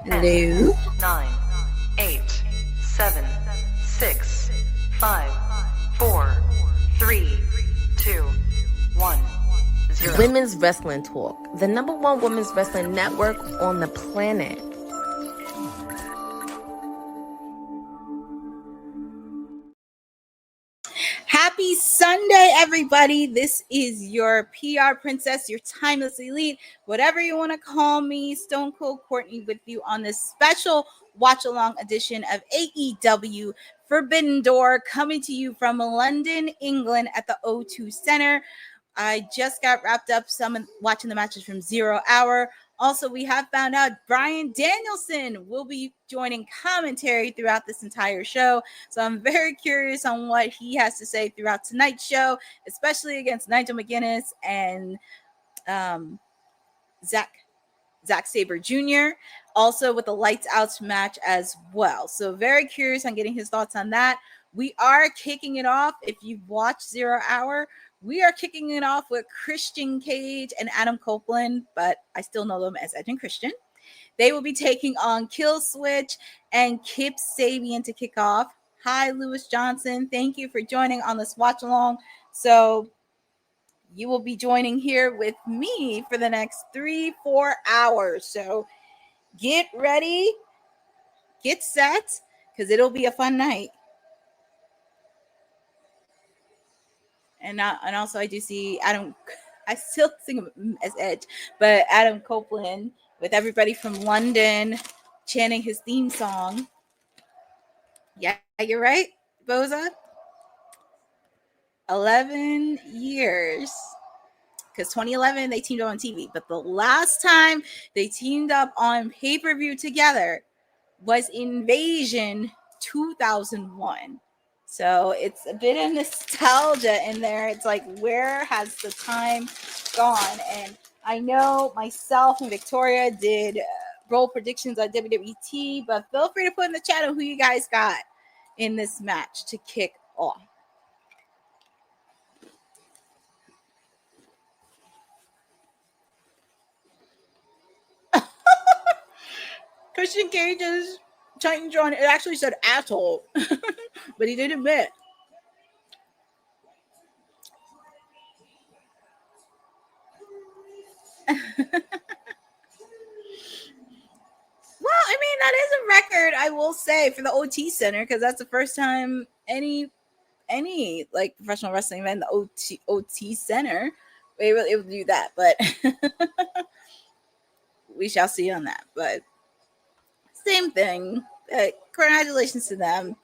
Hello. 9, 8, 7, 6, 5, 4, 3, 2, 1, 0. Women's Wrestling Talk, the #1 women's wrestling network on the planet. Happy Sunday, everybody. This is your PR princess, your timeless elite, whatever you want to call me, Stone Cold Courtney, with you on this special watch-along edition of AEW Forbidden Door, coming to you from London, England at the O2 Center. I just got wrapped up watching the matches from 0 Hour. Also, we have found out Bryan Danielson will be joining commentary throughout this entire show. So I'm very curious on what he has to say throughout tonight's show, especially against Nigel McGuinness and Zack Sabre Jr., also with the Lights Out match as well. So very curious on getting his thoughts on that. We are kicking it off. If you've watched 0 Hour, we are kicking it off with Christian Cage and Adam Copeland, but I still know them as Edge and Christian. They will be taking on Kill Switch and Kip Sabian to kick off. Hi, Lewis Johnson. Thank you for joining on this watch along. So you will be joining here with me for the next 3-4 hours. So get ready, get set, because it'll be a fun night. And also I do see Adam, I still sing him as Edge, but Adam Copeland with everybody from London chanting his theme song. Yeah, you're right, Boza. 11 years. Because 2011, they teamed up on TV. But the last time they teamed up on pay-per-view together was Invasion 2001. So it's a bit of nostalgia in there. It's like, where has the time gone? And I know myself and Victoria did role predictions on WWT, but feel free to put in the chat who you guys got in this match to kick off. Christian Cage's change on it actually said asshole, but he did admit. Well, I mean, that is a record, I will say, for the OT Center, because that's the first time any like professional wrestling event in the OT Center they were able to do that. But we shall see on that. But same thing. Congratulations to them.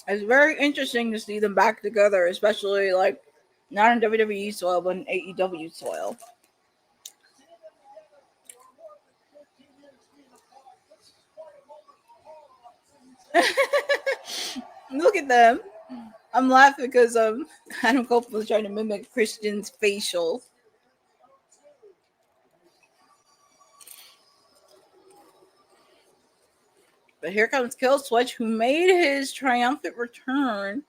It's very interesting to see them back together, especially like not on WWE soil, but on AEW soil. Look at them. I'm laughing because Adam Copeland was trying to mimic Christian's facial. But here comes Kill Switch, who made his triumphant return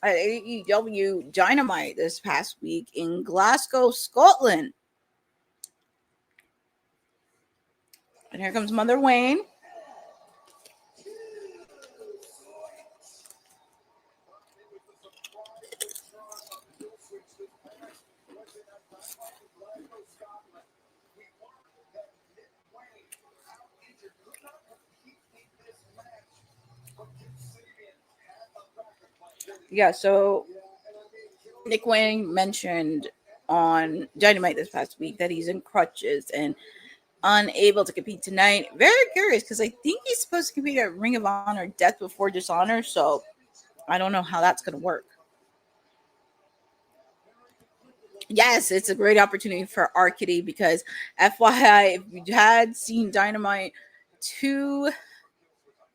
at AEW Dynamite this past week in Glasgow, Scotland. And here comes Mother Wayne. Yeah, so Nick Wayne mentioned on Dynamite this past week that he's in crutches and unable to compete tonight. Very curious because I think he's supposed to compete at Ring of Honor Death Before Dishonor, so I don't know how that's going to work. Yes, it's a great opportunity for Arcady because FYI, if you had seen Dynamite 2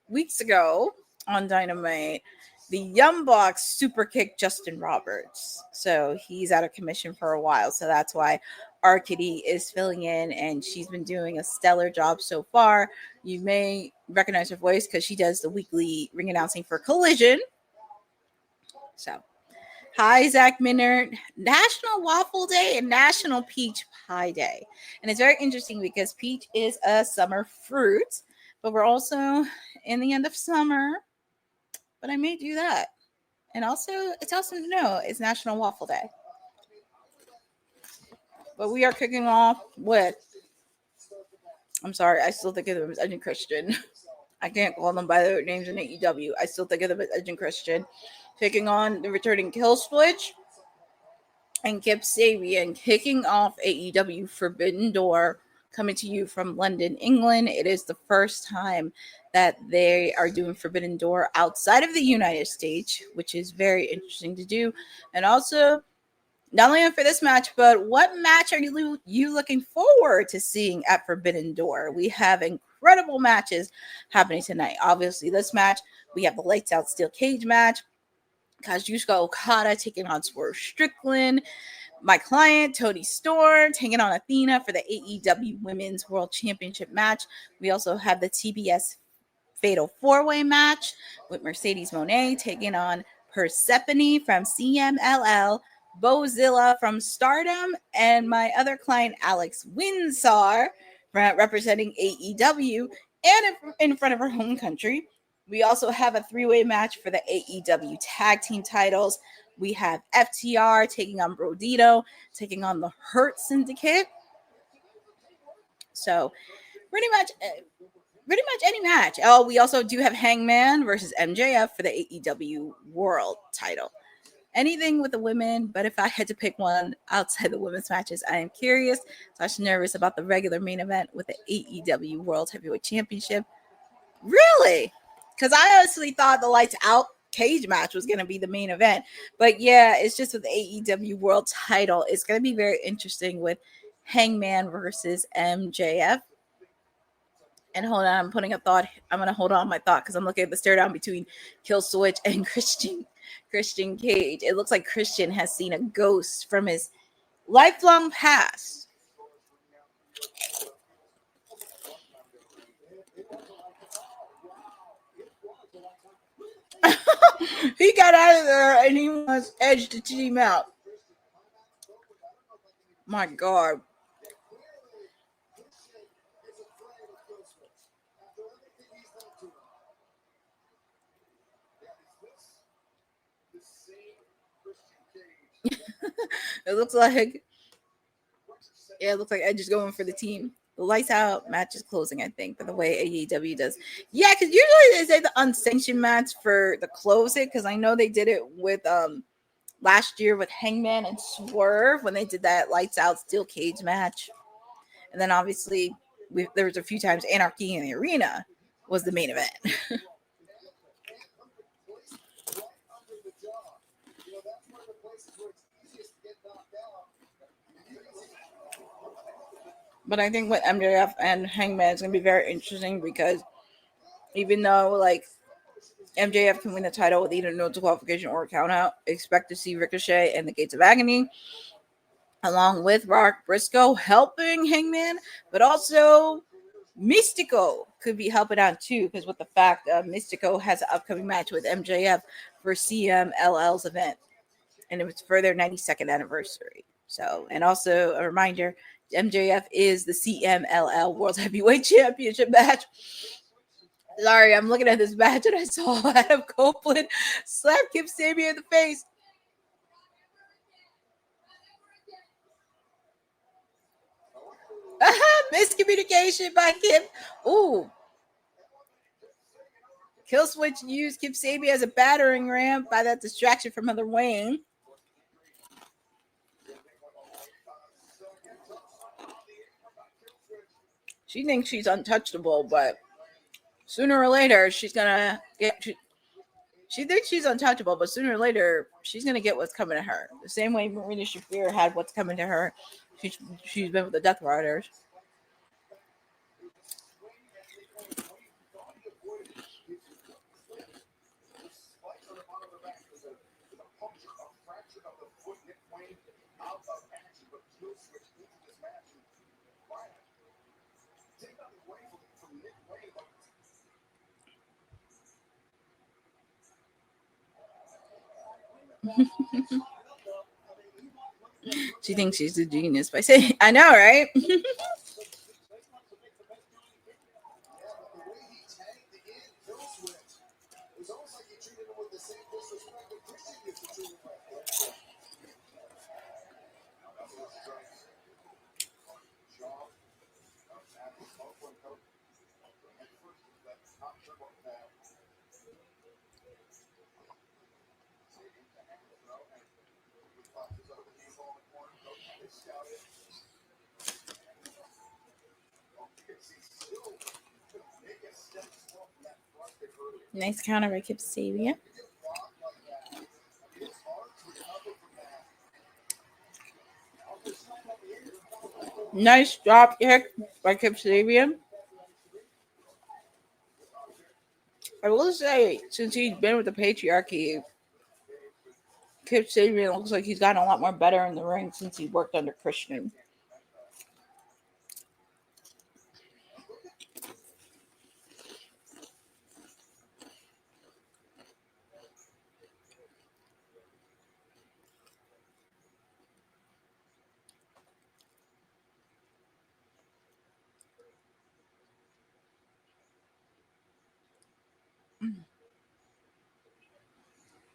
weeks ago on Dynamite, the Young Bucks super kicked Justin Roberts. So he's out of commission for a while. So that's why our kitty is filling in, and she's been doing a stellar job so far. You may recognize her voice because she does the weekly ring announcing for Collision. So, hi, Zach Minner. National Waffle Day and National Peach Pie Day. And it's very interesting because peach is a summer fruit, but we're also in the end of summer. But I may do that. And also, it's awesome to know it's National Waffle Day. But we are kicking off with, I'm sorry, I still think of them as Edge and Christian. I can't call them by their names in AEW. I still think of them as Edge and Christian. Taking on the returning Kill Switch and Kip Sabian, kicking off AEW Forbidden Door, coming to you from London, England. It is the first time that they are doing Forbidden Door outside of the United States, which is very interesting to do. And also, not only for this match, but what match are you looking forward to seeing at Forbidden Door? We have incredible matches happening tonight. Obviously, this match, we have the Lights Out Steel Cage match. Kazuchika Okada taking on Swerve Strickland. My client, Toni Storm, taking on Athena for the AEW Women's World Championship match. We also have the TBS Fatal 4-Way match with Mercedes Moné taking on Persephone from CMLL, Bozilla from Stardom, and my other client, Alex Winsar, representing AEW and in front of her home country. We also have a 3-way match for the AEW tag team titles. We have FTR taking on Brodito, taking on the Hurt Syndicate. So pretty much any match. Oh, we also do have Hangman versus MJF for the AEW World title. Anything with the women, but if I had to pick one outside the women's matches, I am curious / nervous about the regular main event with the AEW World Heavyweight Championship. Really? Because I honestly thought the Lights Out cage match was going to be the main event. But yeah, it's just with the AEW World title. It's going to be very interesting with Hangman versus MJF. And hold on, I'm putting a thought. I'm going to hold on my thought because I'm looking at the stare down between Kill Switch and Christian Cage. It looks like Christian has seen a ghost from his lifelong past. He got out of there and he wants Edge to team out. My God. It looks like Edge is going for the team. The Lights Out match is closing, I think, for the way AEW does. Yeah, because usually they say the unsanctioned match for the close it, because I know they did it with last year with Hangman and Swerve when they did that Lights Out Steel Cage match. And then obviously there was a few times Anarchy in the Arena was the main event. But I think with MJF and Hangman is going to be very interesting because even though like MJF can win the title with either no disqualification or a count out, expect to see Ricochet and the Gates of Agony along with Rock Briscoe helping Hangman, but also Mystico could be helping out too, because with the fact Mystico has an upcoming match with MJF for CMLL's event, and it was for their 92nd anniversary. So, and also a reminder, MJF is the CMLL World Heavyweight Championship match. Sorry, I'm looking at this match and I saw Adam Copeland slap Kip Sabian in the face. Miscommunication by Kip. Ooh. Killswitch used Kip Sabian as a battering ram by that distraction from Heather Wayne. She thinks she's untouchable, but sooner or later she's gonna get. She thinks she's untouchable, but sooner or later she's gonna get what's coming to her. The same way Marina Shafir had what's coming to her. She's been with the Death Riders. She thinks she's a genius by saying, I know, right? Nice counter by Kip Sabian. Nice drop kick by Kip Sabian. I will say, since he's been with the patriarchy, Kip Sabian looks like he's gotten a lot more better in the ring since he worked under Christian.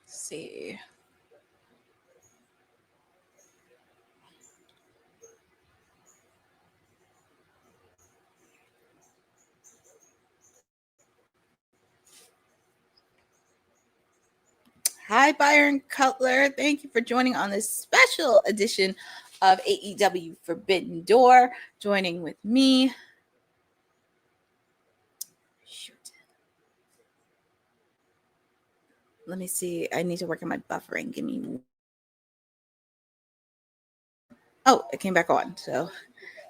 Let's see. Hi, Byron Cutler. Thank you for joining on this special edition of AEW Forbidden Door. Joining with me. Shoot. Let me see. I need to work on my buffering. Give me. Oh, it came back on. So,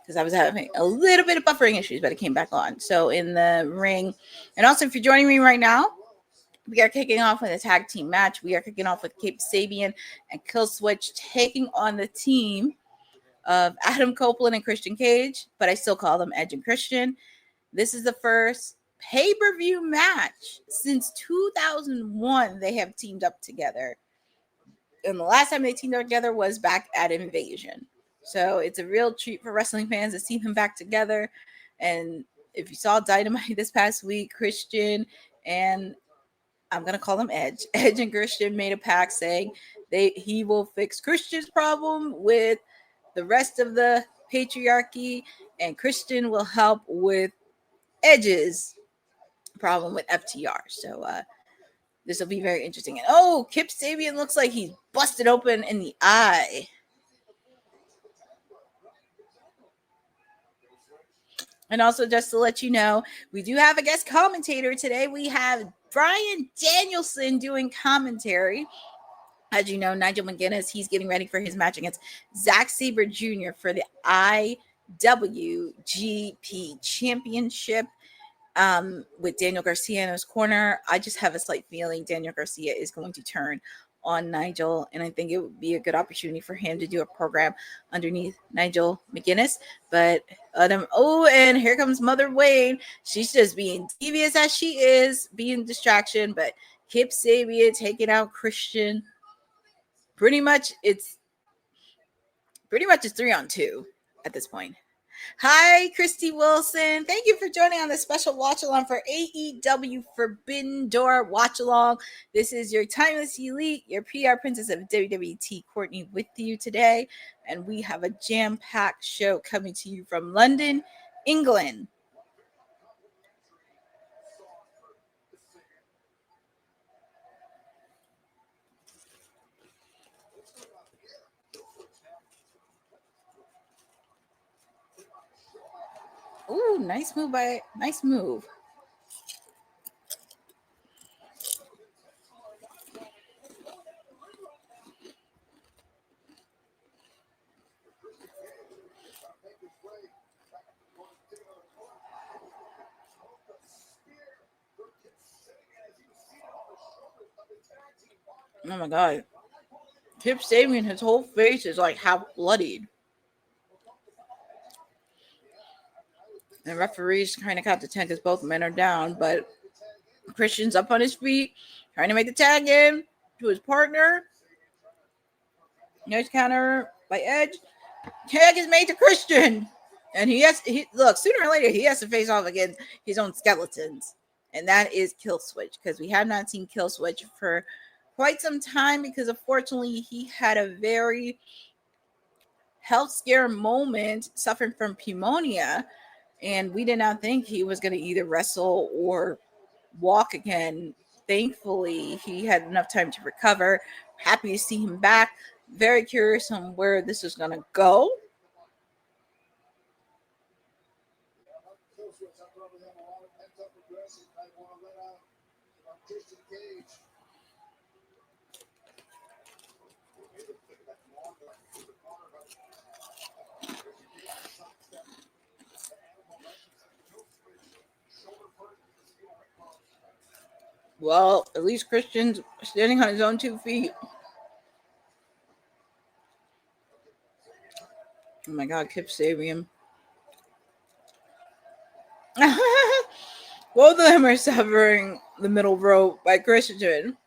because I was having a little bit of buffering issues, but it came back on. So, in the ring. And also, if you're joining me right now, we are kicking off with a tag team match. We are kicking off with Kip Sabian and Killswitch taking on the team of Adam Copeland and Christian Cage, but I still call them Edge and Christian. This is the first pay-per-view match since 2001 they have teamed up together. And the last time they teamed up together was back at Invasion. So it's a real treat for wrestling fans to see them back together. And if you saw Dynamite this past week, Christian and I'm going to call them Edge. Edge and Christian made a pact saying he will fix Christian's problem with the rest of the patriarchy, and Christian will help with Edge's problem with FTR. So this will be very interesting. And oh, Kip Sabian looks like he's busted open in the eye. And also, just to let you know, we do have a guest commentator today. We have Brian Danielson doing commentary. As you know, Nigel McGuinness, he's getting ready for his match against Zack Sabre Jr. for the IWGP Championship with Daniel Garcia in his corner. I just have a slight feeling Daniel Garcia is going to turn on Nigel, and I think it would be a good opportunity for him to do a program underneath Nigel McGuinness. But and here comes Mother Wayne. She's just being devious as she is, being distraction. But Kip Sabian taking out Christian. Pretty much it's 3-on-2 at this point. Hi, Christy Wilson. Thank you for joining on this special watch along for AEW Forbidden Door watch along. This is your timeless elite, your PR princess of WWT, Courtney, with you today. And we have a jam-packed show coming to you from London, England. Ooh, nice move. Oh my God. Kip Sabian, his whole face is like half bloodied. And referees kind of count to 10 because both men are down. But Christian's up on his feet, trying to make the tag in to his partner. Nice counter by Edge. Tag is made to Christian. And look, sooner or later, he has to face off against his own skeletons. And that is Killswitch, because we have not seen Killswitch for quite some time, because unfortunately he had a very health scare moment suffering from pneumonia. And we did not think he was going to either wrestle or walk again. Thankfully, he had enough time to recover. Happy to see him back. Very curious on where this is going to go. Well, at least Christian's standing on his own 2 feet. Oh my God, Kip Sabian. Both of them are severing the middle rope by Christian.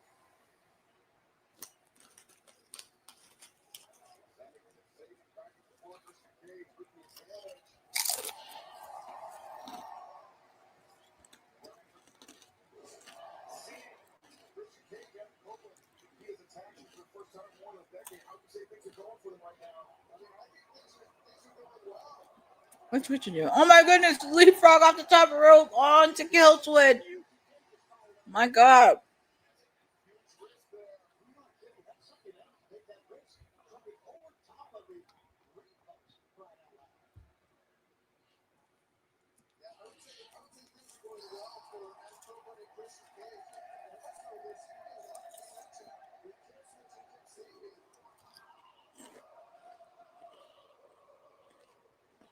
What's Richard doing? Oh my goodness, leapfrog off the top rope onto Killswitch. My God.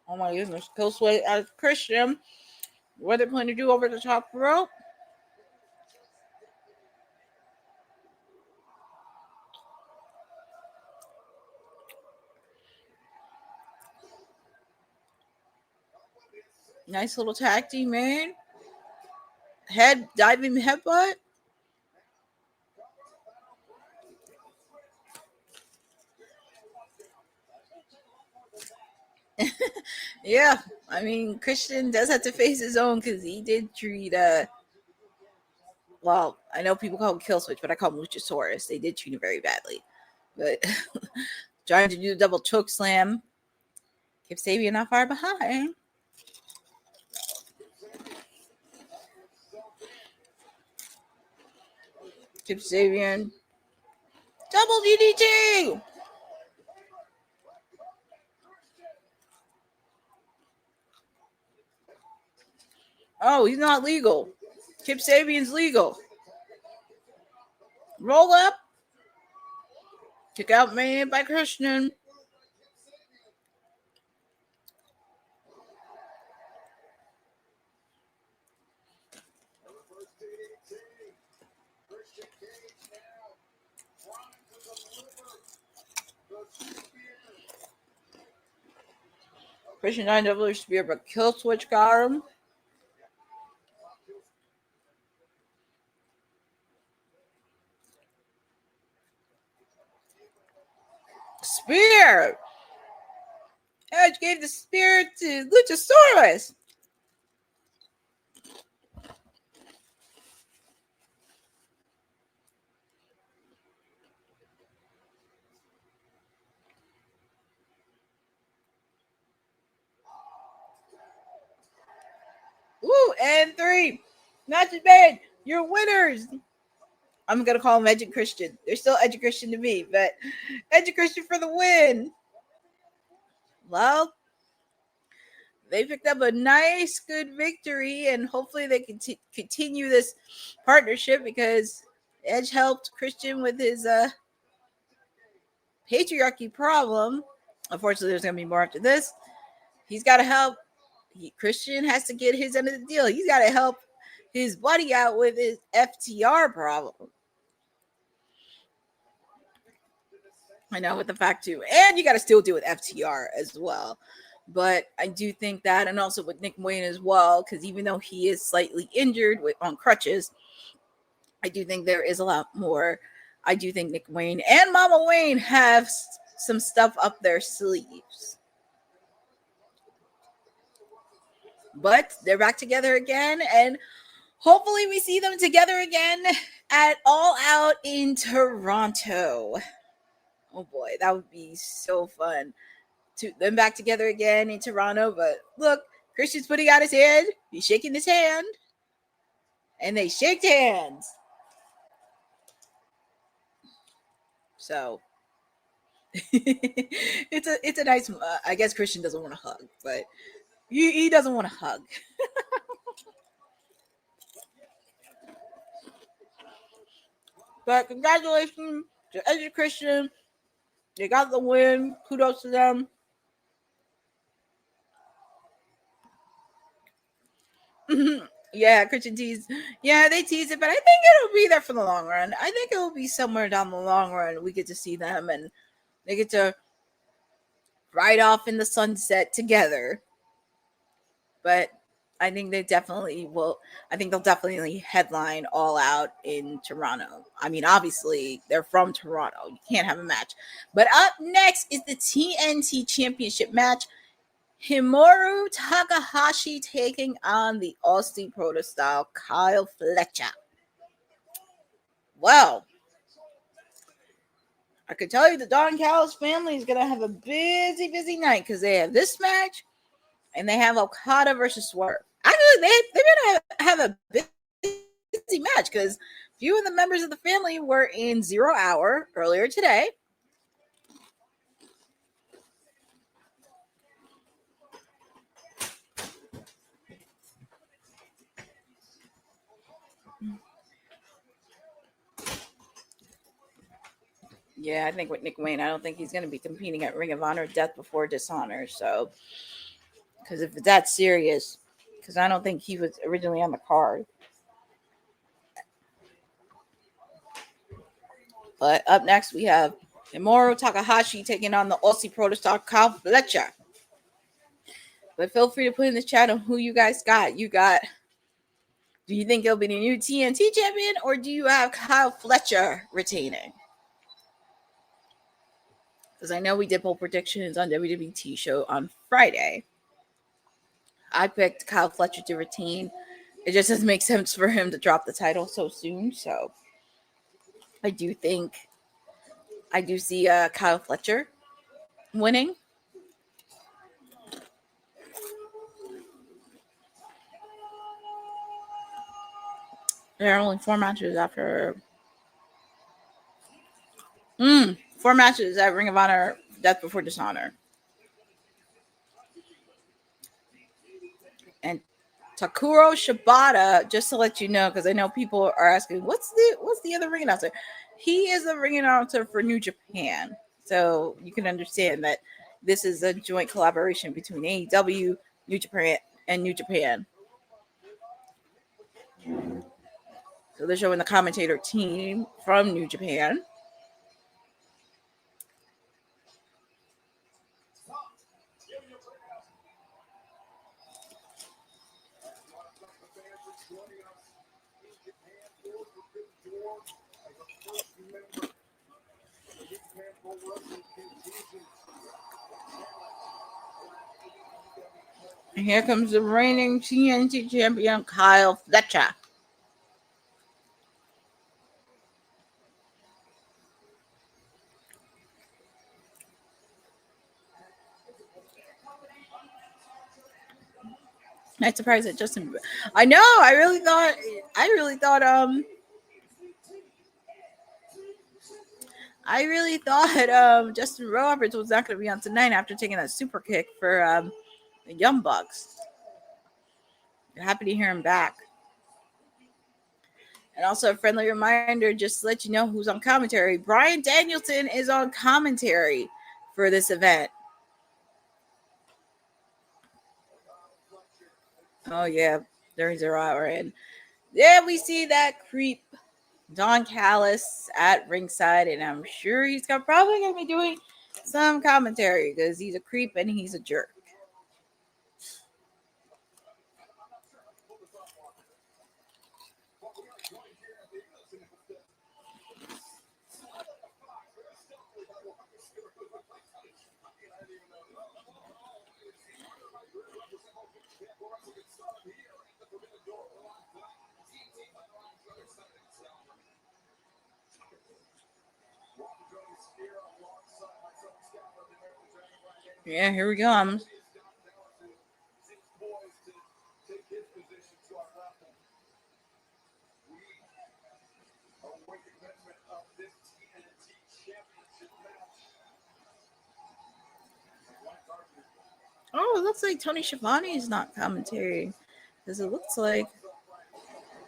Oh my goodness, Killswitch as Christian. What are they planning to do over the top rope? Nice little tag team, man. Head diving headbutt. Yeah, I mean, Christian does have to face his own because he did treat well, I know people call him Killswitch, but I call him Luchasaurus. They did treat him very badly. But trying to do the double choke slam. Kip Sabian not far behind. Kip Sabian. Double DDT! Oh, he's not legal. Kip Sabian's legal. Roll up. Kick out man by Christian. Christian 9W spear, but Killswitch got him. Spear! Edge gave the spear to Luchasaurus. Ooh, and 3. Not as bad. You're winners. I'm going to call them Edge and Christian. They're still Edge and Christian to me, but Edge and Christian for the win. Well, they picked up a nice, good victory, and hopefully they can continue this partnership because Edge helped Christian with his patriarchy problem. Unfortunately, there's going to be more after this. He's got to help. Christian has to get his end of the deal. He's got to help his buddy out with his FTR problem. I know, with the fact too. And you got to still deal with FTR as well. But I do think that, and also with Nick Wayne as well, because even though he is slightly injured on crutches, I do think there is a lot more. I do think Nick Wayne and Mama Wayne have some stuff up their sleeves. But they're back together again, and hopefully we see them together again at All Out in Toronto. Oh boy, that would be so fun. To them back together again in Toronto. But look, Christian's putting out his hand. He's shaking his hand. And they shake hands. So it's a nice. I guess Christian doesn't want to hug, but he doesn't want to hug. But congratulations to Edge and Christian. They got the win. Kudos to them. Yeah, Christian teased. Yeah, they teased it, but I think it'll be there for the long run. I think it will be somewhere down the long run. We get to see them and they get to ride off in the sunset together. But I think they definitely will. I think they'll definitely headline All Out in Toronto. I mean, obviously, they're from Toronto. You can't have a match. But up next is the TNT Championship match. Himuro Takahashi taking on the Austin Proto-style Kyle Fletcher. Well, I could tell you the Don Callis family is going to have a busy night because they have this match and they have Okada versus Swerve. Actually, they're going to have a busy match because a few of the members of the family were in 0 Hour earlier today. Yeah, I think with Nick Wayne, I don't think he's going to be competing at Ring of Honor Death Before Dishonor. So, because if it's that serious, because I don't think he was originally on the card. But up next, we have Himuro Takahashi taking on the Aussie Protostar Kyle Fletcher. But feel free to put in the chat on who you guys got. Do you think he'll be the new TNT champion, or do you have Kyle Fletcher retaining? Because I know we did poll predictions on WWT show on Friday. I picked Kyle Fletcher to retain. It just doesn't make sense for him to drop the title so soon. So I do see Kyle Fletcher winning. There are only 4 matches after 4 matches at Ring of Honor Death Before Dishonor. And Takuro Shibata, just to let you know, because I know people are asking, what's the other ring announcer? He is the ring announcer for New Japan. So you can understand that this is a joint collaboration between AEW, New Japan, and New Japan. So they're showing the commentator team from New Japan. And here comes the reigning TNT champion, Kyle Fletcher. Not surprised that Justin. I know. I really thought. Justin Roberts was not going to be on tonight after taking that super kick for the Young Bucks. Happy to hear him back. And also a friendly reminder, just to let you know who's on commentary. Bryan Danielson is on commentary for this event. Oh, yeah. During 0 Hour. And yeah, we see that creep Don Callis at ringside. And I'm sure he's probably going to be doing some commentary because he's a creep and he's a jerk. Yeah, here we go. Oh, it looks like Tony Schiavone is not commentary, because it looks like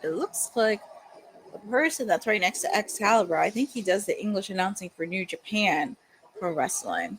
the person that's right next to Excalibur. I think he does the English announcing for New Japan Pro Wrestling.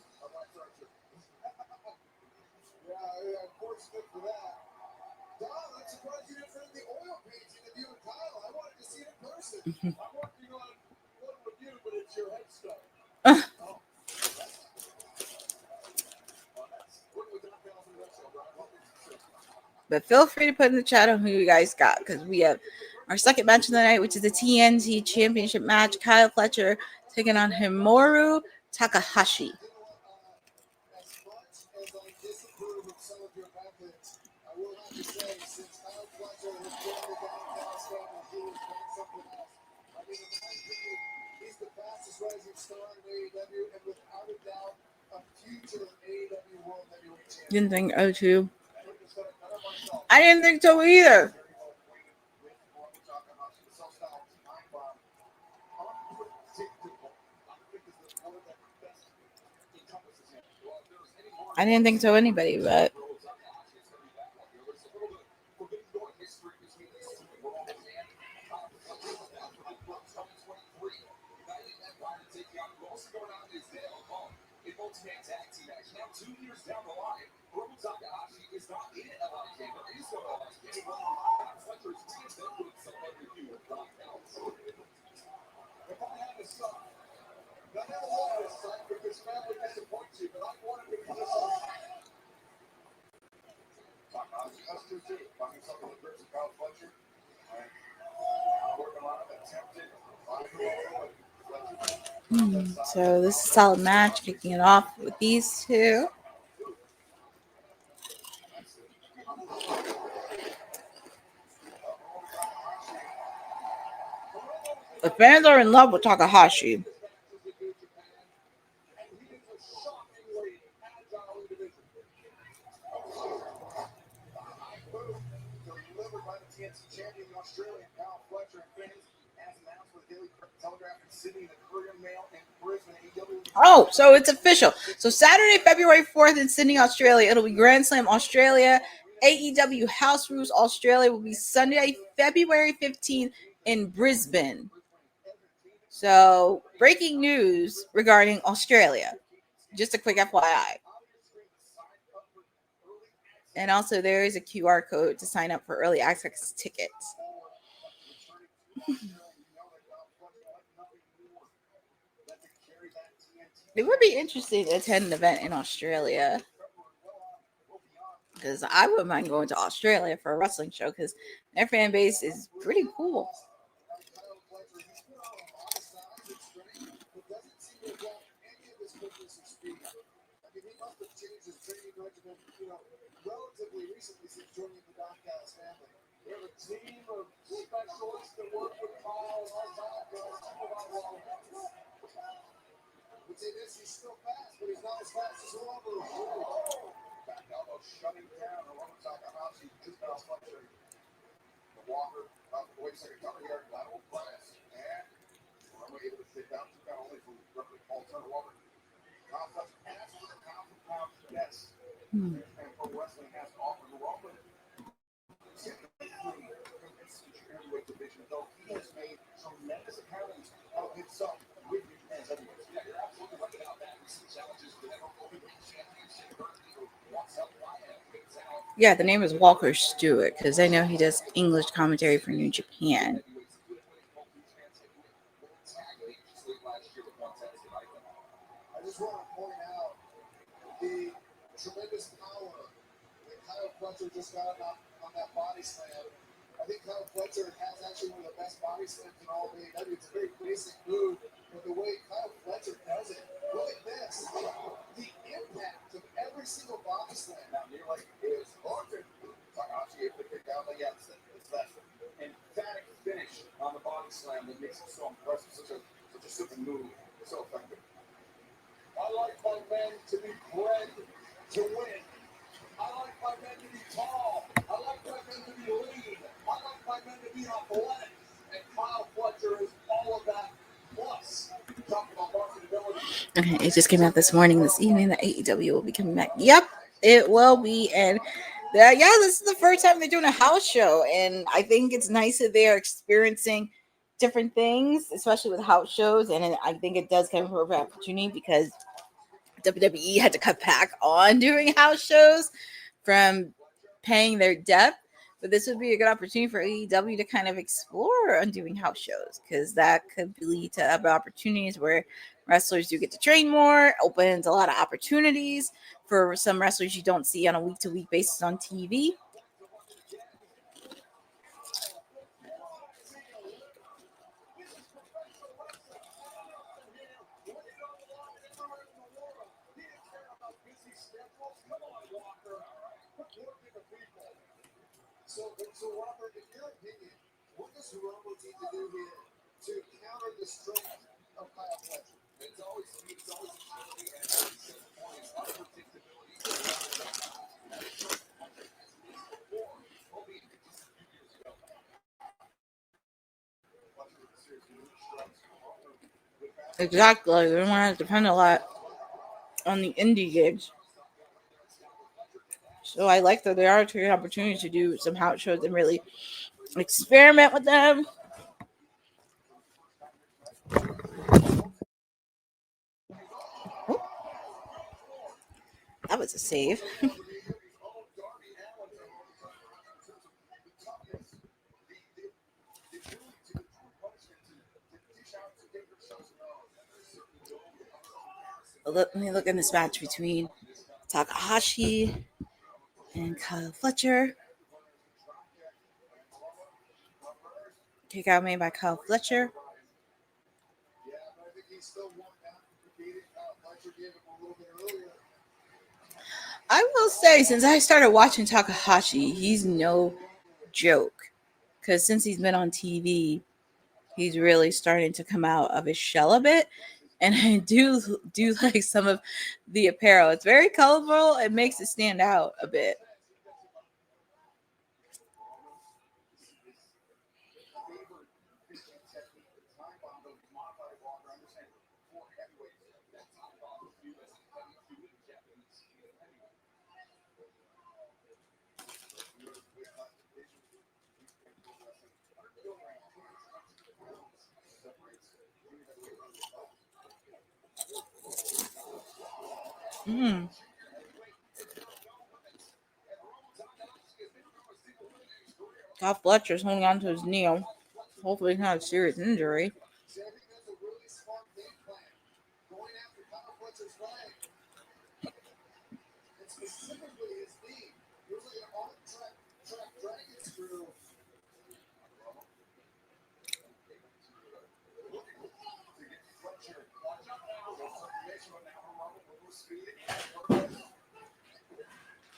But feel free to put in the chat on who you guys got, because we have our second match of the night, which is the TNT Championship match. Kyle Fletcher taking on Himuro Takahashi. Didn't think O2. I didn't think so either. I didn't think so anybody, but so this is a solid match, kicking it off with these two. The fans are in love with Takahashi. Oh, so it's official. So Saturday, February 4th in Sydney, Australia, it'll be Grand Slam Australia. AEW House Rules Australia will be Sunday, February 15th in Brisbane. So breaking news regarding Australia. Just a quick FYI. And also there is a QR code to sign up for early access tickets. It would be interesting to attend an event in Australia, because I wouldn't mind going to Australia for a wrestling show, because their fan base is pretty cool. Yeah, the name is Walker Stewart, because I know he does English commentary for New Japan. I just want to point out the tremendous power that Kyle Fletcher just got on that body slam. I think Kyle Fletcher has actually one of the best body slams in all of AEW. It's a very basic move, but the way Kyle Fletcher does it, look at this. The impact of every single body slam. Now, you're like, it is haunted. Takahashi able to kick out, but yeah, it's that emphatic finish on the body slam that makes it so impressive. Such a simple move, so effective. I like my men to be bred Okay, it just came out this evening that AEW will be coming back. Yep, it will be. And this is the first time they're doing a house show. And I think it's nice that they are experiencing different things, especially with house shows. And I think it does come for an opportunity because WWE had to cut back on doing house shows from paying their debt. But this would be a good opportunity for AEW to kind of explore on doing house shows, because that could lead to other opportunities where wrestlers do get to train more, opens a lot of opportunities for some wrestlers you don't see on a week-to-week basis on TV. So Robert, in your opinion, what does Pharaoh need to do here to counter the strength of Kyle Fletcher? It's always agility and points, unpredictability. Exactly. They don't want to depend a lot on the indie gigs. So I like that there are taking opportunities to do some house shows and really experiment with them. Oh, that was a save. Let me look in this match between Takahashi and Kyle Fletcher. Kick out made by Kyle Fletcher. I will say, since I started watching Takahashi, he's no joke. Because since he's been on TV, he's really starting to come out of his shell a bit. And I do like some of the apparel. It's very colorful. It makes it stand out a bit. Kyle Fletcher's holding on to his knee. Hopefully it's not a serious injury.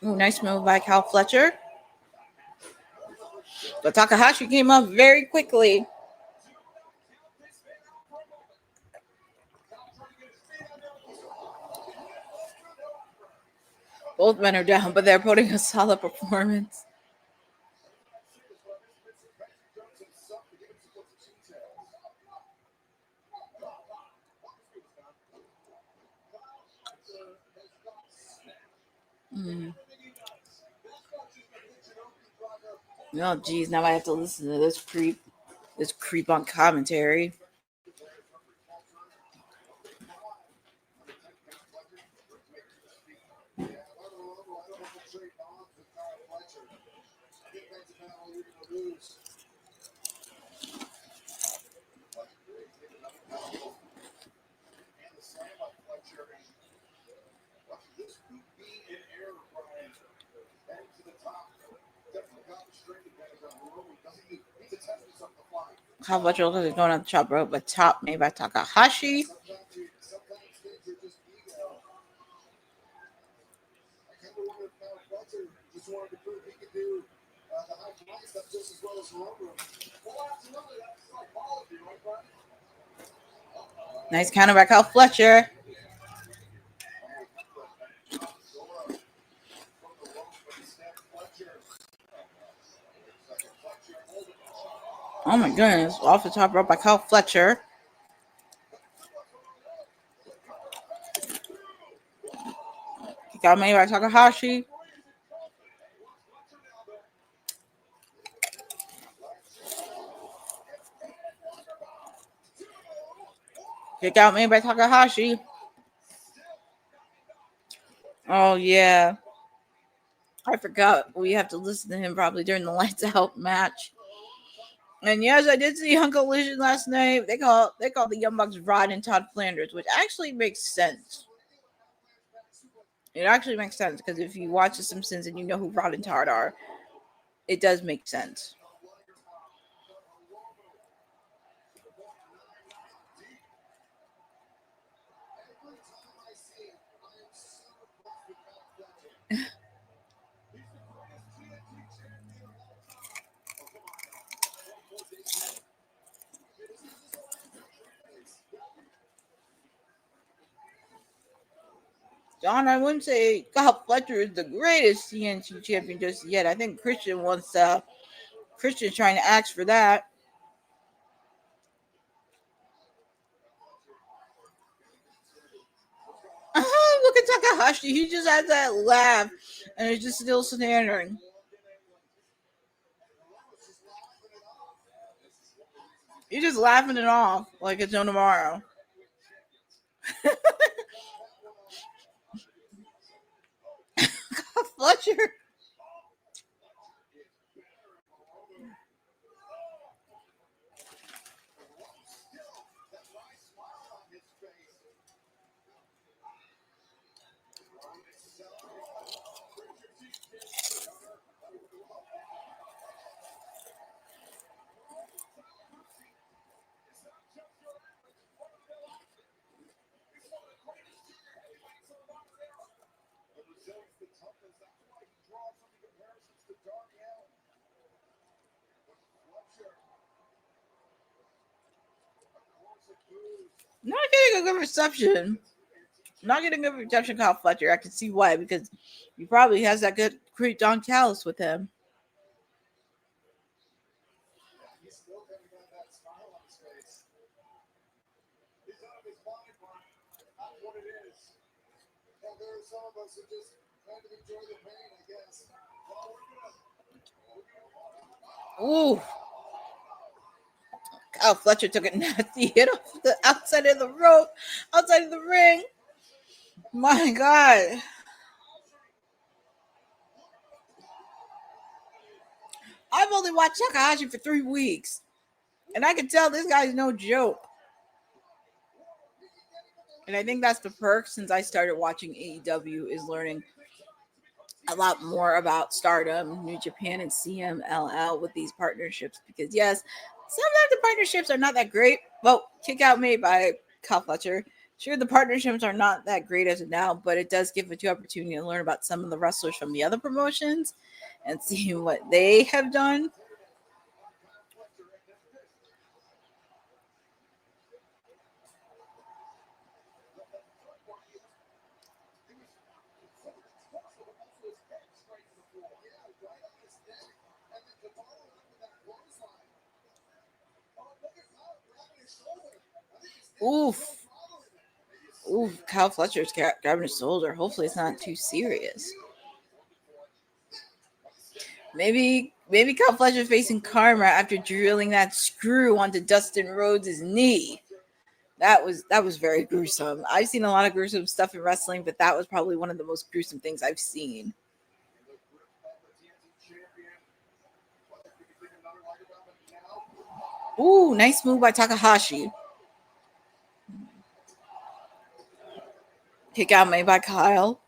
Ooh, nice move by Kyle Fletcher. But Takahashi came up very quickly. Both men are down, but they're putting a solid performance. Oh, geez, now I have to listen to this creep on commentary. Kyle Fletcher looks like he's going on the top rope, but top made by Takahashi. Nice counter by Kyle Fletcher. Oh my goodness, off the top rope by Kyle Fletcher. Got made by Takahashi. Kick out made by Takahashi. Oh yeah. I forgot we have to listen to him probably during the lights out match. And yes, I did see Hunk Collision last night. They call the Young Bucks Rod and Todd Flanders, which actually makes sense. It actually makes sense because if you watch The Simpsons and you know who Rod and Todd are, it does make sense. John, I wouldn't say Kyle Fletcher is the greatest TNT champion just yet. I think Christian wants Christian's trying to ask for that. Look at Takahashi. He just had that laugh and is just still standing. He's just laughing it off like it's no tomorrow. Fletcher. Not getting a good reception. Not getting a good reception, Kyle Fletcher. I can see why, because he probably has that good great Don Callis with him. He's still coming out that smile on his face. He's out of his mind, but that's what it is. And there are some of us who just kind of enjoy the pain, I guess. Ooh. Kyle Fletcher took a nasty hit off the outside of the rope, outside of the ring. My God. I've only watched Takahashi for 3 weeks, and I can tell this guy's no joke. And I think that's the perk since I started watching AEW is learning a lot more about Stardom, New Japan, and CMLL with these partnerships. Because yes, sometimes the partnerships are not that great. Well, kick out made by Kyle Fletcher. Sure, the partnerships are not that great as of now, but it does give you opportunity to learn about some of the wrestlers from the other promotions and see what they have done. Oof. Oof, Kyle Fletcher's grabbing his shoulder. Hopefully it's not too serious. Maybe Kyle Fletcher facing karma after drilling that screw onto Dustin Rhodes' knee. That was very gruesome. I've seen a lot of gruesome stuff in wrestling, but that was probably one of the most gruesome things I've seen. Ooh, nice move by Takahashi. Kick out made by Kyle.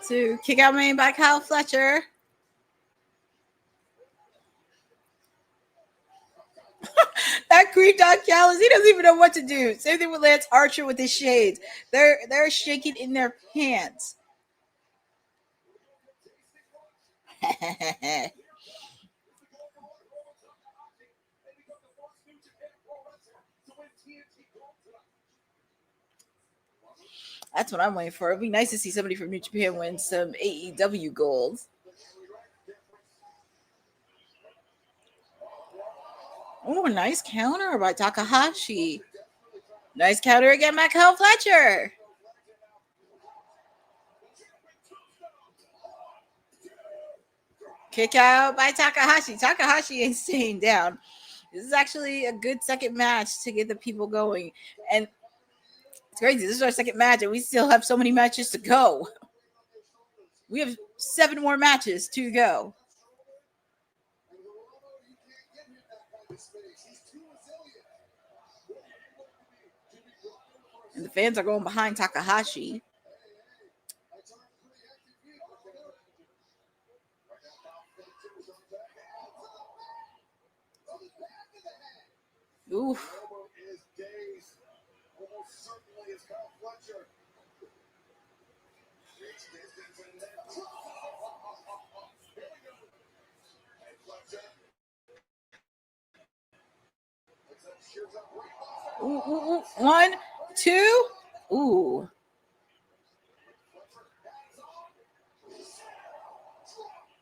To kick out made by Kyle Fletcher. That creeped on Callis. He doesn't even know what to do. Same thing with Lance Archer with his shades. They're shaking in their pants. That's what I'm waiting for. It'd be nice to see somebody from New Japan win some AEW gold. Oh, nice counter by Takahashi. Nice counter again by Kyle Fletcher. Kick out by Takahashi. Takahashi ain't staying down. This is actually a good second match to get the people going. And it's crazy. This is our second match, and we still have so many matches to go. We have 7 more matches to go. And the fans are going behind Takahashi. Ooh. Ooh. 1, 2. Ooh.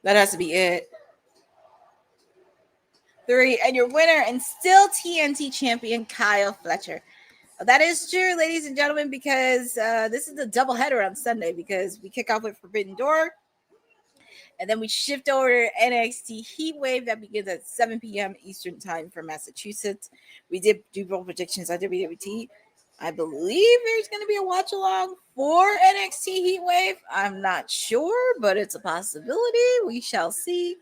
That has to be it. 3, and your winner and still TNT champion, Kyle Fletcher. That is true, ladies and gentlemen, because this is a doubleheader on Sunday because we kick off with Forbidden Door, and then we shift over to NXT Heatwave that begins at 7 p.m. Eastern Time for Massachusetts. We did do both predictions on WWT. I believe there's going to be a watch along for NXT Heatwave. I'm not sure, but it's a possibility. We shall see.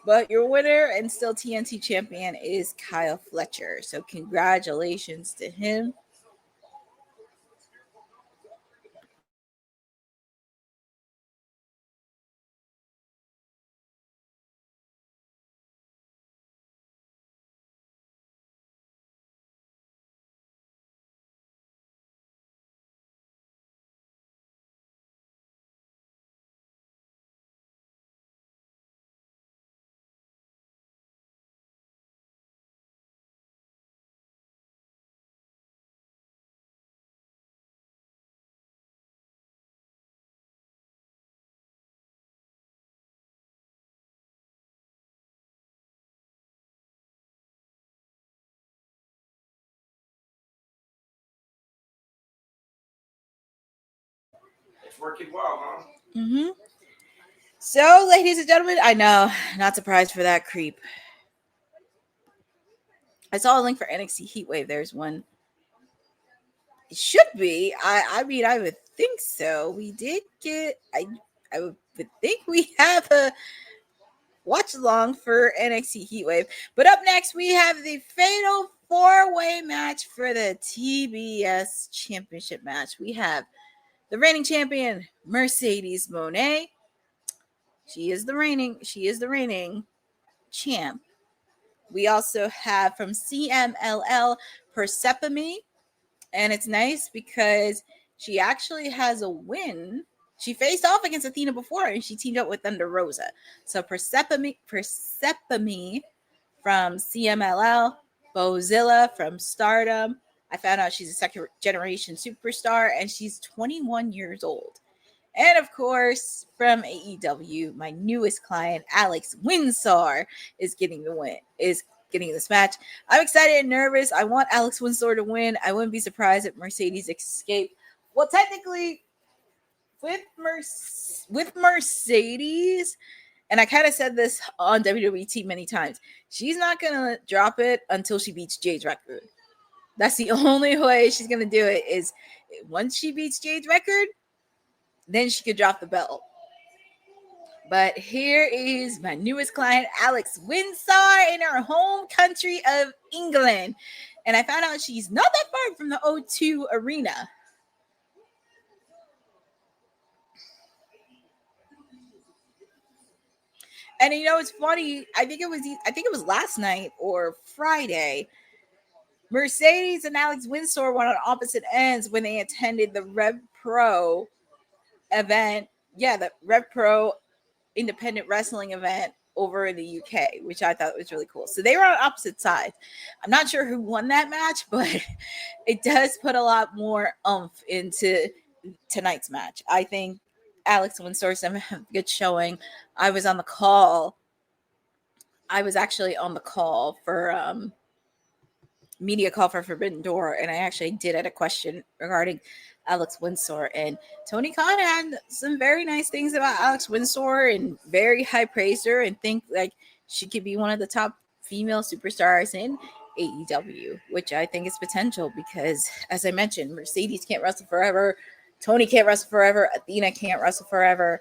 But your winner and still TNT champion is Kyle Fletcher. So congratulations to him. It's working well, huh? Mm-hmm. So, ladies and gentlemen, I know, not surprised for that creep. I saw a link for NXT Heatwave. There's one. It should be. I mean, I would think so. We did get. I would think we have a watch along for NXT Heatwave. But up next, we have the fatal 4-way match for the TBS Championship match. We have the reigning champion, Mercedes Moné. She is the reigning champ. We also have from CMLL Persephone. And it's nice because she actually has a win. She faced off against Athena before and she teamed up with Thunder Rosa. So Persephone from CMLL, Bozilla from Stardom. I found out she's a second generation superstar and she's 21 years old. And of course, from AEW, my newest client, Alex Winsor, is getting the win. Getting this match. I'm excited and nervous. I want Alex Winsor to win. I wouldn't be surprised if Mercedes escaped. Well, technically, with Mercedes, and I kind of said this on WWT many times, she's not going to drop it until she beats Jade's record. That's the only way she's going to do it is once she beats Jade's record, then she could drop the belt. But here is my newest client, Alex Winsor, in her home country of England. And I found out she's not that far from the O2 Arena. And you know, it's funny. I think it was last night or Friday. Mercedes and Alex Winsor went on opposite ends when they attended the Rev Pro event. Yeah, the Rev Pro independent wrestling event over in the UK, which I thought was really cool. So they were on opposite sides. I'm not sure who won that match, but it does put a lot more oomph into tonight's match. I think Alex Windsor had a good showing. I was on the call. I was actually on the call for media call for Forbidden Door, and I actually did had a question regarding Alex Windsor, and Tony Khan had some very nice things about Alex Windsor and very high praised her and think like she could be one of the top female superstars in AEW, which I think is potential because, as I mentioned, Mercedes can't wrestle forever, Tony can't wrestle forever, Athena can't wrestle forever.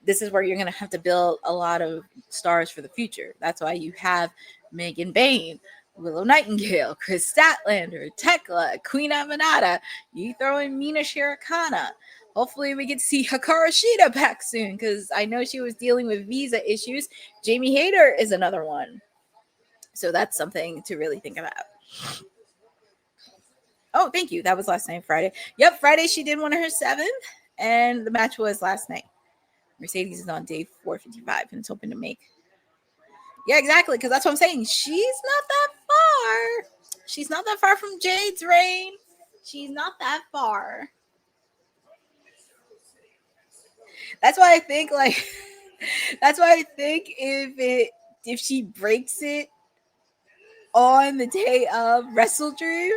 This is where you're going to have to build a lot of stars for the future. That's why you have Megan Bayne, Willow Nightingale, Chris Statlander, Tekla, Queen Amanada. You throw in Mina Shirokana. Hopefully we get to see Hikaru Shida back soon because I know she was dealing with visa issues. Jamie Hayter is another one. So that's something to really think about. Oh, thank you. That was last night, Friday. Yep, Friday she did one of her 7th, and the match was last night. Mercedes is on day 455 and it's hoping to make. Yeah, exactly. Because that's what I'm saying. She's not that far. She's not that far from Jade's reign. She's not that far. That's why I think if she breaks it on the day of Wrestle Dream,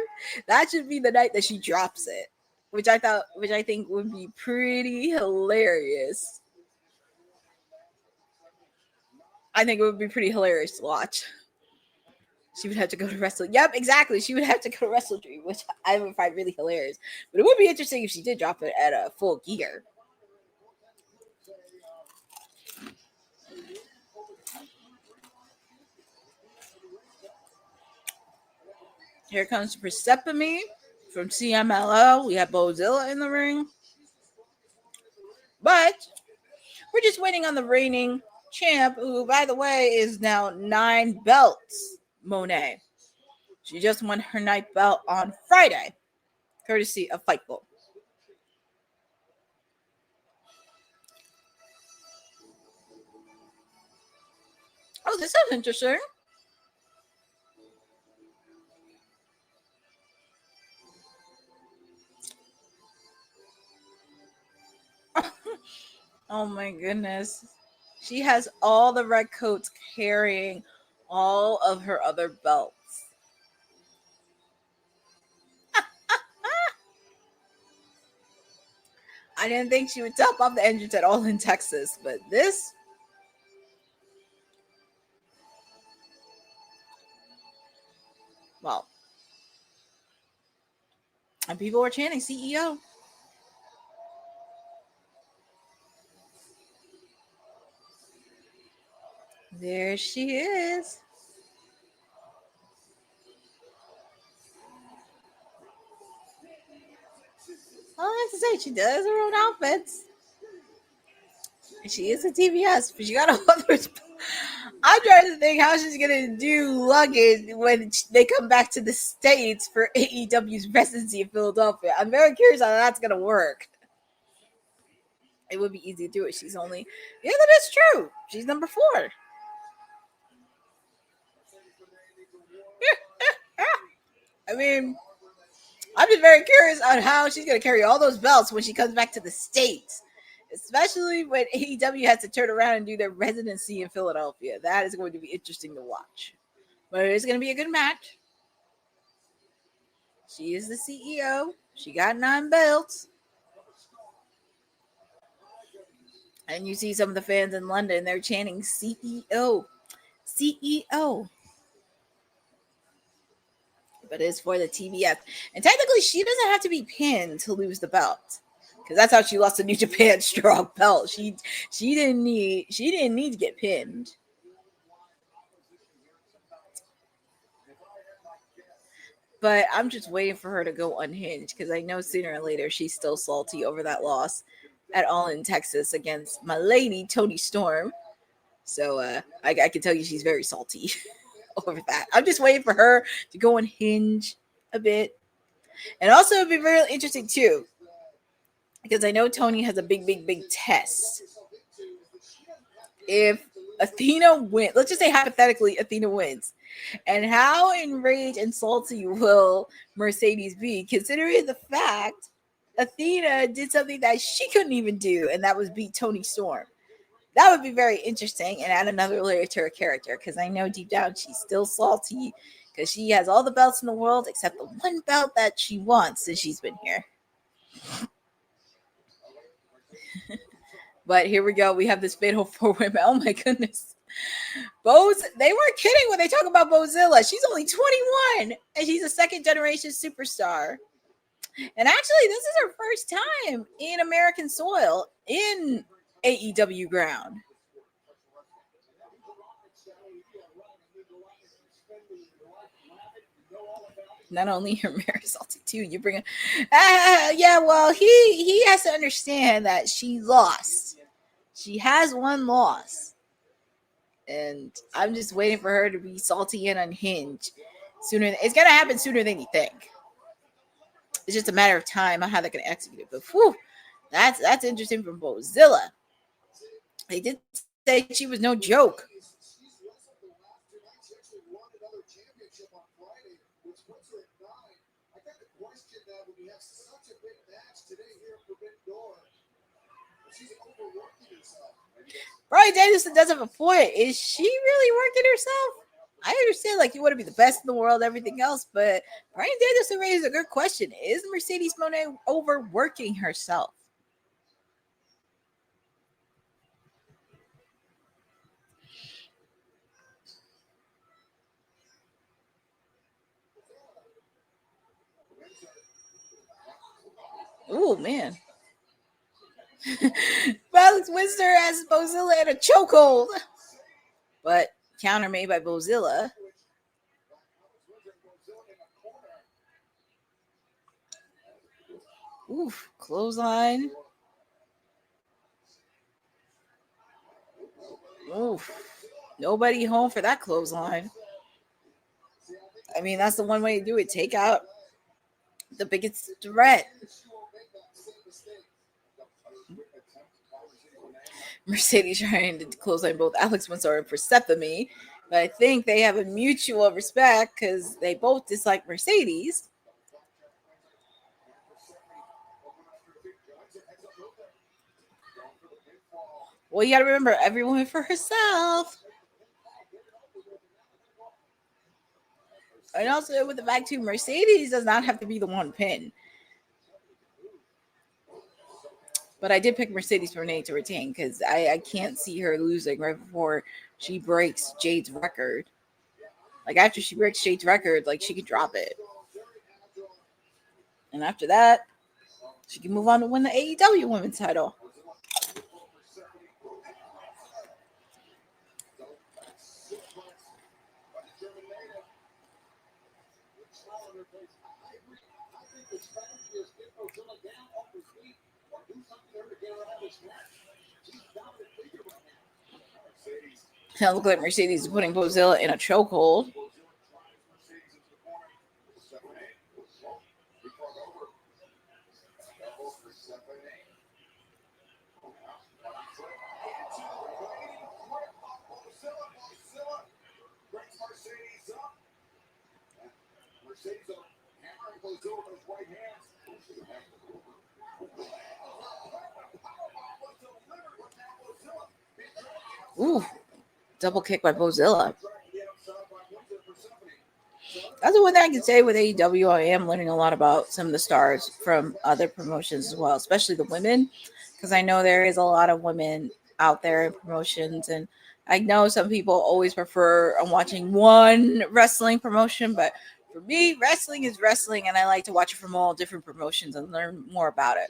that should be the night that she drops it. Which I think would be pretty hilarious. I think it would be pretty hilarious to watch. She would have to go to Wrestle. Yep, exactly. She would have to go to Wrestle Dream, which I would find really hilarious. But it would be interesting if she did drop it at a full gear. Here comes Persephone from CMLL. We have Bozilla in the ring. But we're just waiting on the reigning champ, who, by the way, is now 9 belts, Monet. She just won her 9th belt on Friday, courtesy of Fightful. Oh, this sounds interesting. Oh my goodness. She has all the red coats carrying all of her other belts. I didn't think she would top off the entrance at all in Texas, but this. Well. And people were chanting CEO. There she is. All I have to say, she does her own outfits. She is a TBS, but she got a other. I'm trying to think how she's gonna do luggage when they come back to the States for AEW's residency in Philadelphia. I'm very curious how that's gonna work. It would be easy to do it. She's only. Yeah, that is true. She's number 4. I mean, I'm just very curious on how she's going to carry all those belts when she comes back to the States, especially when AEW has to turn around and do their residency in Philadelphia. That is going to be interesting to watch. But it's going to be a good match. She is the CEO. She got 9 belts. And you see some of the fans in London, they're chanting CEO. CEO. But it's for the TBS. And technically, she doesn't have to be pinned to lose the belt. Because that's how she lost the New Japan Strong belt. She didn't need to get pinned. But I'm just waiting for her to go unhinged because I know sooner or later she's still salty over that loss at All in Texas against my lady Toni Storm. So I can tell you she's very salty over that. I'm just waiting for her to go unhinge a bit. And also it'd be very interesting too, because I know Tony has a big test. If Athena wins. Let's just say hypothetically, Athena wins. And how enraged and salty will Mercedes be, considering the fact Athena did something that she couldn't even do, and that was beat Toni Storm? That would be very interesting and add another layer to her character, because I know deep down she's still salty because she has all the belts in the world except the one belt that she wants since she's been here. But here we go. We have this fatal 4-way. Oh my goodness. They weren't kidding when they talk about Bozilla. She's only 21 and she's a second generation superstar. And actually, this is her first time in American soil in AEW ground. Not only her marriage salty too. You bring yeah, well, he has to understand that she lost. She has one loss. And I'm just waiting for her to be salty and unhinged sooner. It's gonna happen sooner than you think. It's just a matter of time on how they're gonna execute it. But whew, that's interesting from Bozilla. They did say she was no joke. Bryan Danielson does have a point. Is she really working herself? I understand, like, you want to be the best in the world, everything else, but Bryan Danielson raises a good question. Is Mercedes Moné overworking herself? Oh, man. Alex Windsor has Bozilla in a chokehold. But counter made by Bozilla. Oof, clothesline. Oof. Nobody home for that clothesline. I mean, that's the one way to do it. Take out the biggest threat. Mercedes trying to clothesline both Alex Windsor and Persephone, but I think they have a mutual respect because they both dislike Mercedes. Well, you got to remember, every woman for herself. And also with the fact too, Mercedes does not have to be the one pin. But I did pick Mercedes Moné to retain because I can't see her losing right before she breaks Jade's record. Like, after she breaks Jade's record, like, she could drop it. And after that, she can move on to win the AEW Women's title. Now look like Mercedes is putting Bozilla in a chokehold. Ooh, double kick by Bozilla. That's the one thing I can say with AEW. I am learning a lot about some of the stars from other promotions as well, especially the women, because I know there is a lot of women out there in promotions, and I know some people always prefer watching one wrestling promotion, but for me, wrestling is wrestling, and I like to watch it from all different promotions and learn more about it.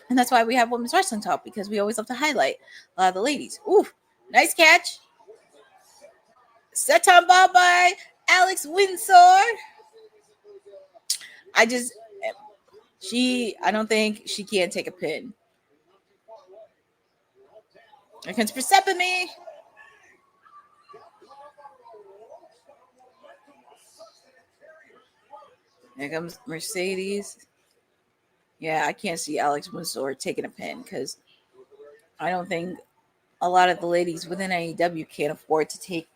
And that's why we have Women's Wrestling Talk, because we always love to highlight a lot of the ladies. Ooh, nice catch. Set on ball by Alex Windsor. I don't think she can take a pin. Here comes Persephone. Here comes Mercedes. Yeah, I can't see Alex Windsor taking a pin because I don't think a lot of the ladies within AEW can't afford to take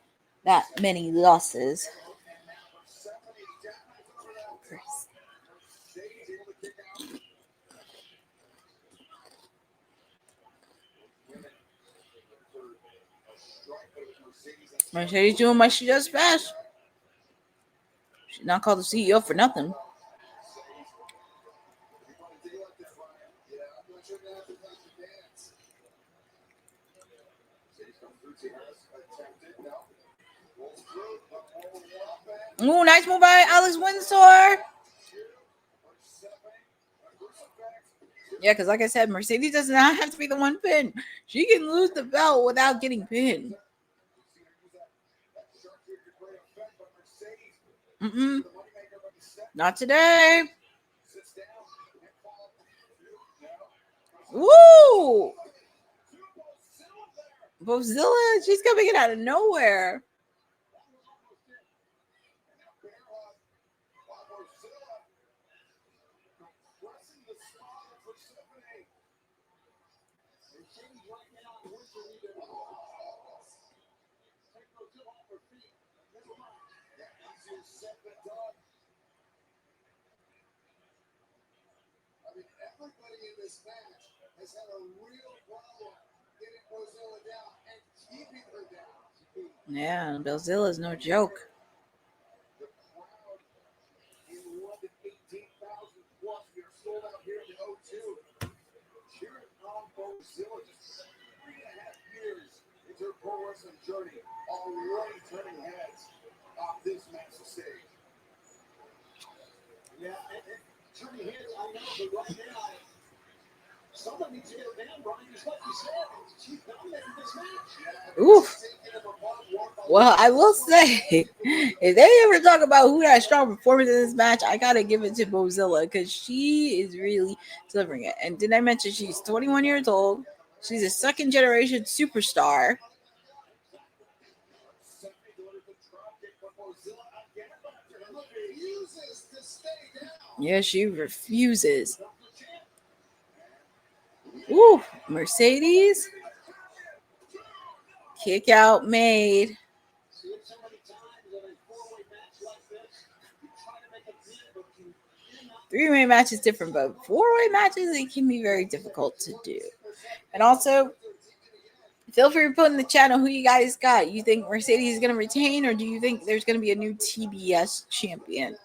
that many losses. Mercedes doing what she does best. She's not called the CEO for nothing. Ooh, nice move by Alex Windsor. Yeah, because like I said, Mercedes does not have to be the one pinned. She can lose the belt without getting pinned. Not today. Woo! Bozilla, she's coming in out of nowhere. Everybody in this match has had a real problem getting Bozilla down and keeping her down. Yeah, Bozilla is no joke. The crowd in London, 18,000 plus. We are sold out here in the O2. Cheering on Bozilla just 3.5 years into her pro wrestling journey, already turning heads off this massive stage. Yeah, turning heads, I know, but right now, someone needs to get her down, Brian, just like you said. She's dominating this match. Oof. Well, I will say, if they ever talk about who had a strong performance in this match, I gotta give it to Bozilla because she is really delivering it. And did I mention she's 21 years old? She's a second generation superstar. Yeah, she refuses. Ooh, Mercedes. Kick out made. Three-way match is different, but four-way matches, it can be very difficult to do. And also, feel free to put in the channel who you guys got. You think Mercedes is going to retain, or do you think there's going to be a new TBS champion?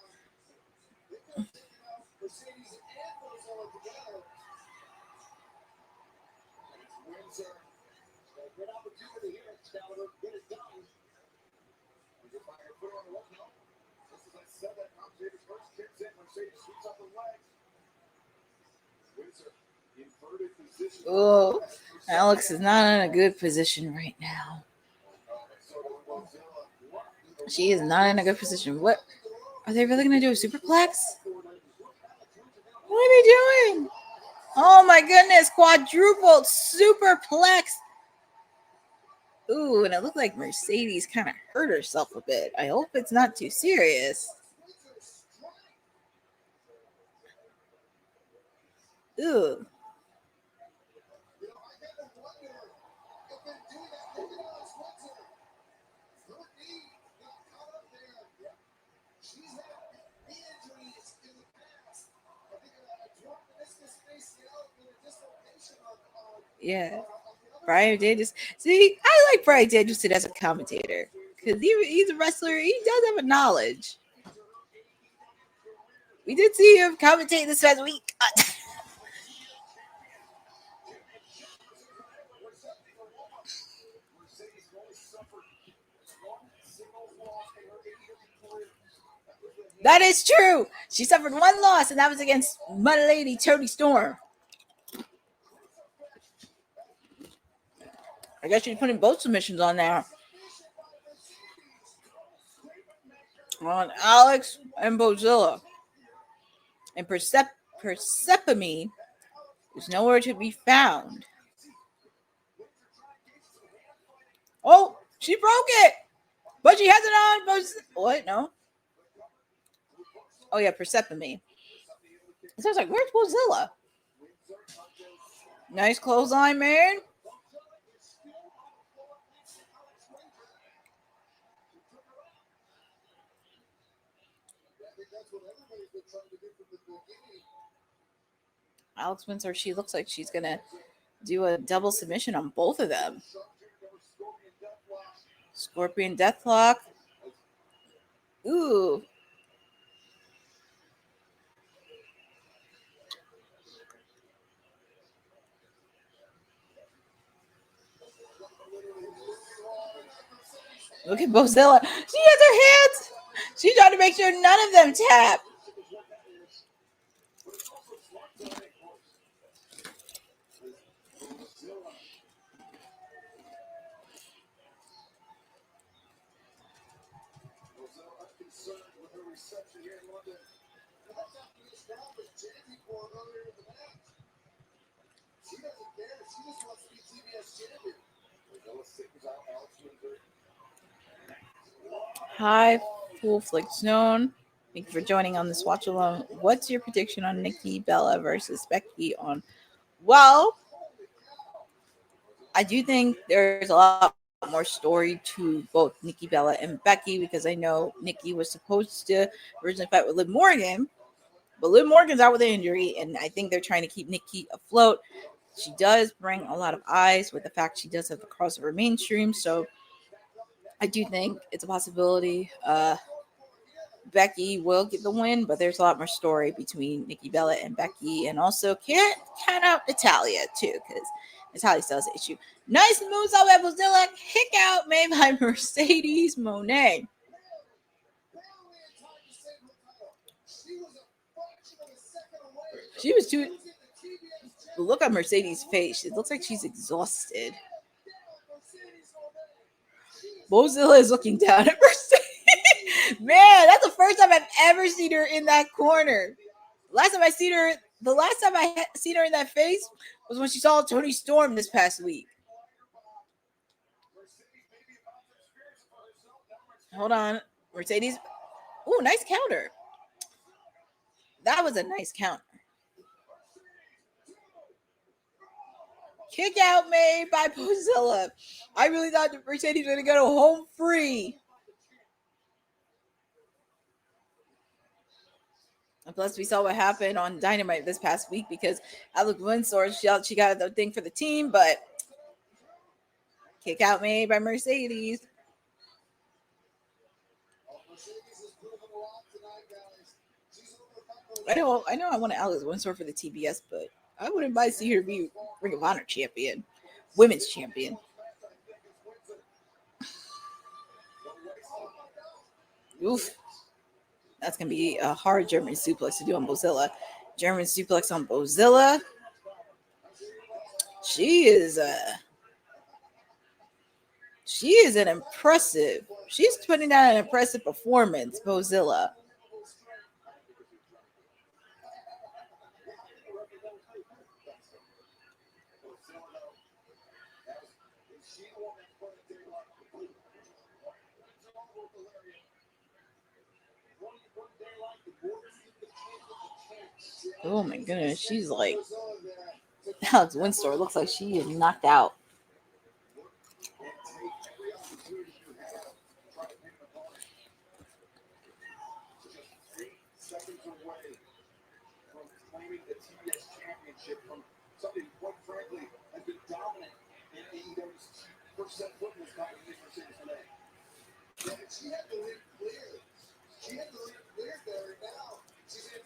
Oh, Alex is not in a good position right now. She is not in a good position. What are they really going to do? A superplex? What are they doing? Oh my goodness, quadrupled superplex. Ooh, and it looked like Mercedes kind of hurt herself a bit. I hope it's not too serious. Ooh. Yeah. Brian Danielson. See, I like Brian Danielson as a commentator because he's a wrestler. He does have a knowledge. We did see him commentate this past week. That is true. She suffered one loss, and that was against my lady, Toni Storm. I guess she's putting both submissions on there. On Alex and Bozilla. And Persephone is nowhere to be found. Oh, she broke it. But she has it on. What? No. Oh, yeah, Persephone. So I was like, where's Bozilla? Nice clothesline, man. Alex Windsor, she looks like she's going to do a double submission on both of them. Scorpion Deathlock. Ooh. Look at Bozilla. She has her hands. She's trying to make sure none of them tap. Hi, Full Flick Zone. Thank you for joining on this watch along. What's your prediction on Nikki Bella versus Becky on? Well, I do think there's a lot more story to both Nikki Bella and Becky, because I know Nikki was supposed to originally fight with Liv Morgan, but Liv Morgan's out with an injury, and I think they're trying to keep Nikki afloat. She does bring a lot of eyes with the fact she does have the crossover mainstream, so I do think it's a possibility Becky will get the win, but there's a lot more story between Nikki Bella and Becky, and also can't count out Natalia too, because Natalia still has an issue. Nice moves out of Bozilla. Kick out made by Mercedes Moné. She was too. Look at Mercedes' face. It looks like she's exhausted. Bozilla is looking down at Mercedes. Man, that's the first time I've ever seen her in that corner. The last time I seen her in that face was when she saw Toni Storm this past week. Hold on. Mercedes. Ooh, nice counter. That was a nice counter. Kick out made by Bozilla. I really thought Mercedes was going to go home free. And plus, we saw what happened on Dynamite this past week, because Alex Windsor, she got the thing for the team, but kick out made by Mercedes. I know I want Alex Windsor for the TBS, but I wouldn't mind seeing her be Ring of Honor champion, women's champion. Oof. That's going to be a hard German suplex to do on Bozilla. German suplex on Bozilla. She is an impressive. She's putting out an impressive performance, Bozilla. Oh my goodness, she's like Alex Windsor looks like she is knocked out.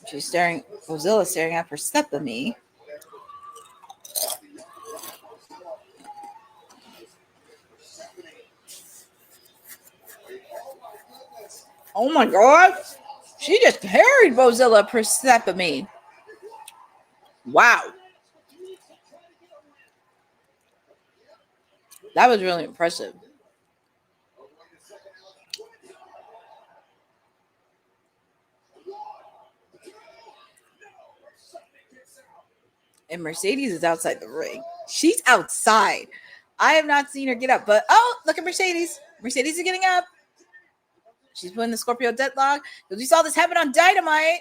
She's staring, Bozilla staring at Persephone. Oh my God. She just carried Bozilla Persephone. Wow. That was really impressive. And Mercedes is outside the ring. She's outside. I have not seen her get up, but oh, look at Mercedes. Mercedes is getting up. She's putting the Scorpio deadlock, because we saw this happen on Dynamite.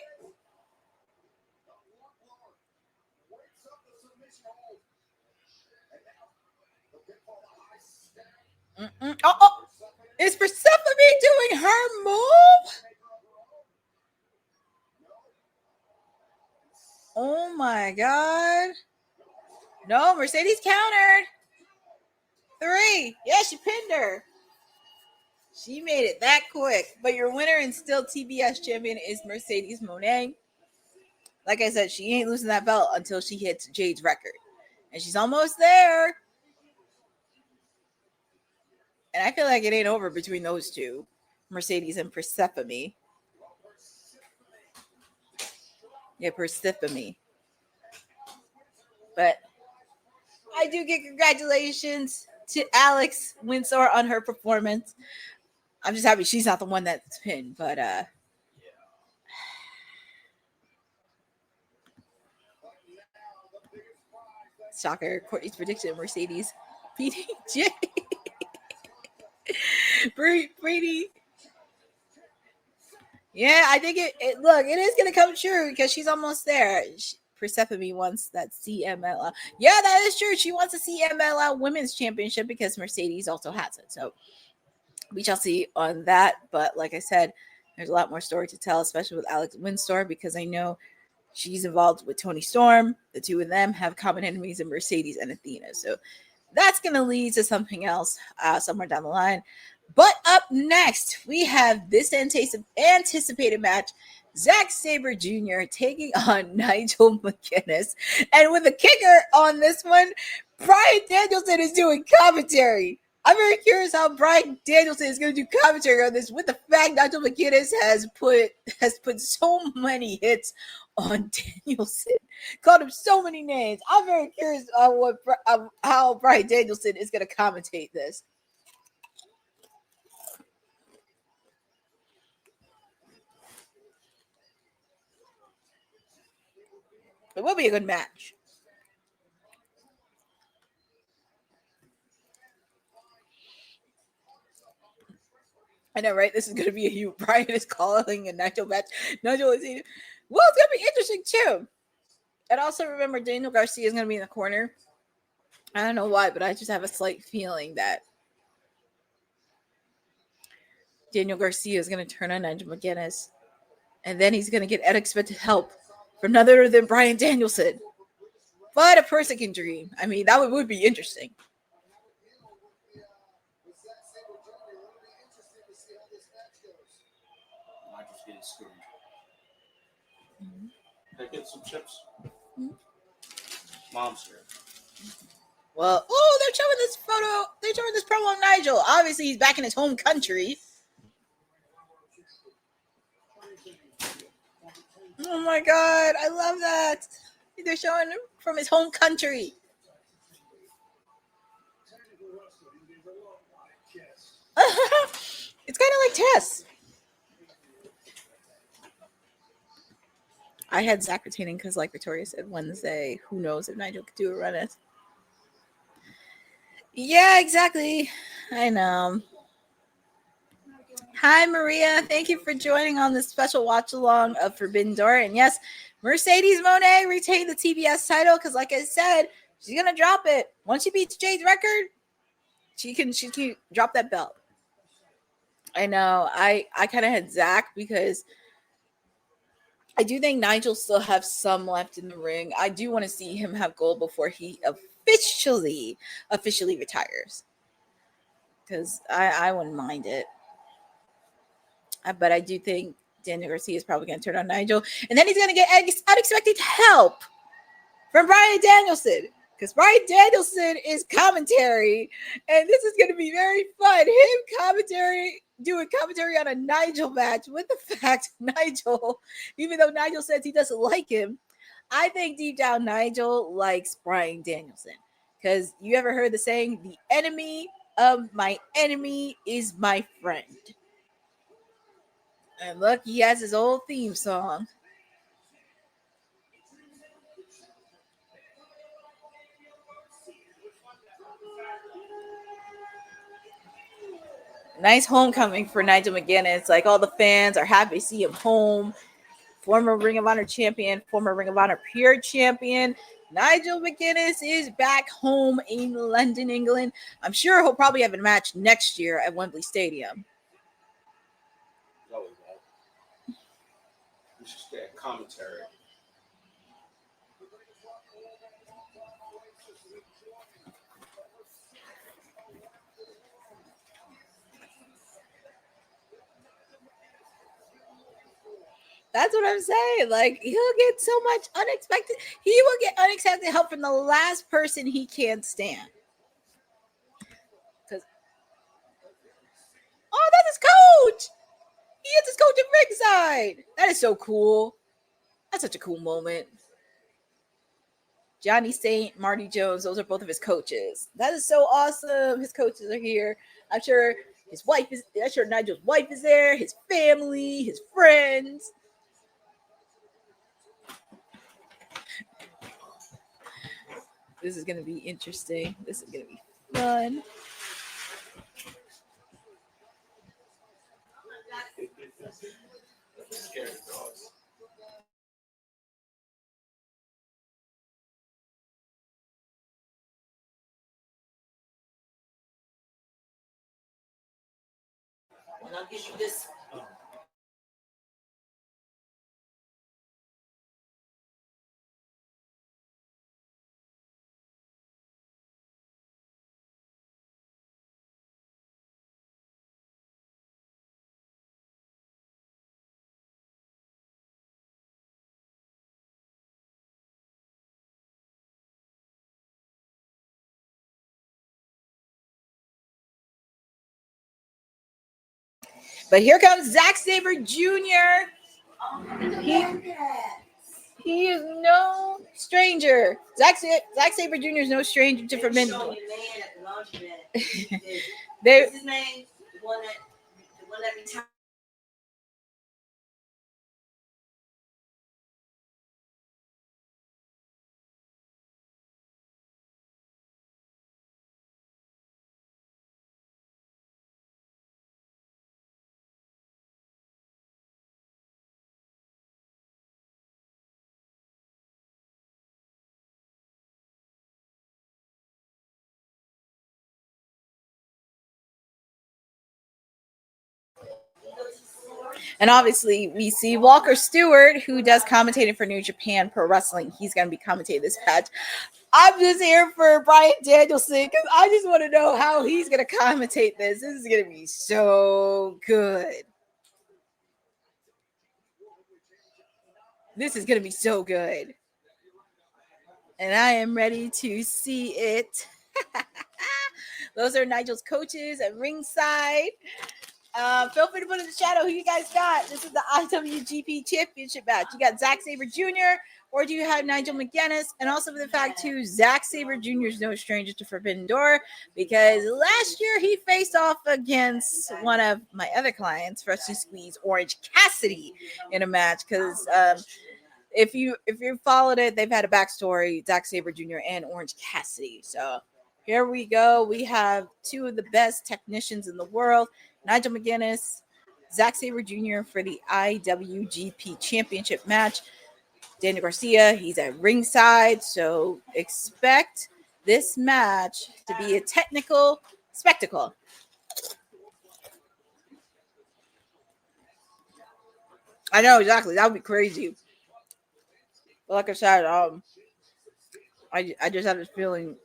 Oh, is Persephone doing her move? Oh my God. No, Mercedes countered. 3. Yeah, she pinned her. She made it that quick. But your winner and still TBS champion is Mercedes Moné. Like I said, she ain't losing that belt until she hits Jade's record. And she's almost there. And I feel like it ain't over between those two, Mercedes and Persephone. Yeah, Persephone. But I do get congratulations to Alex Windsor on her performance. I'm just happy she's not the one that's pinned, but shocker. Courtney's prediction: Mercedes beating Jay. Brady. Yeah, I think it. Look, it is gonna come true because she's almost there. Persephone wants that CMLL. Yeah, that is true. She wants a CMLL Women's Championship because Mercedes also has it. So we shall see on that. But like I said, there's a lot more story to tell, especially with Alex Windsor, because I know she's involved with Toni Storm. The two of them have common enemies in Mercedes and Athena. So that's going to lead to something else somewhere down the line. But up next, we have this anticipated match. Zack Sabre Jr. taking on Nigel McGuinness. And with a kicker on this one, Bryan Danielson is doing commentary. I'm very curious how Bryan Danielson is going to do commentary on this with the fact Nigel McGuinness has put so many hits on Danielson, called him so many names. I'm very curious how Bryan Danielson is going to commentate this. It will be a good match. I know, right? This is going to be a huge. Bryan is calling a Nigel match. Nigel is eating. Well, it's going to be interesting too. And also remember, Daniel Garcia is going to be in the corner. I don't know why, but I just have a slight feeling that Daniel Garcia is going to turn on Nigel McGuinness. And then he's going to get unexpected help from none other than Bryan Danielson. But a person can dream. I mean, that would be interesting. Nigel's getting screwed. Can I get some chips? Mom's here. Well, they're showing this photo. They're showing this promo of Nigel. Obviously, he's back in his home country. Oh my God, I love that. They're showing him from his home country. It's kind of like Tess. I had Zach retaining because, like Victoria said, Wednesday, who knows if Nigel could do a run it. Yeah, exactly. I know. Hi, Maria. Thank you for joining on this special watch along of Forbidden Door. And yes, Mercedes Moné retained the TBS title because, like I said, she's gonna drop it once she beats Jade's record. She can drop that belt. I know. I kind of had Zach because I do think Nigel still have some left in the ring. I do want to see him have gold before he officially retires, because I wouldn't mind it. But I do think Daniel Garcia is probably going to turn on Nigel, and then he's going to get unexpected help from Bryan Danielson, because Bryan Danielson is commentary, and this is going to be very fun. Him doing commentary on a Nigel match, with the fact Nigel, even though Nigel says he doesn't like him, I think deep down Nigel likes Bryan Danielson, because you ever heard the saying, the enemy of my enemy is my friend? And look, he has his old theme song. Nice homecoming for Nigel McGuinness. Like, all the fans are happy to see him home. Former Ring of Honor champion, former Ring of Honor Pure champion. Nigel McGuinness is back home in London, England. I'm sure he'll probably have a match next year at Wembley Stadium. No, we won't. We should stay at commentary. That's what I'm saying. Like, he'll get so much unexpected. He will get unexpected help from the last person he can't stand. Because, oh, that's his coach. He is his coach at ringside. That is so cool. That's such a cool moment. Johnny Saint, Marty Jones, those are both of his coaches. That is so awesome. His coaches are here. I'm sure Nigel's wife is there, his family, his friends. This is going to be interesting. This is going to be fun. Scary dogs. And I'll give you this. But here comes Zack Sabre Jr. He is no stranger. Zack Sabre Jr. is no stranger to forbidden. What's his name? The one that retired. And obviously, we see Walker Stewart, who does commentating for New Japan Pro Wrestling. He's going to be commentating this match. I'm just here for Bryan Danielson because I just want to know how he's going to commentate this. This is going to be so good. This is going to be so good. And I am ready to see it. Those are Nigel's coaches at ringside. Feel free to put in the shadow who you guys got. This is the IWGP Championship match. You got Zack Sabre Jr. or do you have Nigel McGuinness? And also for the fact too, Zack Sabre Jr. is no stranger to Forbidden Door because last year he faced off against one of my other clients, Freshly Squeezed Orange Cassidy, in a match. Because if you followed it, they've had a backstory, Zack Sabre Jr. and Orange Cassidy. So here we go. We have two of the best technicians in the world. Nigel McGuinness, Zack Sabre Jr. for the IWGP Championship match. Daniel Garcia, he's at ringside, so expect this match to be a technical spectacle. I know, exactly. That would be crazy. But like I said, I just have this feeling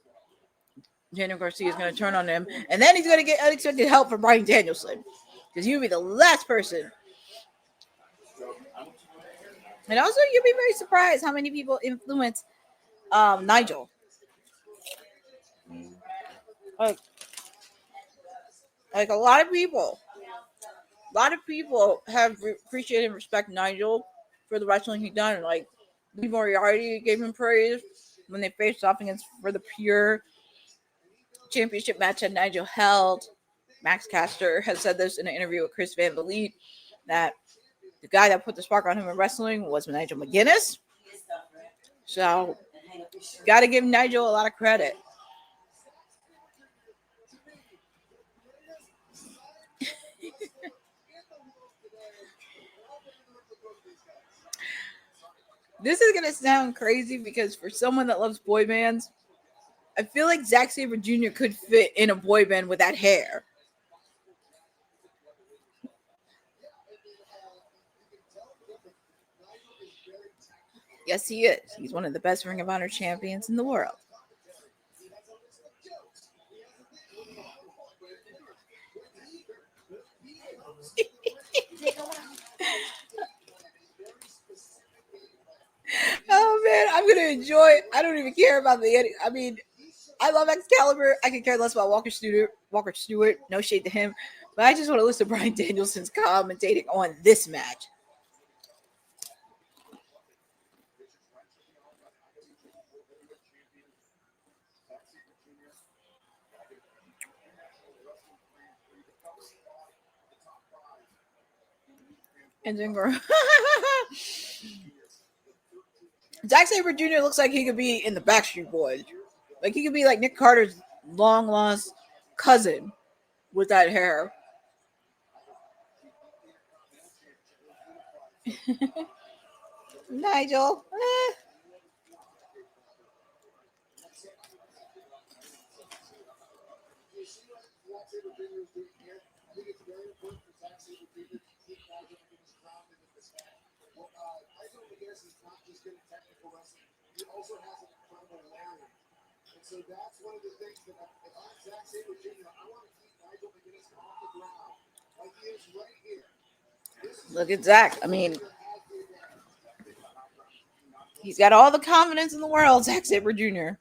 Daniel Garcia is going to turn on him, and then he's going to get unexpected help from Bryan Danielson because you'll be the last person. And also, you'll be very surprised how many people influence Nigel. Like a lot of people have appreciated and respect Nigel for the wrestling he's done. Like Lee Moriarty gave him praise when they faced off against for the pure championship match that Nigel held. Max Caster has said this in an interview with Chris Van Vliet that the guy that put the spark on him in wrestling was Nigel McGuinness. So, got to give Nigel a lot of credit. This is going to sound crazy because for someone that loves boy bands, I feel like Zack Sabre Jr. could fit in a boy band with that hair. Yes, he is. He's one of the best Ring of Honor champions in the world. Oh man, I'm gonna enjoy. I don't even care about the ending. I mean, I love Excalibur. I can care less about Walker Stewart. Walker Stewart, no shade to him, but I just want to listen to Bryan Danielson's commentating on this match. And then Zack Sabre Jr. looks like he could be in the Backstreet Boys. Like he could be like Nick Carter's long lost cousin with that hair. Nigel. You see what Zack Sabre Jr. is doing here? I think it's very important for Zack Sabre Jr. to keep Nigel McGuinness grounded in this match. Nigel McGuinness is not just good at technical wrestling; he also has an incredible lariat. And so that's one of the things that if I'm Zack Sabre Jr., I want to keep Nigel McGuinness off the ground like he is right here. Look at Zack. I mean, he's got all the confidence in the world, Zack Sabre Jr.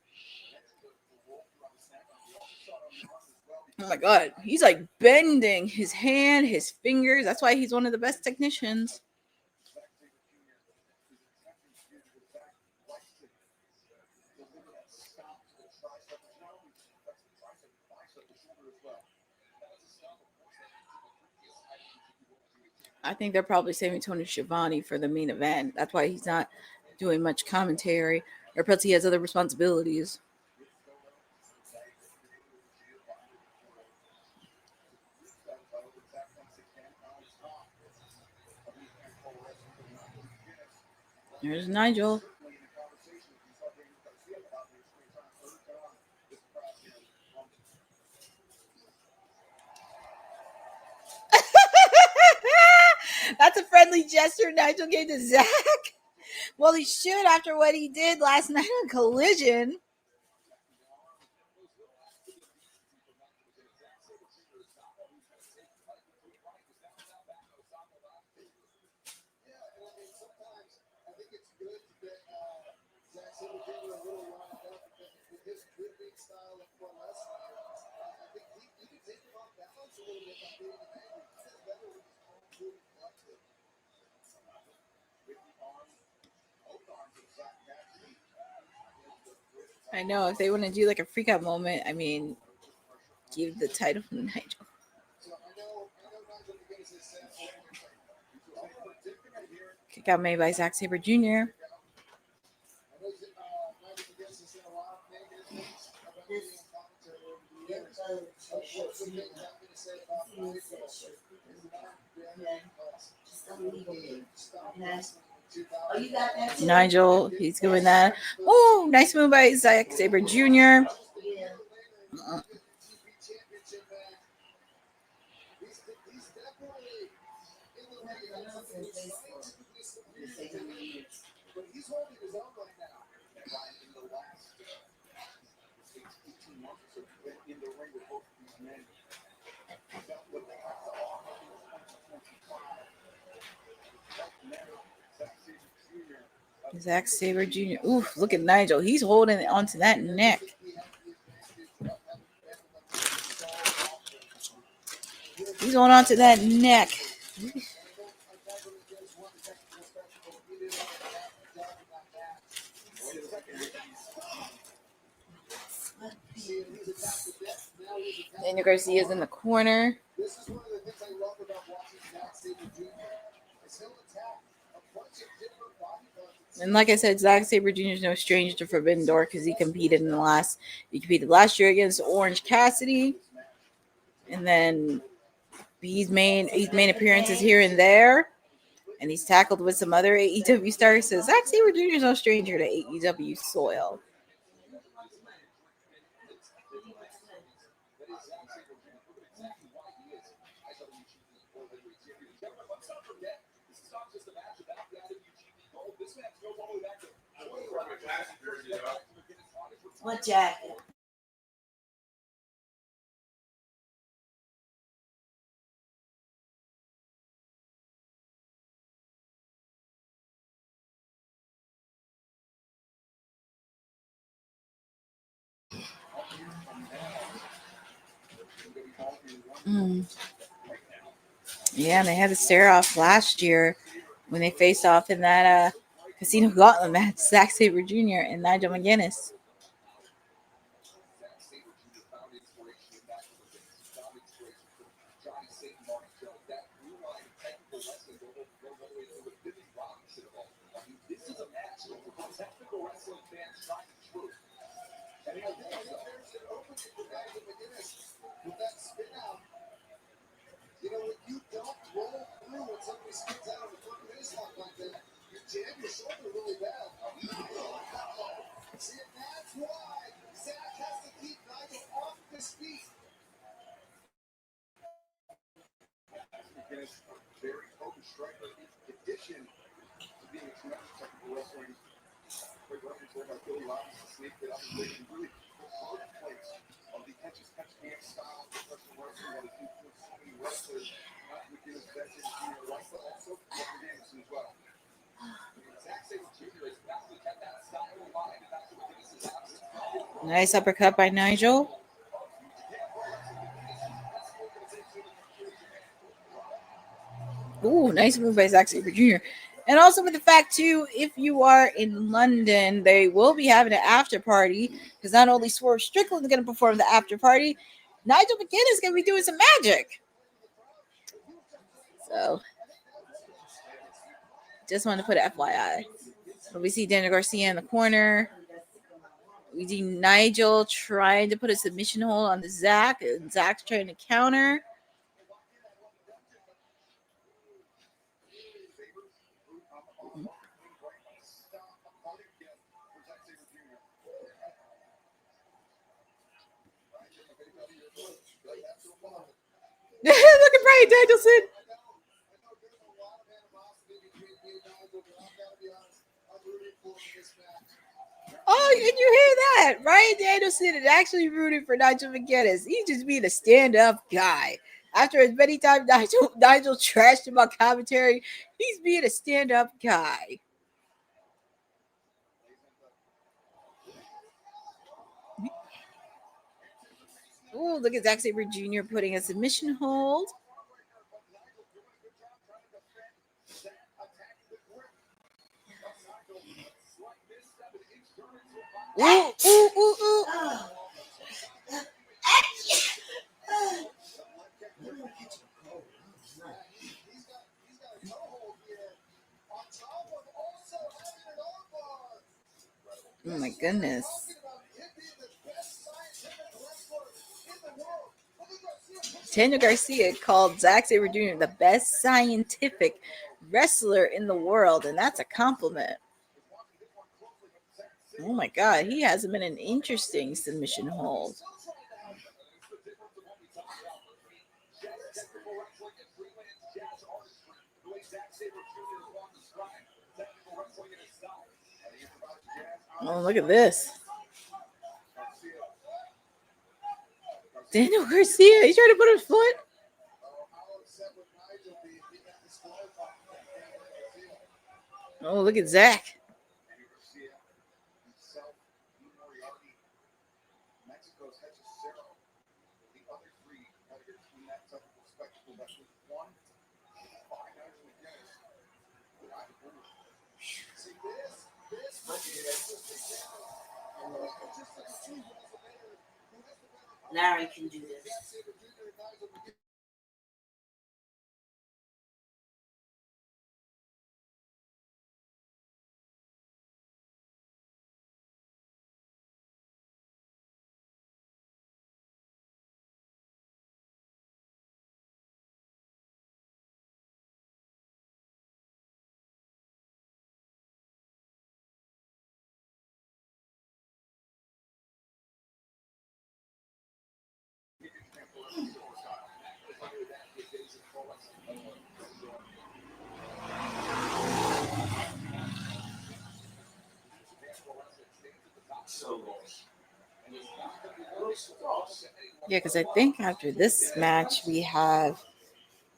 Oh my god, he's like bending his hand, his fingers. That's why he's one of the best technicians. I think they're probably saving Tony Schiavone for the main event. That's why he's not doing much commentary, or perhaps he has other responsibilities. There's Nigel. That's a friendly gesture Nigel gave to Zack. Well, he should after what he did last night on Collision. I know if they want to do like a freak out moment, I mean, give the title to Nigel. Kick out made by Zack Sabre Jr. Nigel, he's doing that. Oh, nice move by Zack Sabre Jr. Zack Sabre Jr. Oof, look at Nigel. He's holding onto that neck. He's holding onto that neck. Daniel Garcia's in the corner. This is one of the things I love about watching Zack Sabre Jr. is he'll attack a bunch of different body parts. And like I said, Zack Sabre Jr. is no stranger to Forbidden Door because he competed last year against Orange Cassidy. And then he's made appearances here and there. And he's tackled with some other AEW stars. So Zack Sabre Jr. is no stranger to AEW soil. What jacket? Yeah, and they had to stare off last year when they faced off in that Casino Gauntlet match, Zack Sabre Jr. and Nigel McGuinness. You know, when you don't roll through when somebody spins out of a 20-minute slot like that, you jam your shoulder really bad. See, and that's why Zach has to keep Nigel off his feet. McGuinness, very potent striker. In addition to being a tremendous technical wrestler, great reference there by Billy Robinson, sneaked it up and really put hard place of the catch hand style of professional wrestling that is used so many wrestlers. Not McGuinness, that's his junior right, but also Jeffrey Anderson as well. Zack Sabre Jr. has definitely kept that style alive, and that's what McGuinness is after. Nice uppercut by Nigel. Ooh, nice move by Zack Sabre Jr. And also with the fact, too, if you are in London, they will be having an after party because not only Swerve Strickland is going to perform the after party, Nigel McGuinness is going to be doing some magic. So, just wanted to put it FYI. So we see Daniel Garcia in the corner. We see Nigel trying to put a submission hold on the Zack, and Zack's trying to counter. Look at Brian Danielson. Oh, and you hear that? Brian Danielson is actually rooting for Nigel McGuinness. He's just being a stand-up guy. After as many times Nigel trashed him on commentary, he's being a stand-up guy. Oh, look at Zack Sabre Jr. putting a submission hold. Ooh, ooh, ooh, ooh. Oh my goodness. Daniel Garcia called Zack Sabre Jr. the best scientific wrestler in the world, and that's a compliment. Oh my God, he has him in an interesting submission hold. Oh, look at this. Daniel Garcia, he's trying to put his foot. Oh, look at Zack. Larry can do this. Yeah, because I think after this match, we have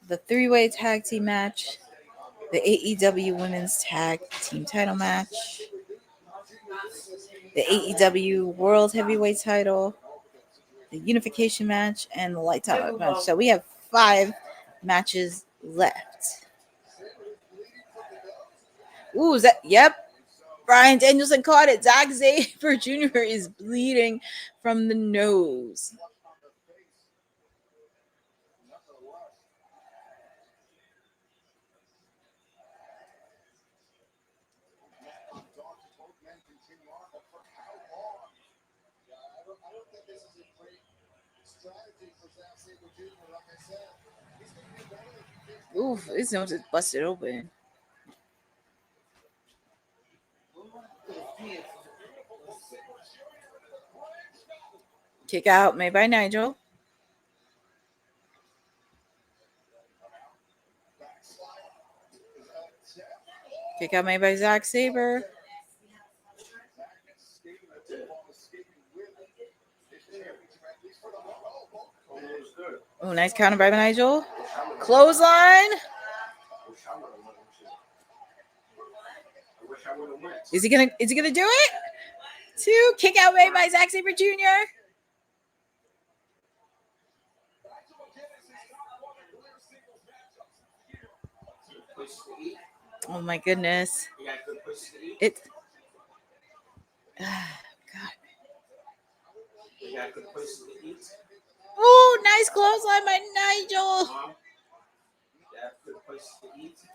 the three-way tag team match, the AEW Women's Tag Team Title match, the AEW World Heavyweight Title, the unification match, and the lights out match. So we have 5 matches left. Ooh, is that? Yep. Brian Danielson caught it. Zack Sabre Jr. is bleeding from the nose. Oof, his nose is busted open. Kick out made by Nigel. Kick out made by Zack Sabre. Oh, nice counter by Nigel. Clothesline. Is he gonna do it? 2 kick out made by Zack Sabre Jr. Oh my goodness. It God. Oh, nice clothesline by Nigel.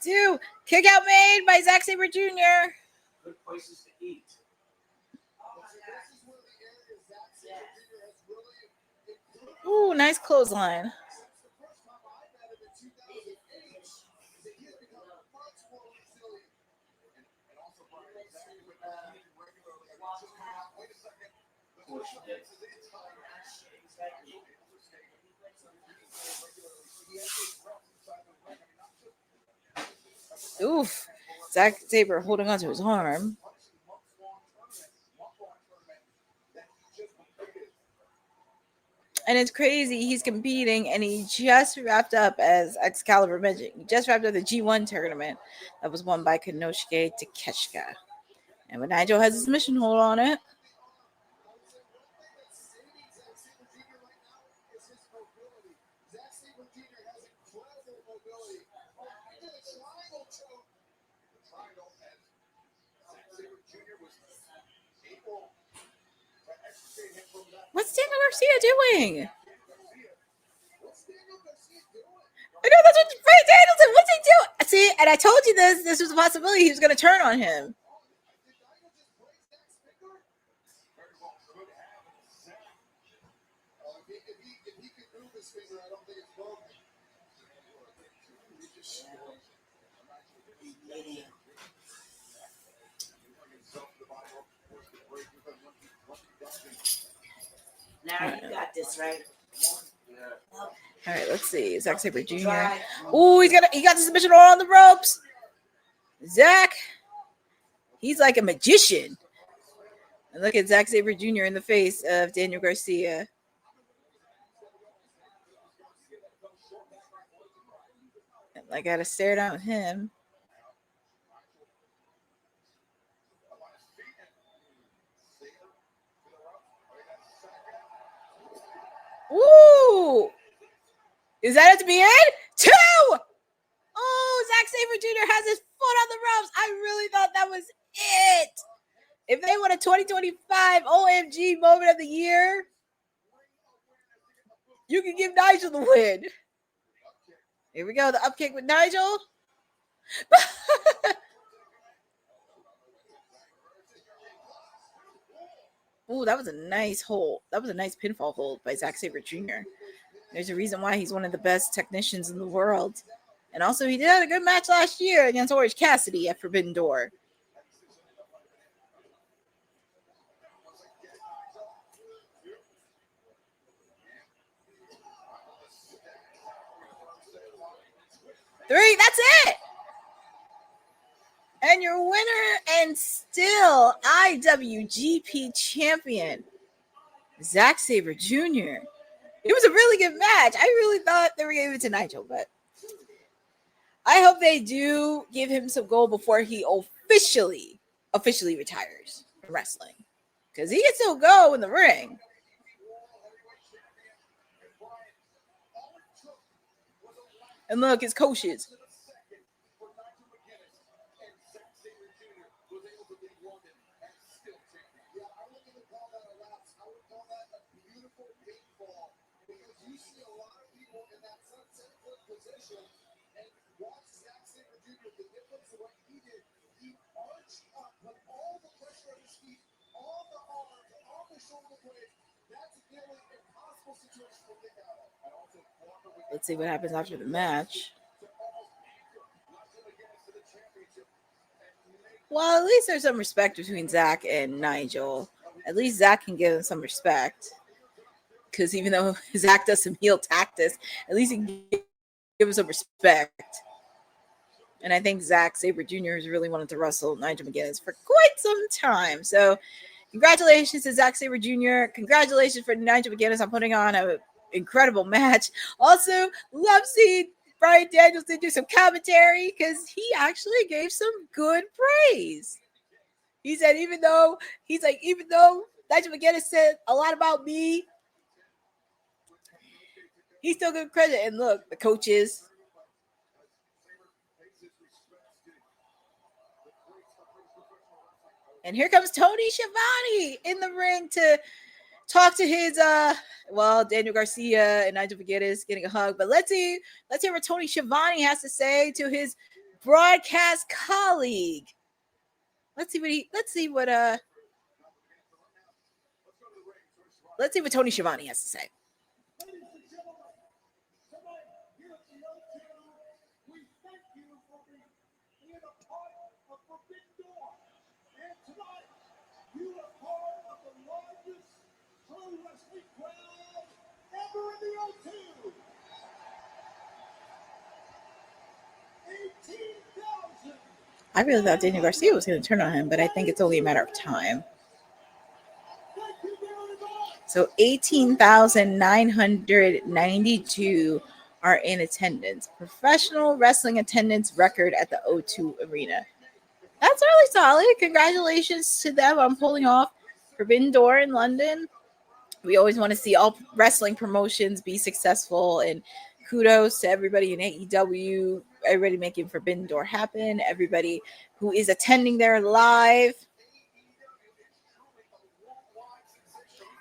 2 kick out made by Zack Sabre Jr. Good places to eat. Ooh, nice clothesline. Oof. Zack Sabre holding onto his arm. And it's crazy. He's competing, and he just wrapped up, as Excalibur mentioned, he just wrapped up the G1 tournament that was won by Konosuke Takeshita. And when Nigel has his mission hold on it. What's Daniel Garcia doing? I know that's what Brian Danielson. What's he doing? See, and I told you this was a possibility. He was going to turn on him. Now you got this, right? All right, let's see. Zack Sabre Jr. Oh, he got the submission all on the ropes. Zack, he's like a magician. And look at Zack Sabre Jr. in the face of Daniel Garcia. And I gotta stare down at him. Ooh! Is that it to be it? 2! Oh, Zack Sabre Jr. has his foot on the ropes. I really thought that was it. If they won a 2025 OMG Moment of the Year, you can give Nigel the win. Here we go. The up kick with Nigel. Ooh, that was a nice hold. That was a nice pinfall hold by Zack Sabre Jr. There's a reason why he's one of the best technicians in the world. And also, he did have a good match last year against Orange Cassidy at Forbidden Door. Three, that's it. And your winner and still IWGP champion, Zack Sabre Jr. It was a really good match. I really thought they were giving it to Nigel, but I hope they do give him some gold before he officially retires from wrestling. Because he can still go in the ring. And look, his coaches. Let's see what happens after the match. Well, at least there's some respect between Zach and Nigel. At least Zach can give him some respect. Because even though Zach does some heel tactics, at least he can give him some respect. And I think Zack Sabre Jr. has really wanted to wrestle Nigel McGuinness for quite some time. So congratulations to Zack Sabre Jr. Congratulations for Nigel McGuinness on putting on an incredible match. Also, love seeing Bryan Danielson do some commentary because he actually gave some good praise. He said, even though Nigel McGuinness said a lot about me, he still gives credit. And look, the coaches. And here comes Tony Schiavone in the ring to talk to his Daniel Garcia and Nigel McGuinness getting a hug. But let's hear what Tony Schiavone has to say to his broadcast colleague. Let's see what Tony Schiavone has to say. I really thought Daniel Garcia was going to turn on him, but I think it's only a matter of time. So 18,992 are in attendance. Professional wrestling attendance record at the O2 Arena. That's really solid. Congratulations to them on pulling off Forbidden Door in London. We always want to see all wrestling promotions be successful, and kudos to everybody in AEW, everybody making Forbidden Door happen, everybody who is attending there live.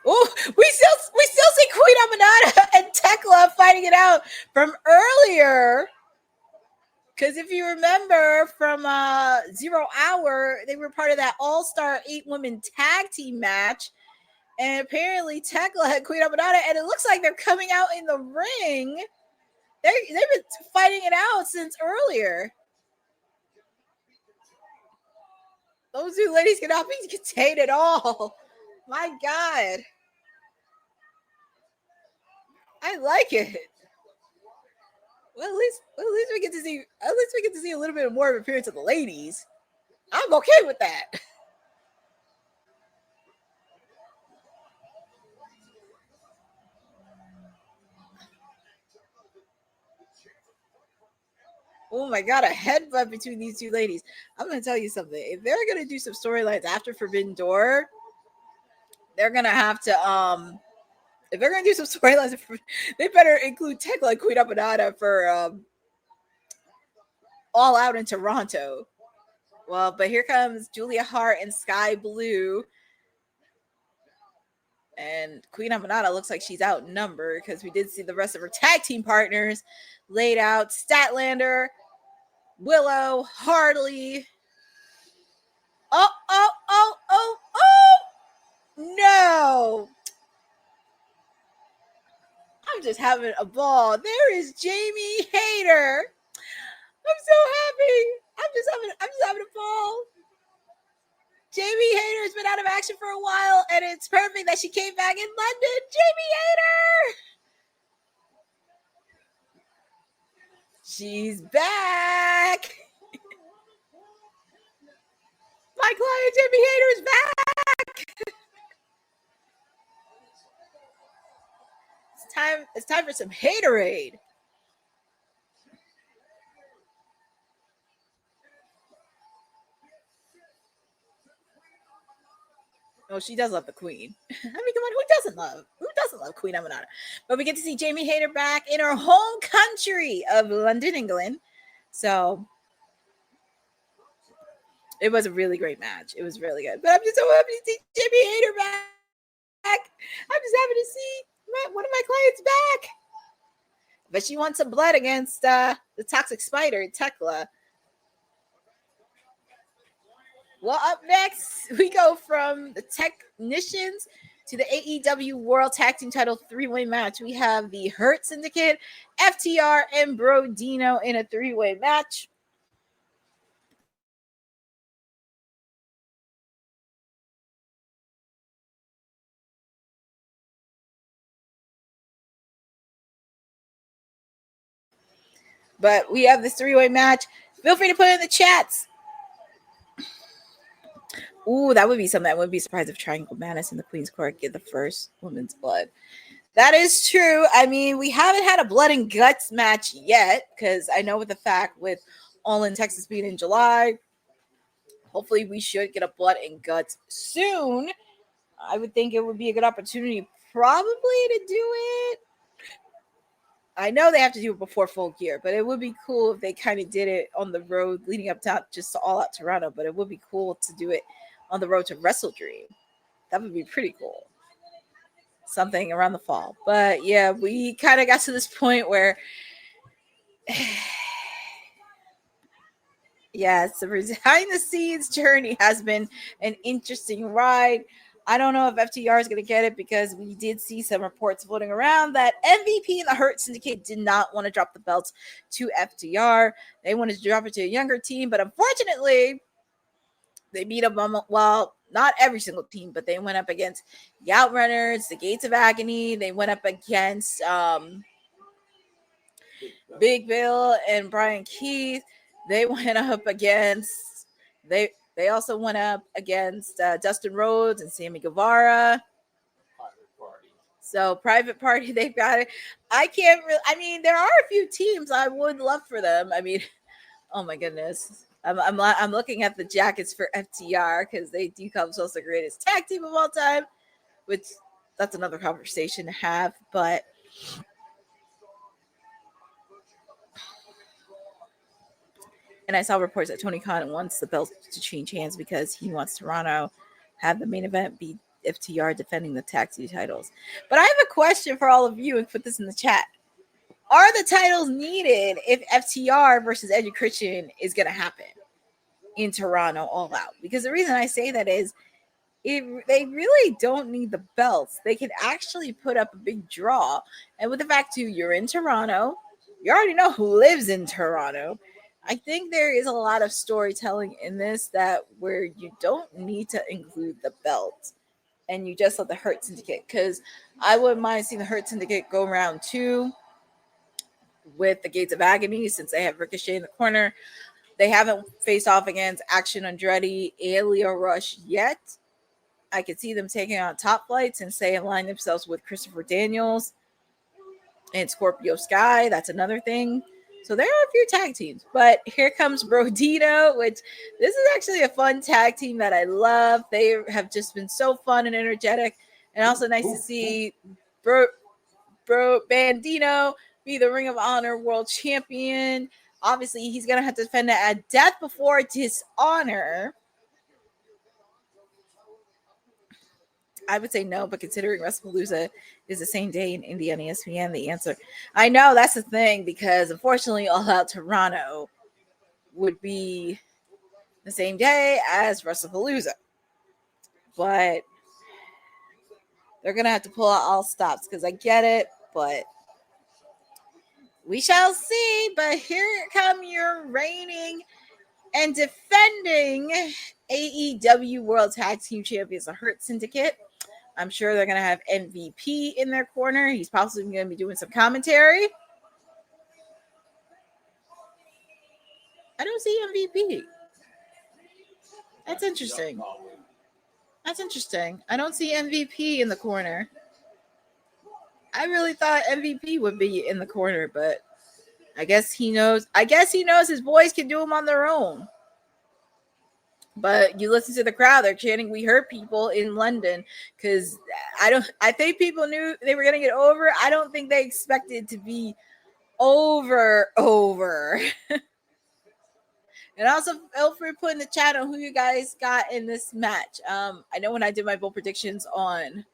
Oh, we still see Queen Aminata and Tekla fighting it out from earlier. Because if you remember from 0 Hour, they were part of that All-Star 8-woman tag team match. And apparently Tekla had Queen Aminata, and it looks like they're coming out in the ring. They've been fighting it out since earlier. Those two ladies cannot be contained at all. My God. I like it. Well, at least we get to see a little bit more of an appearance of the ladies. I'm okay with that. Oh my God, a headbutt between these two ladies. I'm going to tell you something. If they're going to do some storylines after Forbidden Door, they're going to have to, if they're going to do some storylines, they better include Tekla and Queen Aminata for All Out in Toronto. Well, but here comes Julia Hart and Sky Blue. And Queen Aminata looks like she's outnumbered because we did see the rest of her tag team partners laid out. Statlander, Willow, Harley. Oh, no. I'm just having a ball. There is Jamie Hayter. I'm so happy. I'm just having a ball. Jamie Hayter has been out of action for a while, and it's perfect that she came back in London. Jamie Hayter! She's back. My client Jamie Hayter is back. It's time for some haterade. Oh, she does love the queen. I mean, come on, who doesn't love Queen Amanada? But we get to see Jamie Hayter back in her home country of London, England. So it was a really great match. It was really good. But I'm just so happy to see Jamie Hayter back. I'm just happy to see one of my clients back. But she wants some blood against the toxic spider, Tekla. Well, up next, we go from the Technicians to the AEW World Tag Team Title 3-way match. We have the Hurt Syndicate, FTR, and Brodino in a 3-way match. But we have this 3-way match. Feel free to put it in the chats. Ooh, that would be something. I wouldn't be surprised if Triangle Madness and the Queen's Court get the first women's blood. That is true. I mean, we haven't had a blood and guts match yet, because I know with the fact with All in Texas being in July, hopefully we should get a blood and guts soon. I would think it would be a good opportunity probably to do it. I know they have to do it before Full Gear, but it would be cool if they kind of did it on the road leading up to just to All Out Toronto. But it would be cool to do it on the road to Wrestle Dream. That would be pretty cool. Something around the fall. But yeah, we kind of got to this point where yes, the behind the scenes journey has been an interesting ride. I don't know if FTR is going to get it, because we did see some reports floating around that MVP and the Hurt Syndicate did not want to drop the belts to FTR. They wanted to drop it to a younger team, but unfortunately, they beat up on, well, not every single team, but they went up against the Outrunners, the Gates of Agony. They went up against Big Bill and Brian Keith. They went up against they also went up against Dustin Rhodes and Sammy Guevara. So Private Party, they've got it. I can't really. I mean, there are a few teams I would love for them. I mean, oh my goodness. I'm looking at the jackets for FTR because they do call themselves the greatest tag team of all time, which that's another conversation to have. But and I saw reports that Tony Khan wants the belt to change hands because he wants Toronto have the main event be FTR defending the tag team titles. But I have a question for all of you, and put this in the chat. Are the titles needed if FTR versus Edge and Christian is going to happen in Toronto All Out? Because the reason I say that is they really don't need the belts. They can actually put up a big draw. And with the fact, too, you're in Toronto. You already know who lives in Toronto. I think there is a lot of storytelling in this that where you don't need to include the belt and you just let the Hurt Syndicate, because I wouldn't mind seeing the Hurt Syndicate go round 2 with the Gates of Agony since they have Ricochet in the corner. They haven't faced off against Action Andretti and Leo Rush yet. I could see them taking on Top Flights and say align themselves with Christopher Daniels and Scorpio Sky. That's another thing. So there are a few tag teams, but here comes Brodino, which this is actually a fun tag team that I love. They have just been so fun and energetic, and also nice to see Bandino be the Ring of Honor World Champion. Obviously, he's going to have to defend it at Death Before Dishonor. I would say no, but considering WrestlePalooza is the same day in India on ESPN, the answer, I know that's the thing, because unfortunately All Out Toronto would be the same day as WrestlePalooza. But they're going to have to pull out all stops, because I get it, but we shall see. But here come your reigning and defending AEW World Tag Team Champions, the Hurt Syndicate. I'm sure they're going to have MVP in their corner. He's possibly going to be doing some commentary. I don't see MVP. That's interesting. That's interesting. I don't see MVP in the corner. I really thought MVP would be in the corner, but I guess he knows. I guess he knows his boys can do them on their own. But you listen to the crowd; they're chanting, "We hurt people in London," because I think people knew they were going to get over. I don't think they expected to be over. And also feel free to put in the chat on who you guys got in this match. I know when I did my bold predictions on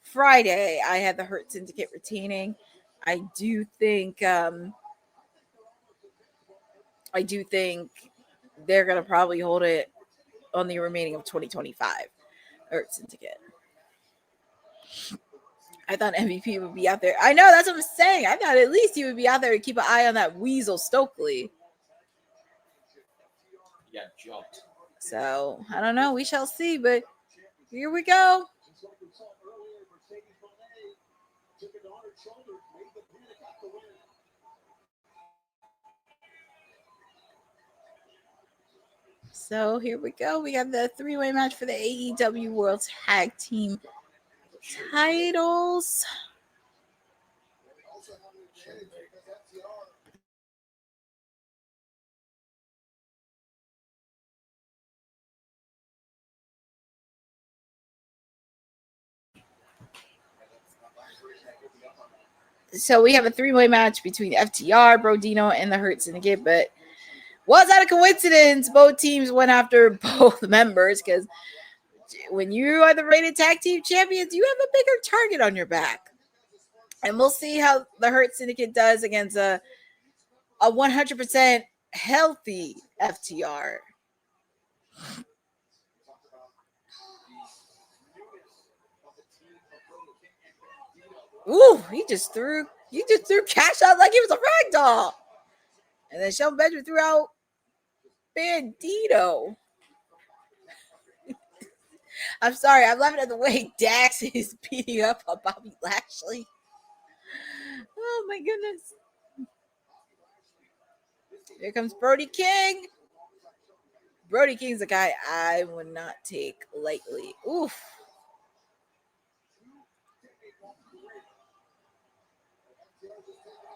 Friday, I had the Hurt Syndicate retaining. I do think they're gonna probably hold it on the remaining of 2025. Hurt Syndicate. I thought MVP would be out there. I know, that's what I'm saying. I thought at least he would be out there to keep an eye on that Weasel Stokely. Yeah, jumped. So I don't know. We shall see. But here we go. So here we go. We got the three-way match for the AEW World Tag Team titles. So we have a three-way match between FTR, Brodino, and the Hurt Syndicate, but was that a coincidence? Both teams went after both members because when you are the rated tag team champions, you have a bigger target on your back. And we'll see how the Hurt Syndicate does against a 100% healthy FTR. Ooh, he just threw cash out like he was a rag doll. And then Shelton Benjamin threw out Bandito. I'm sorry, I'm laughing at the way Dax is beating up on Bobby Lashley. Oh my goodness. Here comes Brody King. Brody King's a guy I would not take lightly. Oof.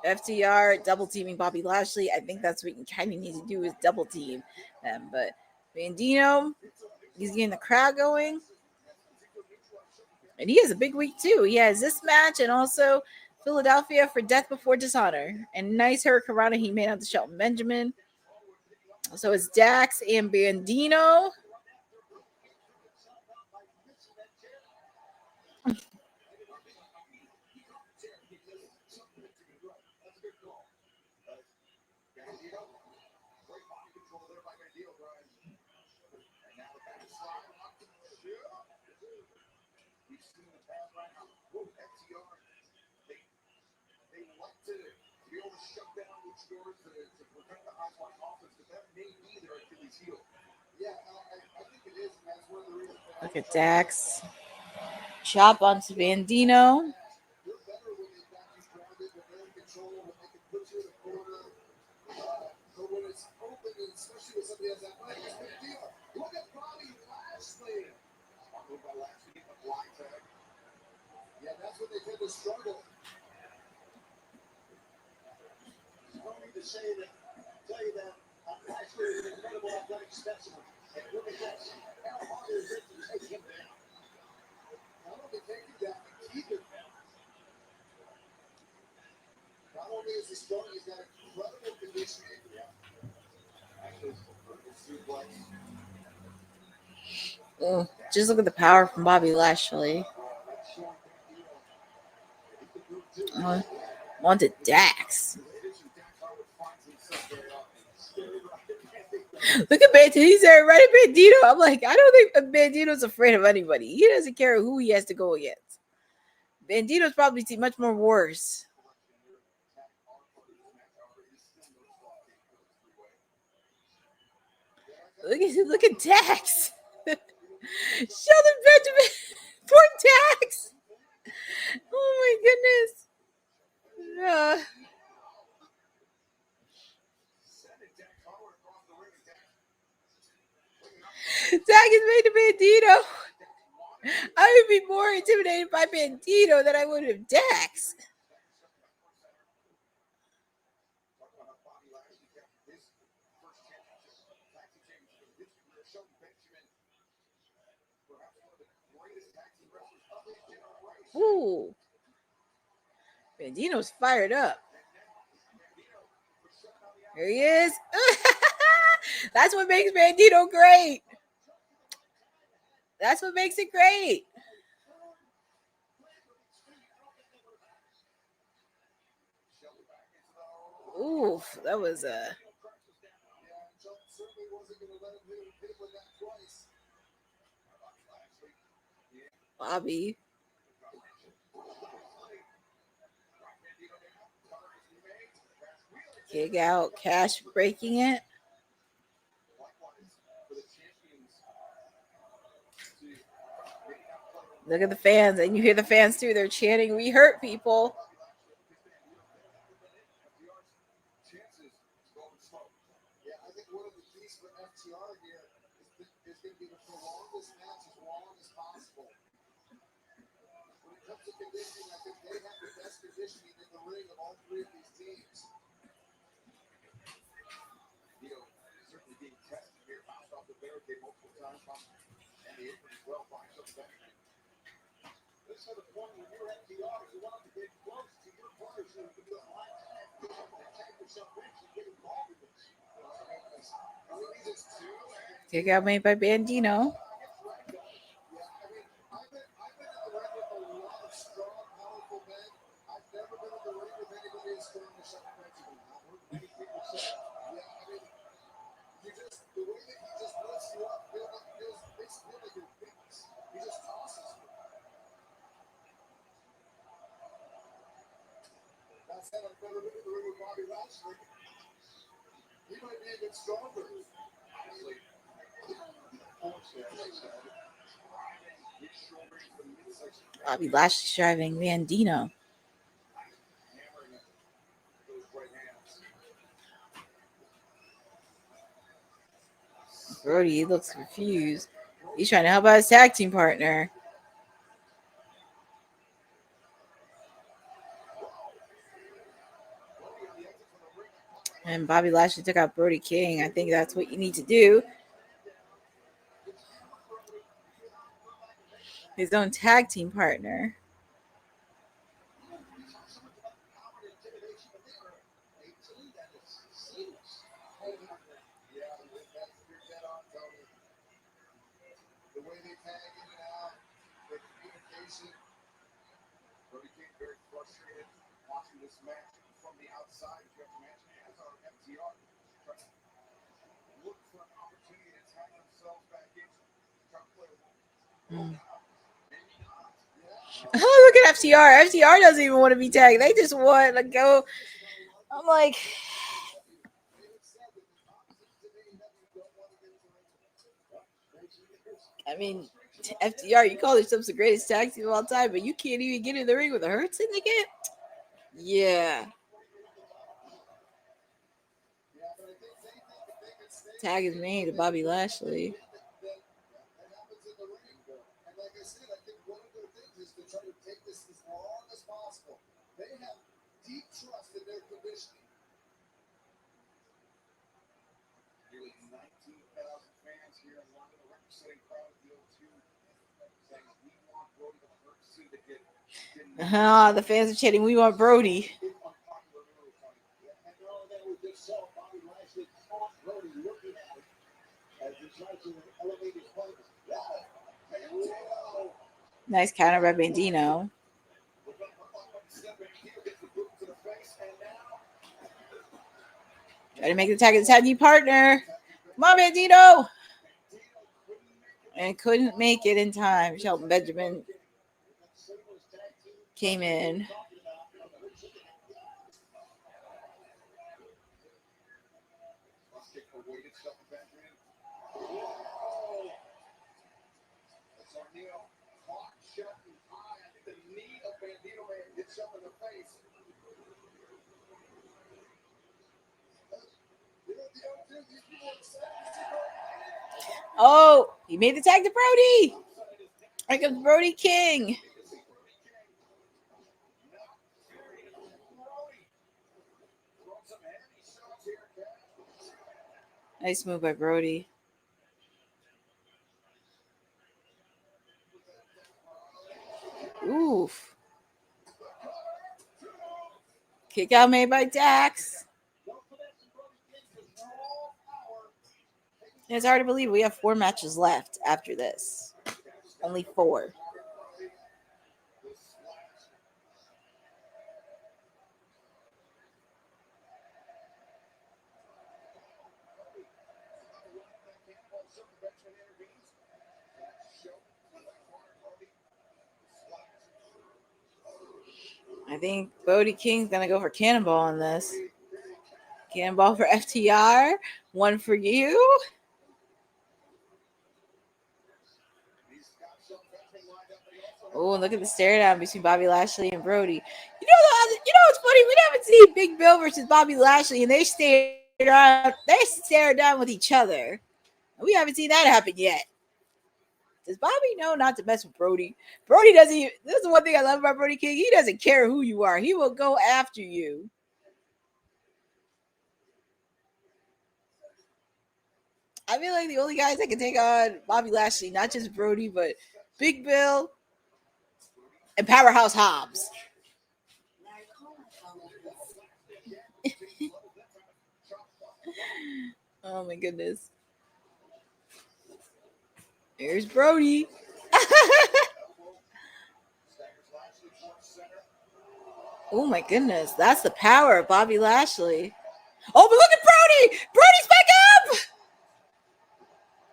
FTR double teaming Bobby Lashley. I think that's what you kind of need to do is double team them. But Bandino, he's getting the crowd going. And he has a big week too. He has this match and also Philadelphia for Death Before Dishonor. And nice hurricanrana he made out to Shelton Benjamin. So it's Dax and Bandino. Look at Dax. Chop onto Bandino. Yeah, that's what they tend to struggle. No need to say that, tell you that Lashley is an incredible athletic specimen. And look at this. How hard is it to take him down? Not only take him down, but keep him down. Not only is he strong, he's got incredible conditioning. Just look at the power from Bobby Lashley. On to Dax. Look at Bandito. He's there right at Bandito. I'm like, I don't think Bandito's afraid of anybody. He doesn't care who he has to go against. Bandito's probably much more worse. Look at Dax. Sheldon Benjamin. Poor Dax. Oh my goodness. Dax is made to Bandito. I would be more intimidated by Bandito than I would of Dax. Ooh. Bandino's fired up. There he is. That's what makes Bandito great. That's what makes it great. Oof, that was a Bobby. Kick out, Cash breaking it. Look at the fans, and you hear the fans too. They're chanting, "We hurt people." Yeah, I think one of the keys for FTR here is going to be to prolong this match as long as possible. When it comes to conditioning, I think they have the best conditioning in the ring of all three of these teams. Certainly being tested here, bounced off the barricade multiple times, and the apron as well finds some benefit. This is the point when you're FTR, you want to get close to your partner so you can do a high time, attack yourself and get involved in this. Kick out made by Bandino. He might be even stronger. Bobby Lashley driving Bandino. Brody looks confused. He's trying to help out his tag team partner. And Bobby Lashley took out Brody King. I think that's what you need to do. His own tag team partner. The way they tag in and out, the communication. Brody King very frustrated watching this match from the outside. You have to imagine, as our FTR, trying to look for an opportunity to tag themselves back in. Try to play Look at FTR. FTR doesn't even want to be tagged. They just want to go. I'm like, I mean, FTR, you call yourselves the greatest tag team of all time, but you can't even get in the ring with a Hurt Syndicate? Yeah. Tag is made to Bobby Lashley. Try to take this as long as possible. They have deep trust in their conditioning. Nearly 19,000 fans here in London, a record-setting crowd at the O2, saying we want Brody to hurt Syndicate. The fans are chanting, "We want Brody." And all that we just saw, Bobby Lashley off Brody looking at it as he tries to elevate his focus. Nice counter by Bandino. Try to make the tag his tag team partner. Come on, Bandito. And couldn't make it in time. Shelton Benjamin came in. Oh, he made the tag to Brody. Here comes Brody King. Nice move by Brody. Oof. Kick out made by Dax. It's hard to believe we have 4 matches left after this. Only 4. I think Bodie King's gonna go for Cannonball on this. Cannonball for FTR. 1 for you. Oh, look at the stare down between Bobby Lashley and Brody. You know what's funny? We haven't seen Big Bill versus Bobby Lashley, and they stare down with each other. We haven't seen that happen yet. Does Bobby know not to mess with Brody? Brody doesn't even, this is one thing I love about Brody King. He doesn't care who you are. He will go after you. I feel like the only guys that can take on Bobby Lashley, not just Brody, but Big Bill and Powerhouse Hobbs. Oh my goodness. Here's Brody. Oh my goodness. That's the power of Bobby Lashley. Oh, but look at Brody. Brody's back up.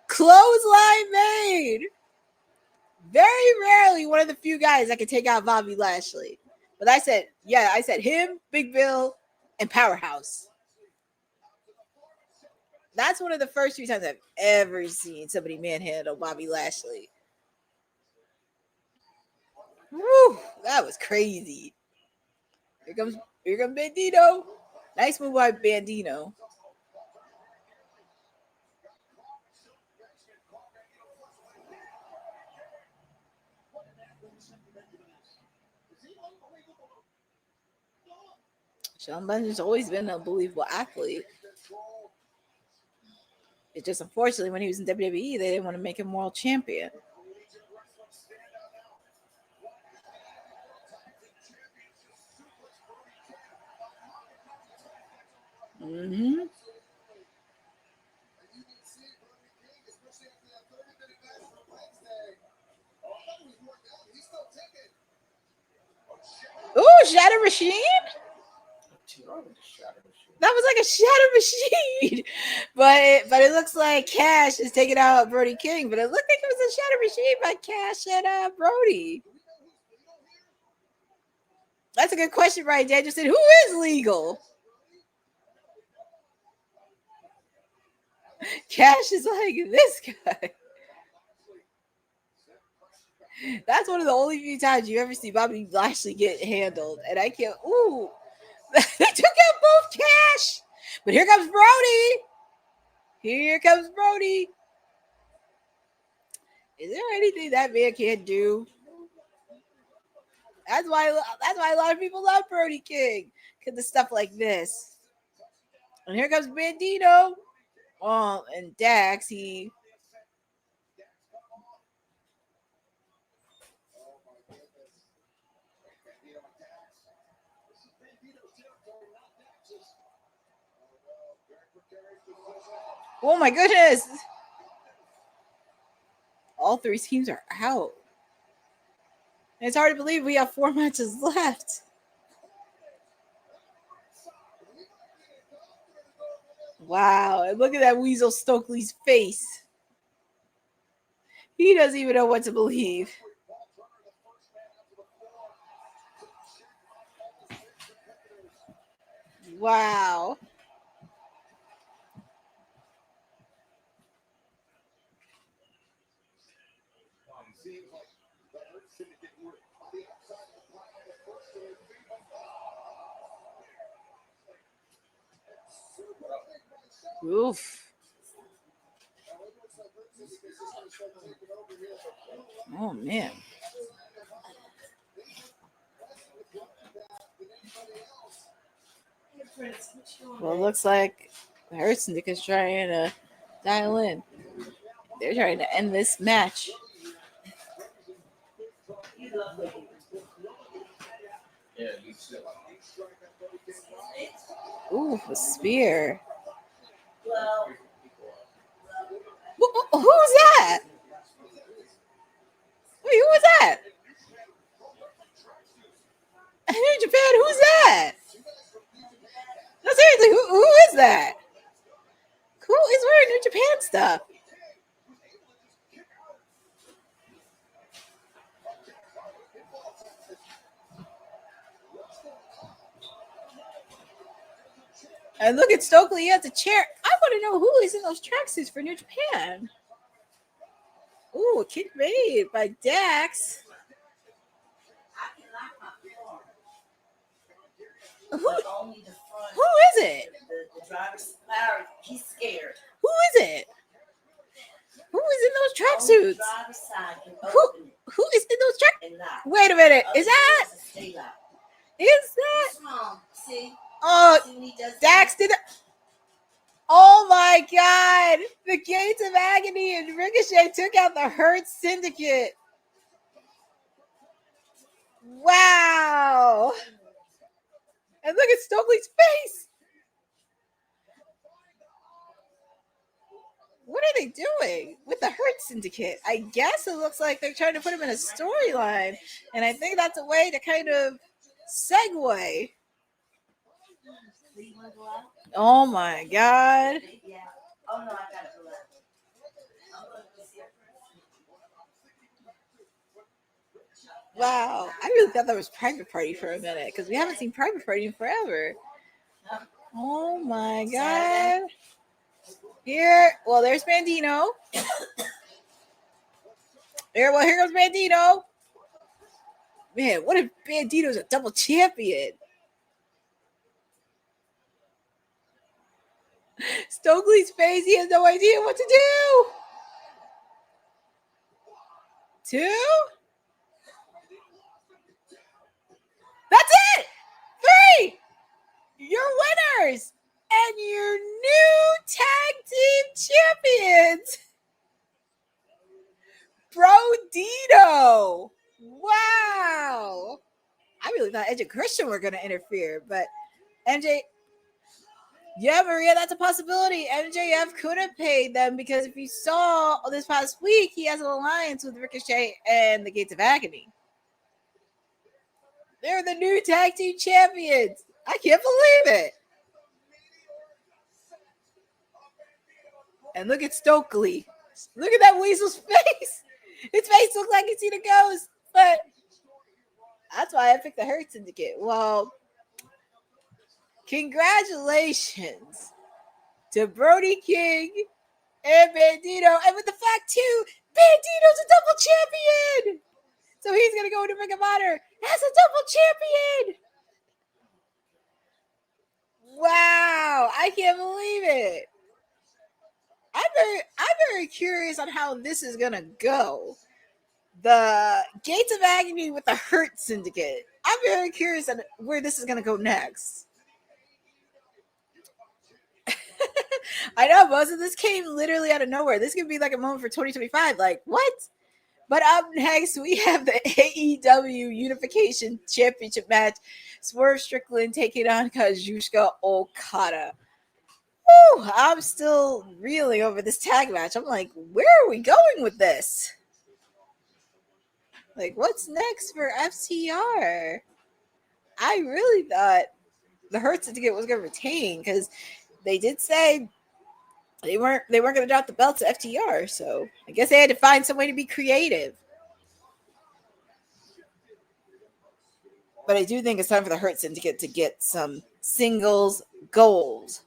Clothesline made. Very rarely one of the few guys that can take out Bobby Lashley. But I said him, Big Bill, and Powerhouse. That's one of the first few times I've ever seen somebody manhandle Bobby Lashley. Woo, that was crazy. Here comes Bandito. Nice move by Bandito. Sean Bunny's always been an unbelievable athlete. It's just unfortunately when he was in WWE, they didn't want to make him world champion. Mm-hmm. Ooh, Shatter Machine? That was like a Shatter Machine. But it looks like Cash is taking out Brody King. But it looked like it was a Shatter Machine by Cash and Brody. That's a good question, right? Daniel said, who is legal? Cash is like this guy. That's one of the only few times you ever see Bobby Lashley get handled. And I can't. Ooh. They took out both Cash. But here comes Brody. Here comes Brody. Is there anything that man can't do? That's why a lot of people love Brody King. Because of stuff like this. And here comes Bandito. Oh, and Dax, he... Oh my goodness. All 3 teams are out. And it's hard to believe we have 4 matches left. Wow. And look at that Weasel Stokely's face. He doesn't even know what to believe. Wow. Oof. Oh, man. Well, it looks like Hertznick is trying to dial in. They're trying to end this match. Yeah, me Ooh, a spear. Well, Who's that? Wait, who was that? New Japan, who's that? No, seriously, who is that? Who is wearing New Japan stuff? And look at Stokely, he has a chair. I want to know who is in those tracksuits for New Japan. Ooh, a kick made by Dax. I can lock my car. Who But only the front. is it? The driver's Larry, he's scared. Who is it? Who is in those Only the tracksuits? driver's side can Who open it who is in those track? and lock. Wait a minute. Other Is that? doors stay locked. Is that? What's wrong? See? Oh, See when he does Dax did it. Oh my God! The Gates of Agony and Ricochet took out the Hurt Syndicate. Wow! And look at Stokely's face. What are they doing with the Hurt Syndicate? I guess it looks like they're trying to put him in a storyline, and I think that's a way to kind of segue. Do you want to go out? Oh my God! Yeah. Oh no, I gotta go out. I'm gonna go see her first. Wow, I really thought that was Private Party for a minute because we haven't seen Private Party in forever. Oh my God! Here, well, there's Bandito. Here comes Bandito. Man, what if Bandito's a double champion? Stokely's face, he has no idea what to do. 2. That's it. 3. You're winners and your new tag team champions. Brodito. Wow. I really thought Edge and Christian were going to interfere, but MJ, yeah, Maria, that's a possibility. MJF could have paid them because if you saw this past week, he has an alliance with Ricochet and the Gates of Agony. They're the new tag team champions. I can't believe it. And look at Stokely. Look at that weasel's face. His face looks like he's seen a ghost, but that's why I picked the Hurt Syndicate. Well, congratulations to Brody King and Bandito. And with the fact, too, Bandito's a double champion. So he's going to go into Ring of Honor as a double champion. Wow. I can't believe it. I'm very curious on how this is going to go. The Gates of Agony with the Hurt Syndicate. I'm very curious on where this is going to go next. I know most of this came literally out of nowhere. This could be like a moment for 2025. Like, what? But up next, we have the AEW Unification Championship match. Swerve Strickland taking on Kazuchika Okada. Woo, I'm still reeling over this tag match. I'm like, where are we going with this? Like, what's next for FTR? I really thought the Hurt Syndicate was going to retain because they did say they weren't going to drop the belt to FTR. So I guess they had to find some way to be creative. But I do think it's time for the Hurt Syndicate to get some singles gold.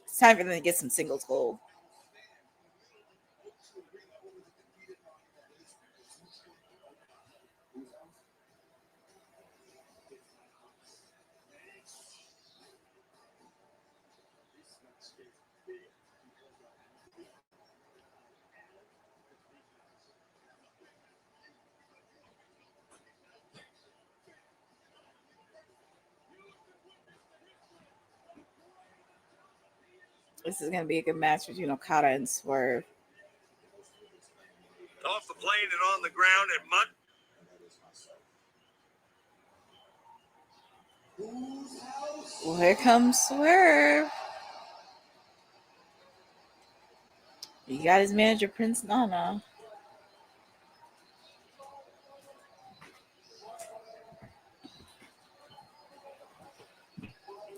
It's time for them to get some singles gold. This is going to be a good match between Okada and Swerve. Off the plane and on the ground at Mud. Well, here comes Swerve. He got his manager, Prince Nana.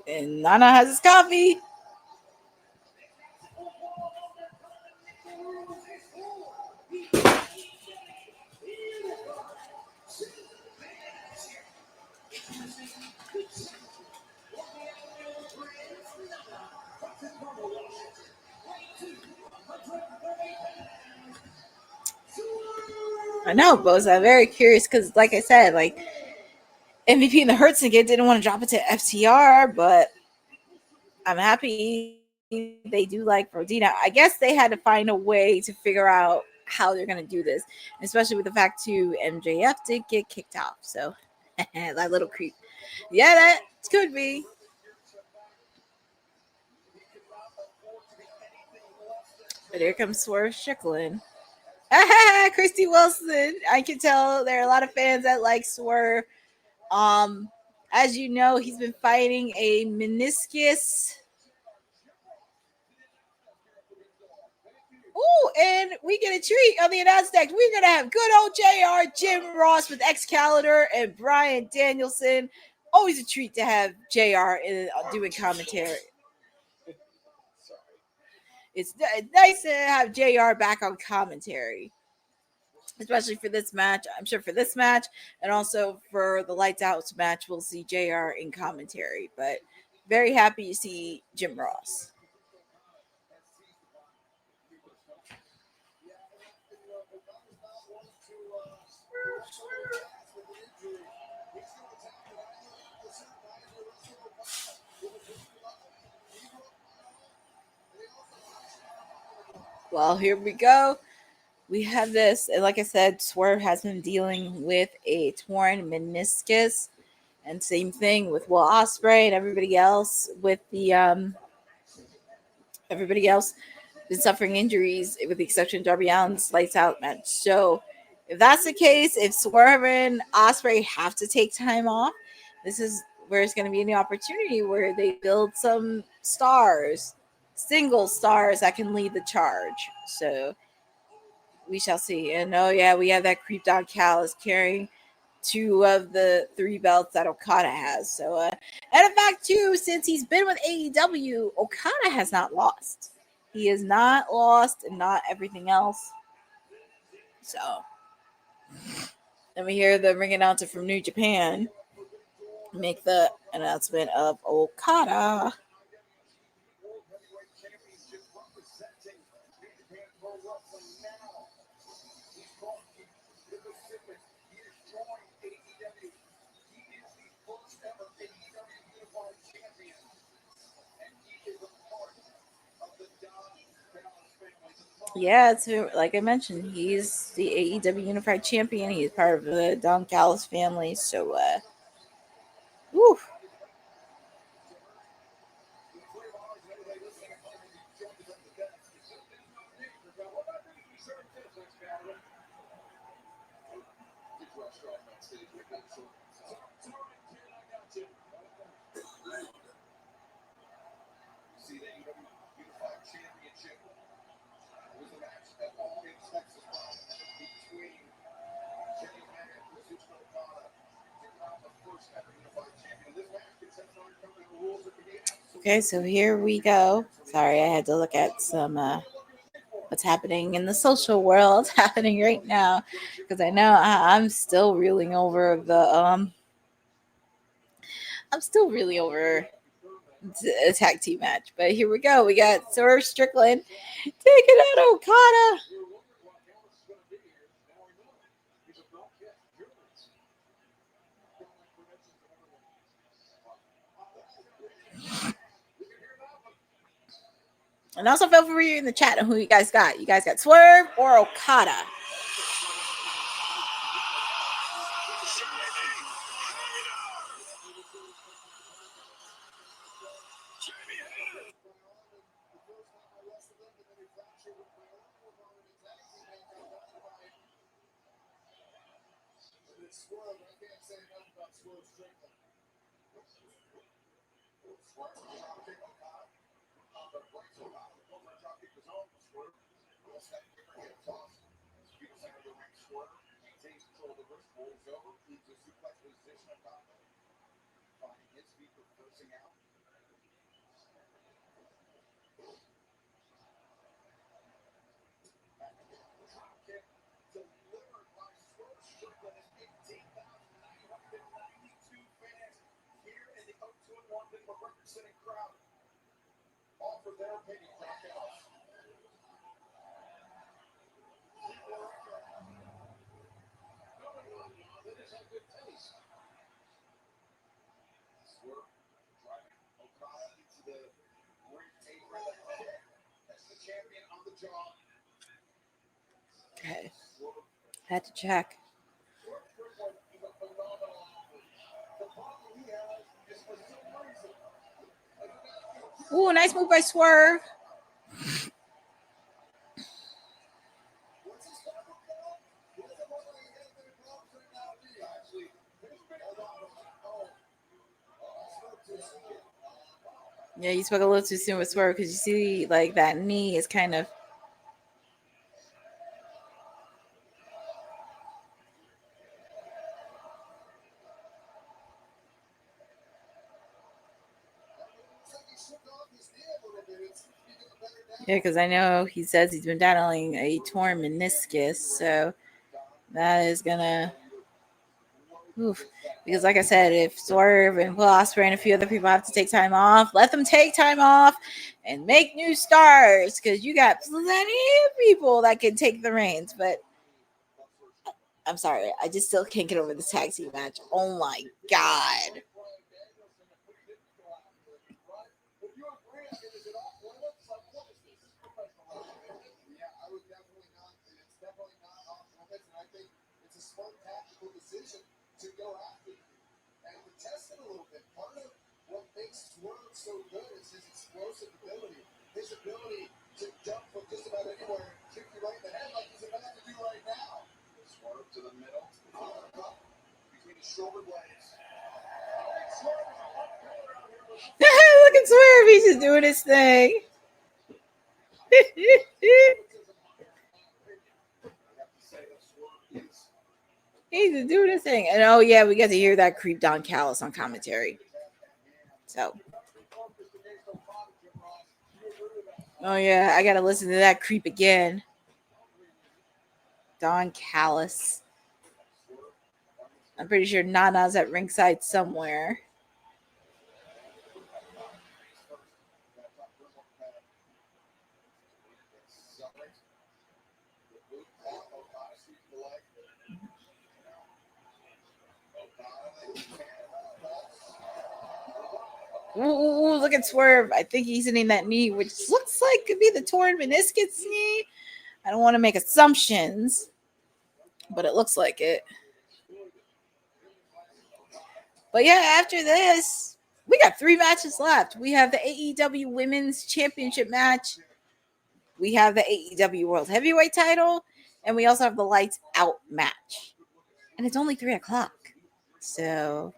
And Nana has his coffee. I know, Bo's. I'm very curious because, like I said, like MVP and the Hurts again didn't want to drop it to FTR, but I'm happy they do like Rodina. I guess they had to find a way to figure out how they're gonna do this, especially with the fact too MJF did get kicked off. So that little creep. Yeah, that could be. But here comes Swerve Strickland. Christy Wilson. I can tell there are a lot of fans that like Swerve. As you know, he's been fighting a meniscus. Oh, and we get a treat on the announce deck. We're gonna have good old JR, Jim Ross with Excalibur, and Brian Danielson. Always a treat to have JR doing commentary. It's nice to have JR back on commentary, especially for this match. I'm sure for this match, and also for the Lights Out match, we'll see JR in commentary. But very happy to see Jim Ross. Well, here we go. We have this, and like I said, Swerve has been dealing with a torn meniscus, and same thing with Will Ospreay and everybody else with the everybody else been suffering injuries, with the exception of Darby Allin's Lights Out match. So, if that's the case, if Swerve and Ospreay have to take time off, this is where it's going to be an opportunity where they build some stars, single stars that can lead the charge. So we shall see. And oh yeah, we have that creep Don Callis carrying 2 of the 3 belts that Okada has. So and in fact too, since he's been with AEW, Okada has not lost. He is not lost, and not everything else. So then we hear the ring announcer from New Japan make the announcement of Okada. Yeah, it's like I mentioned, he's the AEW Unified Champion. He's part of the Don Callis family. So, whew. Okay, so here we go. Sorry, I had to look at some what's happening in the social world happening right now, because I know I'm still reeling over the I'm still reeling over a tag team match. But here we go. We got Swerve Strickland taking out Okada. And also feel free in the chat on who you guys got. You guys got Swerve or Okada? Offer their opinion. That is a good taste. Swerve driving Okada into the ring apron. That's the champion on the jaw. Okay. Had to check. Ooh, nice move by Swerve. Yeah, you spoke a little too soon with Swerve because you see, like, that knee is kind of. Yeah, because I know he says he's been battling a torn meniscus, so that is gonna. Oof. Because, like I said, if Swerve and Will Ospreay and a few other people have to take time off, let them take time off and make new stars. Because you got plenty of people that can take the reins. But I'm sorry, I just still can't get over this tag team match. Oh my god! To go after and to test it a little bit. Part of what makes Swerve so good is his explosive ability, his ability to jump from just about anywhere and kick you right in the head like he's about to do right now. Swerve to the middle, between his shoulder blades. Look at Swerve, he's just doing his thing. He's just doing his thing. And oh yeah, we got to hear that creep Don Callis on commentary. So oh yeah, I gotta listen to that creep again. Don Callis. I'm pretty sure Nana's at ringside somewhere. Ooh, look at Swerve. I think he's hitting that knee, which looks like could be the torn meniscus knee. I don't want to make assumptions, but it looks like it. But yeah, after this, we got 3 matches left. We have the AEW Women's Championship match. We have the AEW World Heavyweight title. And we also have the Lights Out match. And it's only 3 o'clock. So...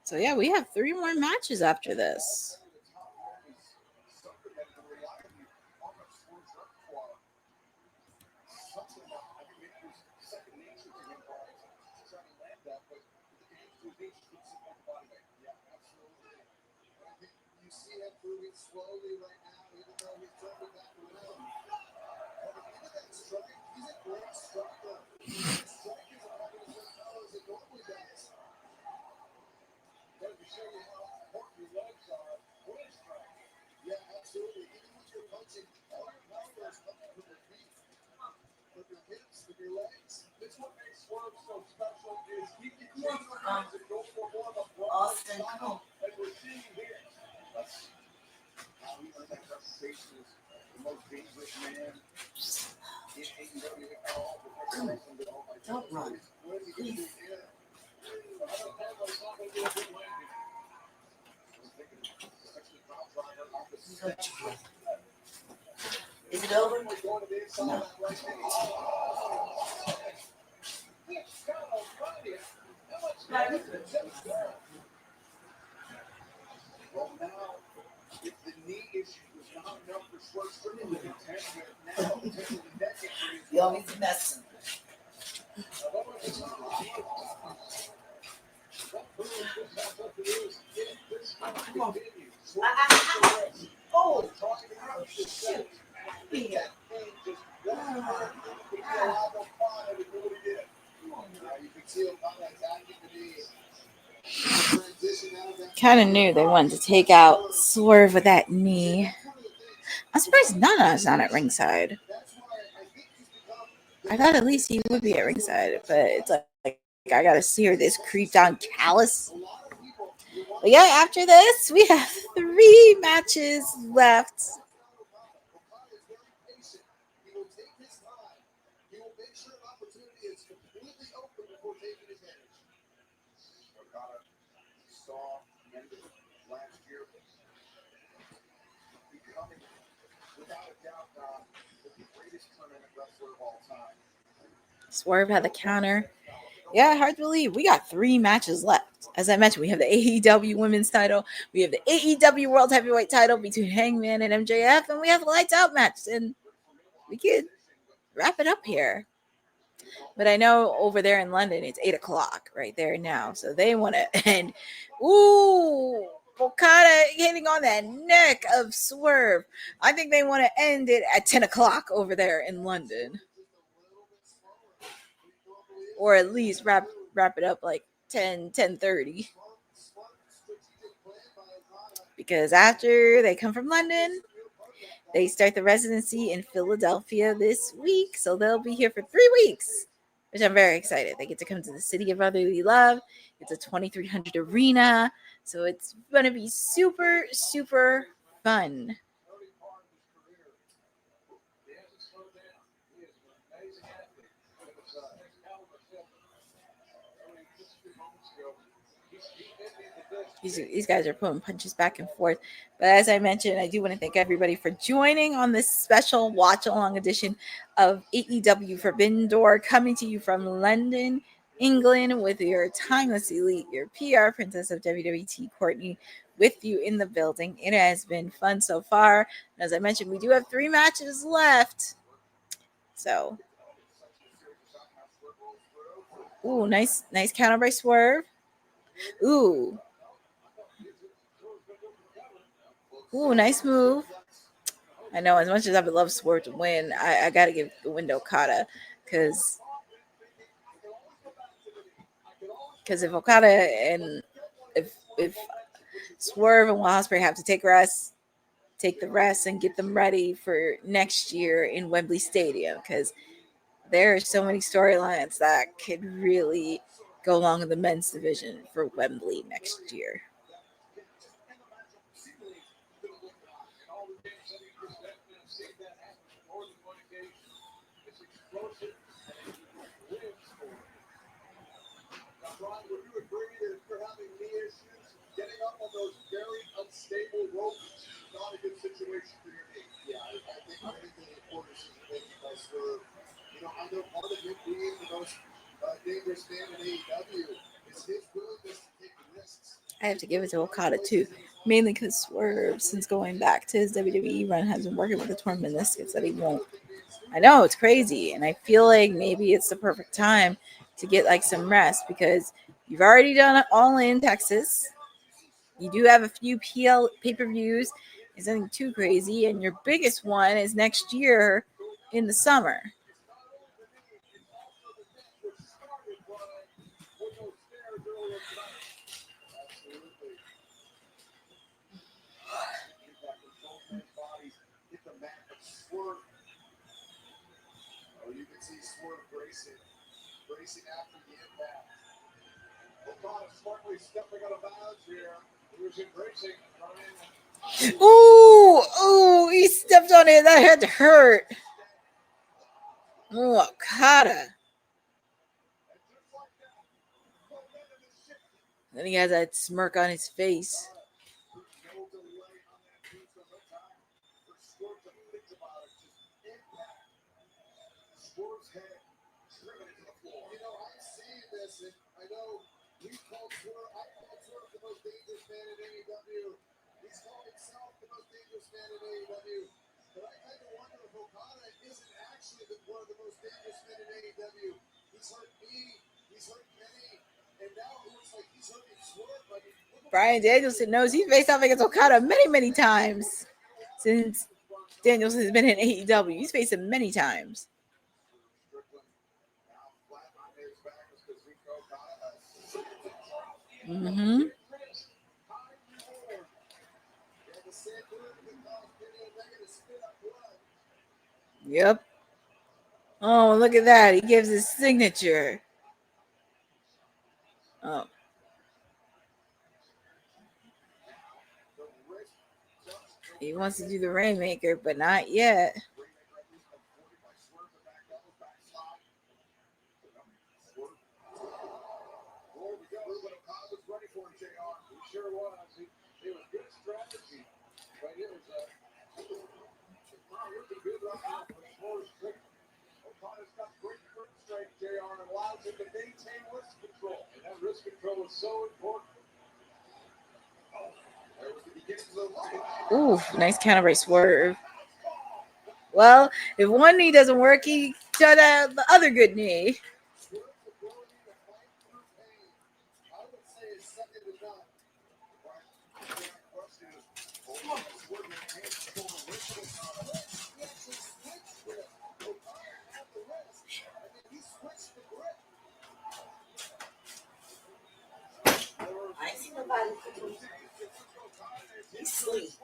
So yeah, we have 3 more matches after this. Austin, come on. Don't run. Please. Is it over? No. Well, now, if the knee issue was not enough for Swerve's triple contender, now potentially the neck injury is You always messing. Oh, shoot. Yeah. Kind of knew they wanted to take out Swerve with that knee. I'm surprised Nana's not at ringside. I thought at least he would be at ringside, but it's like I gotta see her this creeped on callous. But yeah, after this, we have 3 matches left. Swerve had the counter. Yeah, hard to believe. We got 3 matches left. As I mentioned, we have the AEW Women's title. We have the AEW World Heavyweight title between Hangman and MJF. And we have a lights out match. And we could wrap it up here. But I know over there in London, it's 8 o'clock right there now. So they want to end. Ooh, Okada hitting on that neck of Swerve. I think they want to end it at 10 o'clock over there in London. Or at least wrap it up like 10:30. Because after they come from London, they start the residency in Philadelphia this week. So they'll be here for 3 weeks, which I'm very excited. They get to come to the city of brotherly love. It's a 2,300 arena. So it's going to be super, super fun. These guys are pulling punches back and forth. But as I mentioned, I do want to thank everybody for joining on this special watch-along edition of AEW Forbidden Door, coming to you from London, England, with your timeless elite, your PR princess of WWT, Courtney, with you in the building. It has been fun so far. And as I mentioned, we do have 3 matches left. So, ooh, nice counter by Swerve. Ooh, nice move. I know, as much as I would love Swerve to win, I got to give the win to Okada. Because if Okada and if Swerve and Will Ospreay have to take the rest and get them ready for next year in Wembley Stadium. Because there are so many storylines that could really go along in the men's division for Wembley next year. Brian, would you agree that if you're having knee issues, getting up on those very unstable ropes is not a good situation for your knee? Yeah, I think anything important is making by Swerve. You know, I know part of him being the most dangerous man in AEW is his willingness to take risks. I have to give it to Okada too, mainly because Swerve, since going back to his WWE run, has been working with a torn meniscus that he won't. I know, it's crazy, and I feel like maybe it's the perfect time to get like some rest, because you've already done it all in Texas. You do have a few pay-per-views. It's nothing too crazy, and your biggest one is next year in the summer. You can see Swerve bracing after the impact. Okada smartly stepping out of bounds here. He was embracing. Ooh, he stepped on it. That had to hurt. Oh, Okada. Then he has that smirk on his face. Swerve's head driven into the floor. You know, I'm seeing this, and I know We called Swerve. I called Swerve the most dangerous man in AEW. He's called himself the most dangerous man in AEW. But I kind of wonder if Okada isn't actually one of the most dangerous men in AEW. He's hurt me. He's hurt Kenny. And now it looks like he's hurting Swerve. I mean, Bryan Danielson knows he's faced off against Okada many times since Danielson has been in AEW. He's faced him many times. Mm-hmm. Yep. Oh, look at that. He gives his signature. Oh. He wants to do the Rainmaker, but not yet. Sure was. It was good strategy, but it was good round for Swerve. Okada's got great grip strength, JR, and allows him to maintain wrist control. And that wrist control is so important. Oh, there was the beginnings of Ooh, nice counter by Swerve. Well, if one knee doesn't work, he does the other good knee. Swerve's ability to fight through pain, I would say, is second to none. I ain't seen nobody. He's asleep. I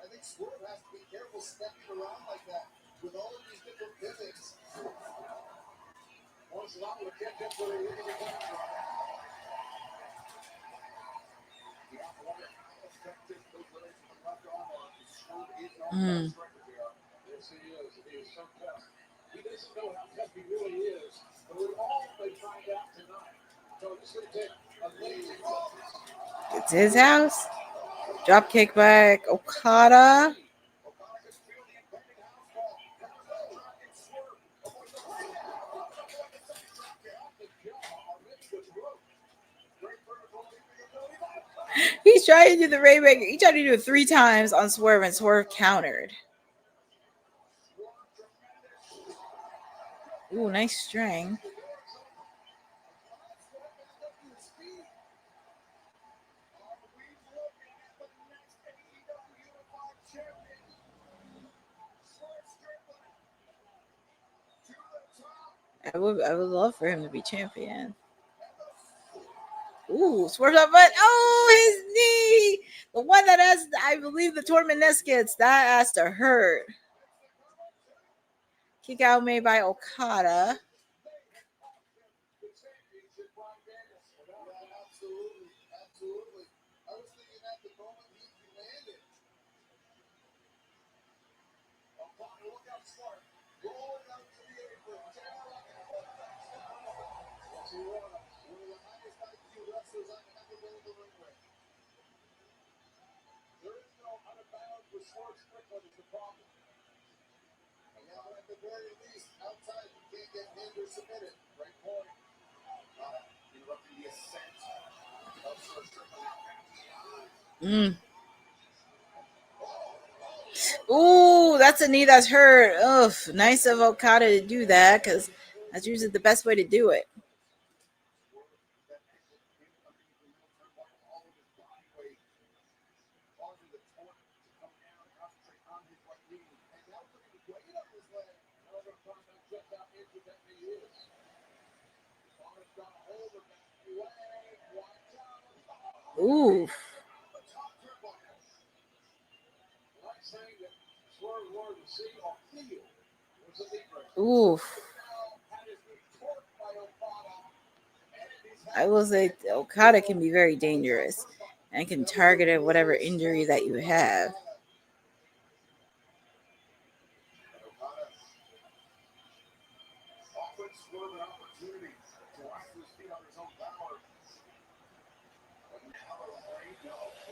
think Swerve has to be careful stepping around like that with all of these different pivots. Once a lot will catch up with a Mm. Yes, he is. He is so tough. He doesn't know how tough he really is, but we all may find out tonight. So it's going to take amazing toughness. It's his house. Drop kick by Okada. He's trying to do the Rainmaker. He tried to do it 3 times on Swerve, and Swerve countered. Ooh, nice string. I would love for him to be champion. Ooh, Swerve up, but oh, his knee. The one that has, I believe, the tournament meniscus. That has to hurt. Kick out made by Okada. Absolutely. I was thinking at the moment he landed. Okada, look out, smart. Rolling out to the apron. Yes, he was. One of the highest IQ wrestlers I've ever been in the ring with. There is no out of bounds with Swerve Strickland is the problem. And now at the very least, outside you can't get pinned or submitted. Great point. Interrupting the ascent of Swerve Strickland. Ooh, that's a knee that's hurt. Ugh, nice of Okada to do that, because that's usually the best way to do it. Ooh. Ooh. I will say Okada can be very dangerous and can target at whatever injury that you have.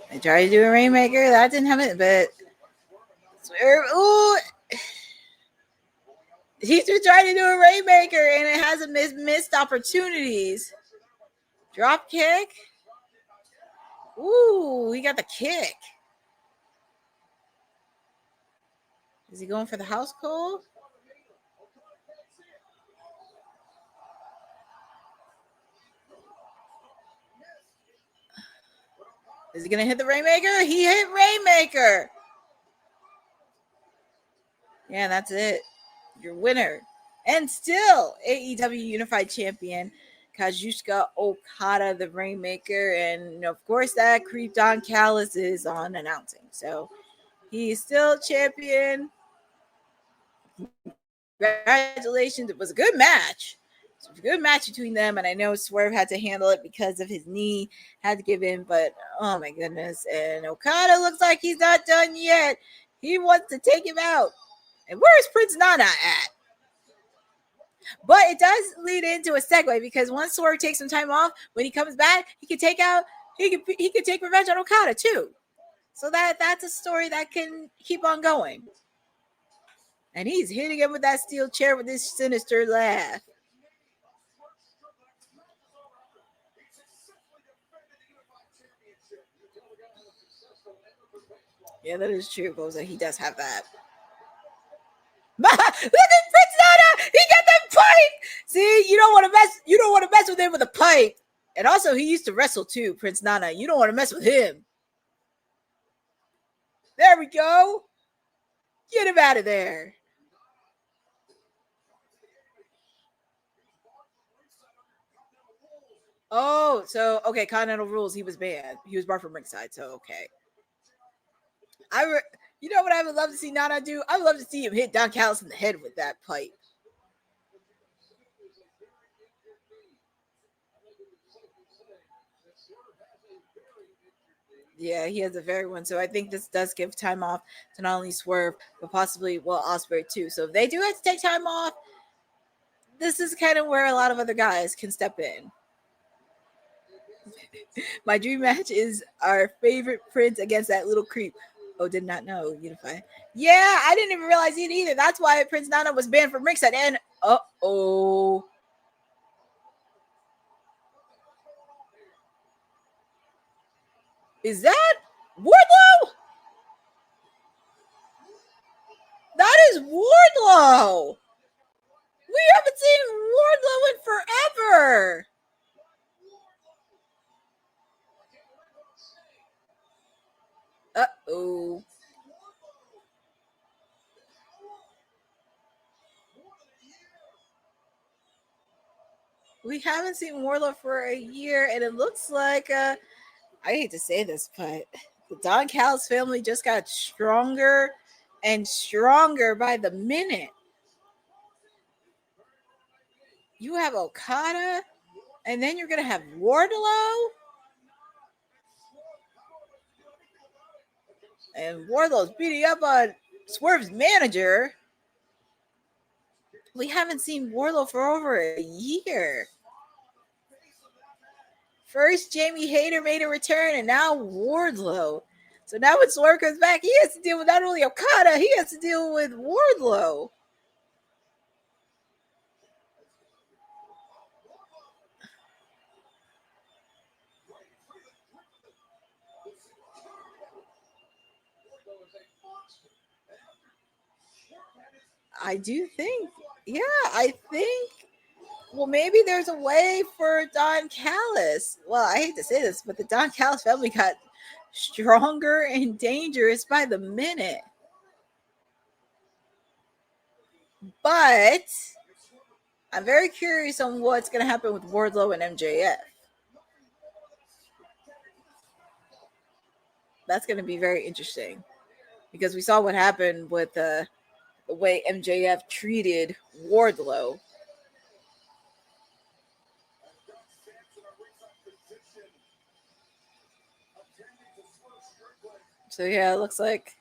I tried to do a Rainmaker. That didn't have it, but Swerve. Ooh. He's been trying to do a Rainmaker and it hasn't missed opportunities. Drop kick. Ooh, he got the kick. Is he going for the house call? Is he going to hit the Rainmaker? He hit Rainmaker. Yeah, that's it. Your winner. And still AEW Unified Champion, Kazuchika Okada, the Rainmaker. And, of course, that creep Don Callis is on announcing. So he's still champion. Congratulations. It was a good match. It was a good match between them. And I know Swerve had to handle it because of his knee, had to give in. But, oh, my goodness. And Okada looks like he's not done yet. He wants to take him out. And where's Prince Nana at? But it does lead into a segue because once Swerve takes some time off, when he comes back, he can take revenge on Okada too. So that's a story that can keep on going. And he's hitting him with that steel chair with his sinister laugh. Yeah, that is true, Boza. He does have that. Look at Prince Nana! He got that pipe! See, you don't want to mess with him with a pipe. And also, he used to wrestle too, Prince Nana. You don't want to mess with him. There we go. Get him out of there. Oh, so okay, Continental Rules. He was banned. He was barred from ringside. So okay. You know what I would love to see Nana do? I would love to see him hit Don Callis in the head with that pipe. Yeah, he has a very one. So I think this does give time off to not only Swerve, but possibly Ospreay too. So if they do have to take time off, this is kind of where a lot of other guys can step in. My dream match is our favorite Prince against that little creep. Oh, did not know. Unify. Yeah, I didn't even realize it either. That's why Prince Nana was banned from ringside. And uh-oh. Is that Wardlow? That is Wardlow. We haven't seen Wardlow in forever. Uh-oh. We haven't seen Wardlow for a year, and it looks like, I hate to say this, but the Don Callis family just got stronger and stronger by the minute. You have Okada, and then you're going to have Wardlow. And Wardlow's beating up on Swerve's manager. We haven't seen Wardlow for over a year. First, Jamie Hayter made a return, and now Wardlow. So now when Swerve comes back, he has to deal with not only Okada, he has to deal with Wardlow. I do think, well, maybe there's a way for Don Callis. Well, I hate to say this, but the Don Callis family got stronger and dangerous by the minute. But I'm very curious on what's going to happen with Wardlow and MJF. That's going to be very interesting because we saw what happened with the way MJF treated Wardlow. So yeah, it looks like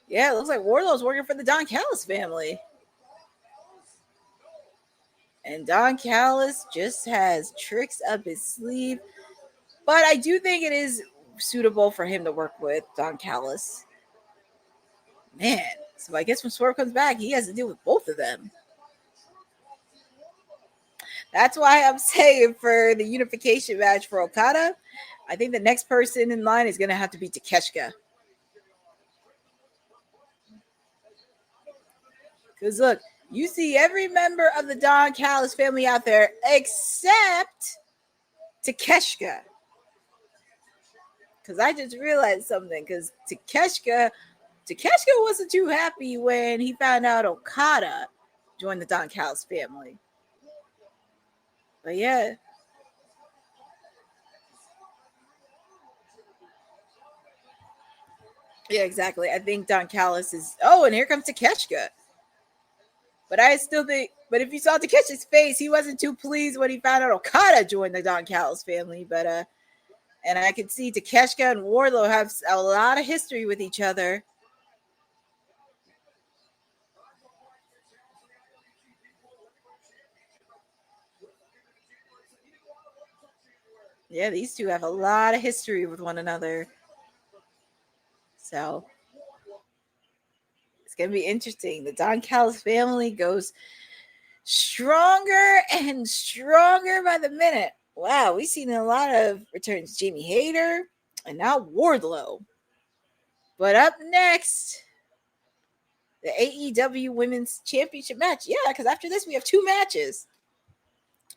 Wardlow's working for the Don Callis family. And Don Callis just has tricks up his sleeve. But I do think it is suitable for him to work with Don Callis. Man, So I guess when Swerve comes back, he has to deal with both of them. That's why I'm saying for the unification match for Okada, I think the next person in line is going to have to be Takeshita. Because look, you see every member of the Don Callis family out there except Takeshita. Because I just realized something. Because Takeshita wasn't too happy when he found out Okada joined the Don Callis family. But yeah. Yeah, exactly. I think Don Callis is. Oh, and here comes Takeshita. But I still think. But if you saw Takeshita's face, he wasn't too pleased when he found out Okada joined the Don Callis family. But and I can see Takeshita and Wardlow have a lot of history with each other. Yeah, these two have a lot of history with one another. So it's going to be interesting. The Don Callis family goes stronger and stronger by the minute. Wow, we've seen a lot of returns. Jamie Hayter and now Wardlow. But up next, the AEW Women's Championship match. Yeah, because after this, we have two matches.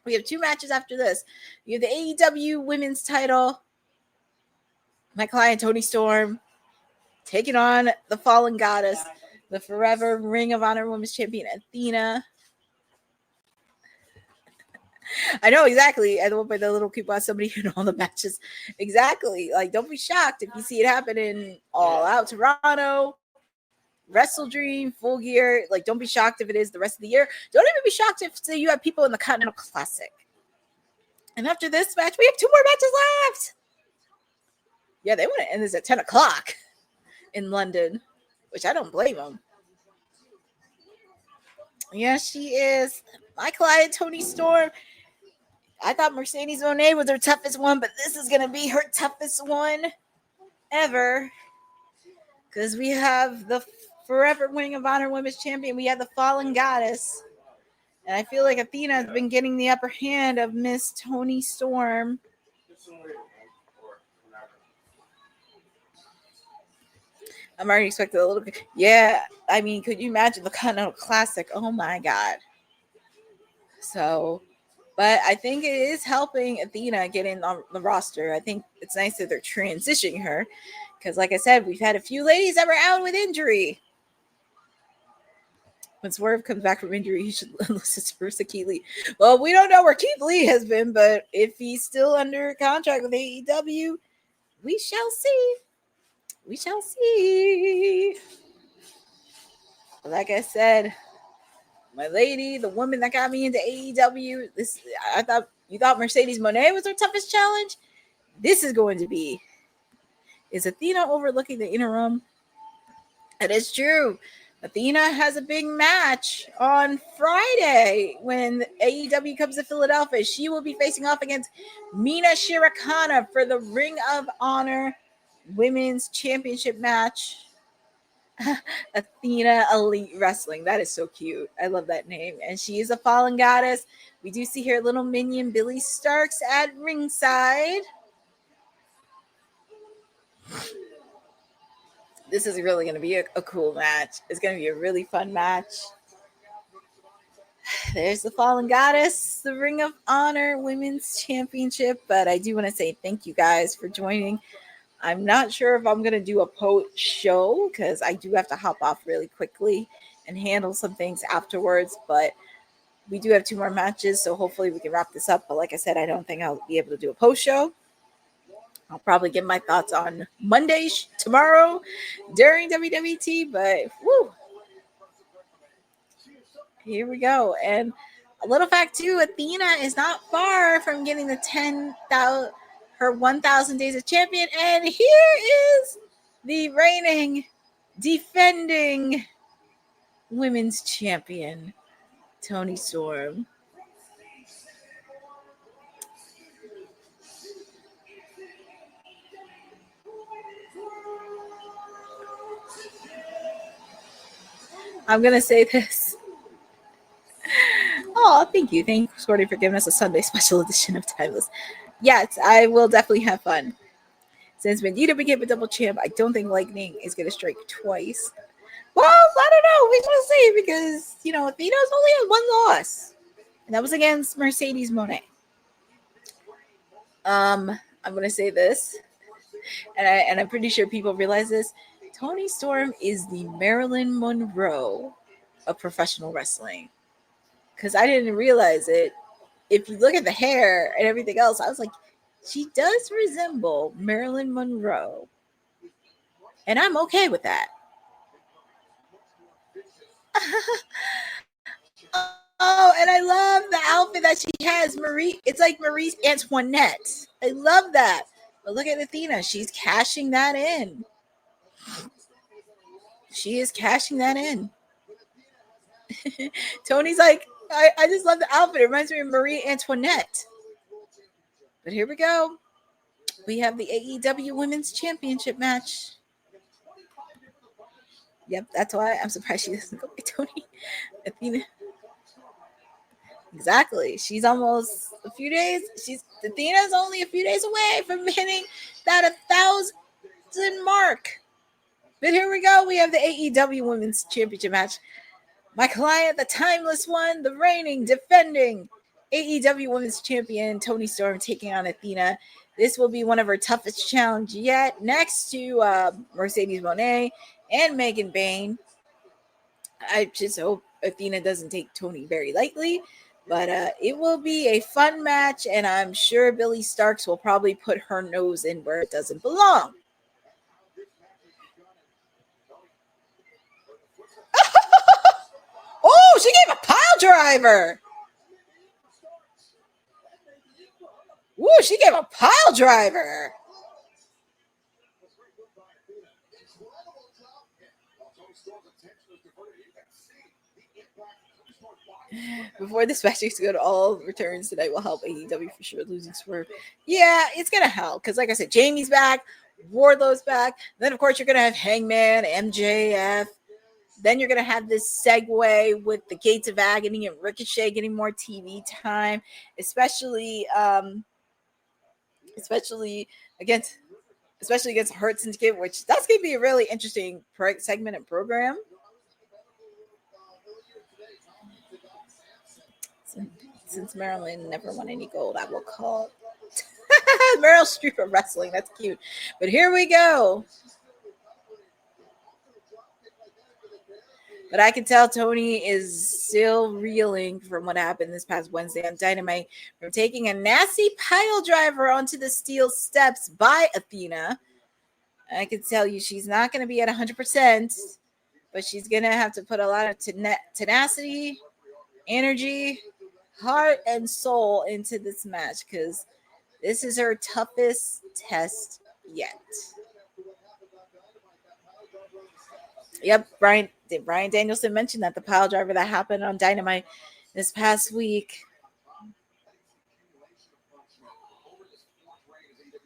We have two matches after this. You have the AEW Women's title. My client, Toni Storm, taking on the Fallen Goddess, the forever Ring of Honor Women's Champion, Athena. I know exactly. I don't by the little people, somebody in all the matches. Exactly. Like, don't be shocked if you see it happen in All Out Toronto, Wrestle Dream, Full Gear. Like, don't be shocked if it is the rest of the year. Don't even be shocked if, say, you have people in the Continental Classic. And after this match, we have two more matches left. Yeah, they want to end this at 10 o'clock in London, which I don't blame them. Yeah, she is. My client, Toni Storm. I thought Mercedes Moné was her toughest one, but this is going to be her toughest one ever. Because we have the forever Ring of Honor Women's Champion. We have the Fallen Goddess. And I feel like Athena has been getting the upper hand of Miss Toni Storm. I'm already expecting a little bit. Yeah, I mean, could you imagine the Continental Classic? Oh, my God. So, but I think it is helping Athena get in on the roster. I think it's nice that they're transitioning her because, like I said, we've had a few ladies that were out with injury. When Swerve comes back from injury, he should listen to Bruce Keith. Well, we don't know where Keith Lee has been, but if he's still under contract with AEW, we shall see. We shall see. Like I said, my lady, the woman that got me into AEW, I thought you thought Mercedes Moné was her toughest challenge. This is going to be. Is Athena overlooking the interim? It is true. Athena has a big match on Friday when AEW comes to Philadelphia. She will be facing off against Mina Shirakawa for the Ring of Honor Women's Championship match. Athena Elite Wrestling. That is so cute. I love that name. And she is a Fallen Goddess. We do see her little minion, Billy Starks, at ringside. This is really going to be a cool match. It's going to be a really fun match. There's the Fallen Goddess, the Ring of Honor Women's Championship. But I do want to say thank you guys for joining. I'm not sure if I'm going to do a post show because I do have to hop off really quickly and handle some things afterwards. But we do have two more matches, so hopefully we can wrap this up. But like I said, I don't think I'll be able to do a post show. I'll probably give my thoughts on Monday, tomorrow, during WWT. But woo, here we go. And a little fact too, Athena is not far from getting the 10,000, her 1,000 days of champion. And here is the reigning, defending women's champion, Toni Storm. I'm gonna say this. Oh, thank you. Thank you, Courtney, for giving us a Sunday special edition of Timeless. Yes, I will definitely have fun. Since Bandito became a double champ, I don't think Lightning is going to strike twice. Well, I don't know. We will see because, Athena's only had one loss. And that was against Mercedes Monet. I'm going to say this. And I'm pretty sure people realize this. Toni Storm is the Marilyn Monroe of professional wrestling. Because I didn't realize it. If you look at the hair and everything else, I was like, she does resemble Marilyn Monroe. And I'm okay with that. Oh, and I love the outfit that she has. It's like Marie Antoinette. I love that. But look at Athena. She's cashing that in. She is cashing that in. Tony's like, I just love the outfit. It reminds me of Marie Antoinette. But here we go. We have the AEW Women's Championship match. Yep, that's why I'm surprised she doesn't go by Toni. Athena. Exactly. She's almost a few days. Athena's only a few days away from hitting that 1,000 mark. But here we go. We have the AEW Women's Championship match. My client, the timeless one, the reigning, defending AEW Women's Champion, Toni Storm, taking on Athena. This will be one of her toughest challenges yet, next to Mercedes Moné and Megan Bayne. I just hope Athena doesn't take Toni very lightly. But it will be a fun match, and I'm sure Billy Starks will probably put her nose in where it doesn't belong. Oh, she gave a pile driver. Ooh, she gave a pile driver. Before this match used to go to all returns tonight will help AEW for sure. Losing Swerve. Yeah, it's going to help. Because like I said, Jamie's back. Wardlow's back. Then, of course, you're going to have Hangman, MJF. Then you're going to have this segue with the Gates of Agony and Ricochet getting more TV time. Especially against Hurt Syndicate, which that's going to be a really interesting segment and program. Since Marilyn never won any gold, I will call Meryl Streep of wrestling. That's cute. But here we go. But I can tell Toni is still reeling from what happened this past Wednesday on Dynamite from taking a nasty pile driver onto the steel steps by Athena. I can tell you she's not going to be at 100%, but she's going to have to put a lot of tenacity, energy, heart and soul into this match because this is her toughest test yet. Yep, Brian Danielson mentioned that the pile driver that happened on Dynamite this past week.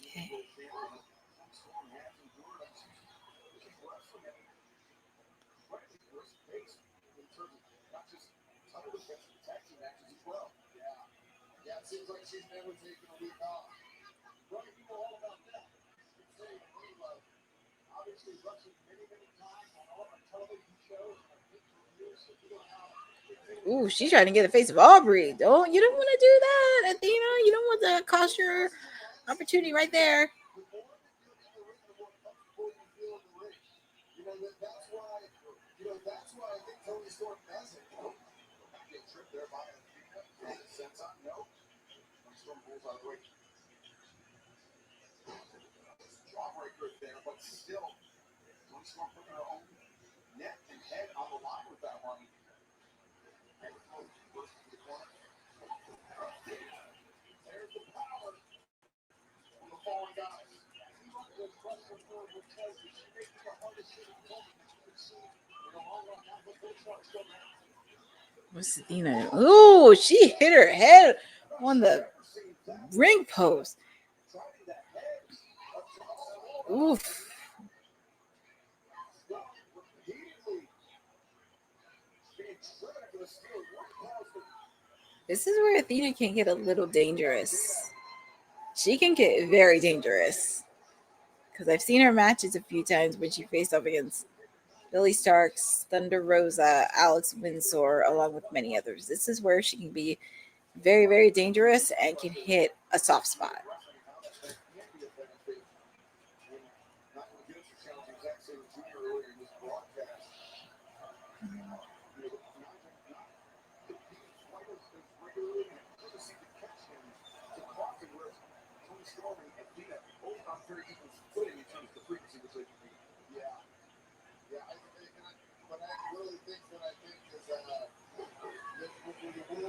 Okay. Seems like she's never taken a week off. Right, you know all about that. Obviously, wrestling many times on all our television shows and our pay-per-views, so you know how. Ooh, she's trying to get the face of Aubrey. You don't want to do that, Athena. You don't want to cost your opportunity right there. That's why I think Toni Storm does it. Get tripped there by Athena. No. Storm pulls out of the way. Jawbreaker there, but still, Toni Storm putting her own neck and head on the line with that one. There's the power from the fallen guys. What's Athena? Ooh, she hit her head on the ring post. Oof. This is where Athena can get a little dangerous. She can get very dangerous. Because I've seen her matches a few times when she faced off against Billy Starks, Thunder Rosa, Alex Windsor, along with many others. This is where she can be very, very dangerous and can hit a soft spot.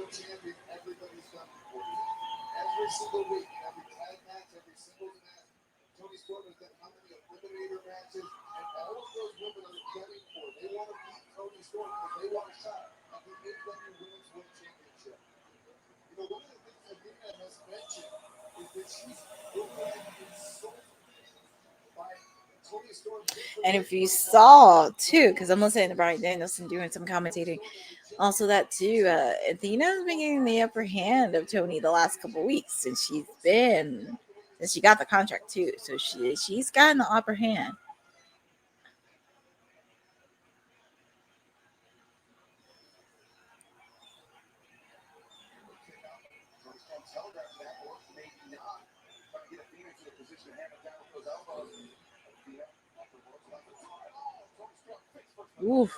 Champion, everybody's done for you. Every single week, every tag match, every single match, Toni Storm has done how many eliminator matches, and all of those women are gunning for. They want to beat Toni Storm because they want a shot at the AEW Women's World Championship. You know, one of the things that Nina has mentioned is that she's insulted by Toni Storm. And if you saw too, because I'm listening to Bryan Danielson doing some commentating, also that too, Athena's been getting the upper hand of Toni the last couple of weeks since she got the contract too. So she's gotten the upper hand. Oof.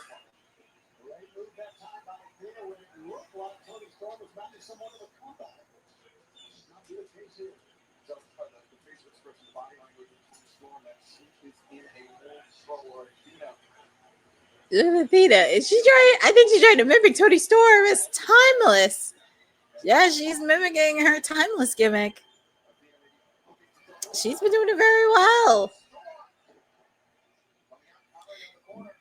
Athena, is she trying? I think she's trying to mimic Toni Storm. It's timeless. Yeah, she's mimicking her timeless gimmick. She's been doing it very well.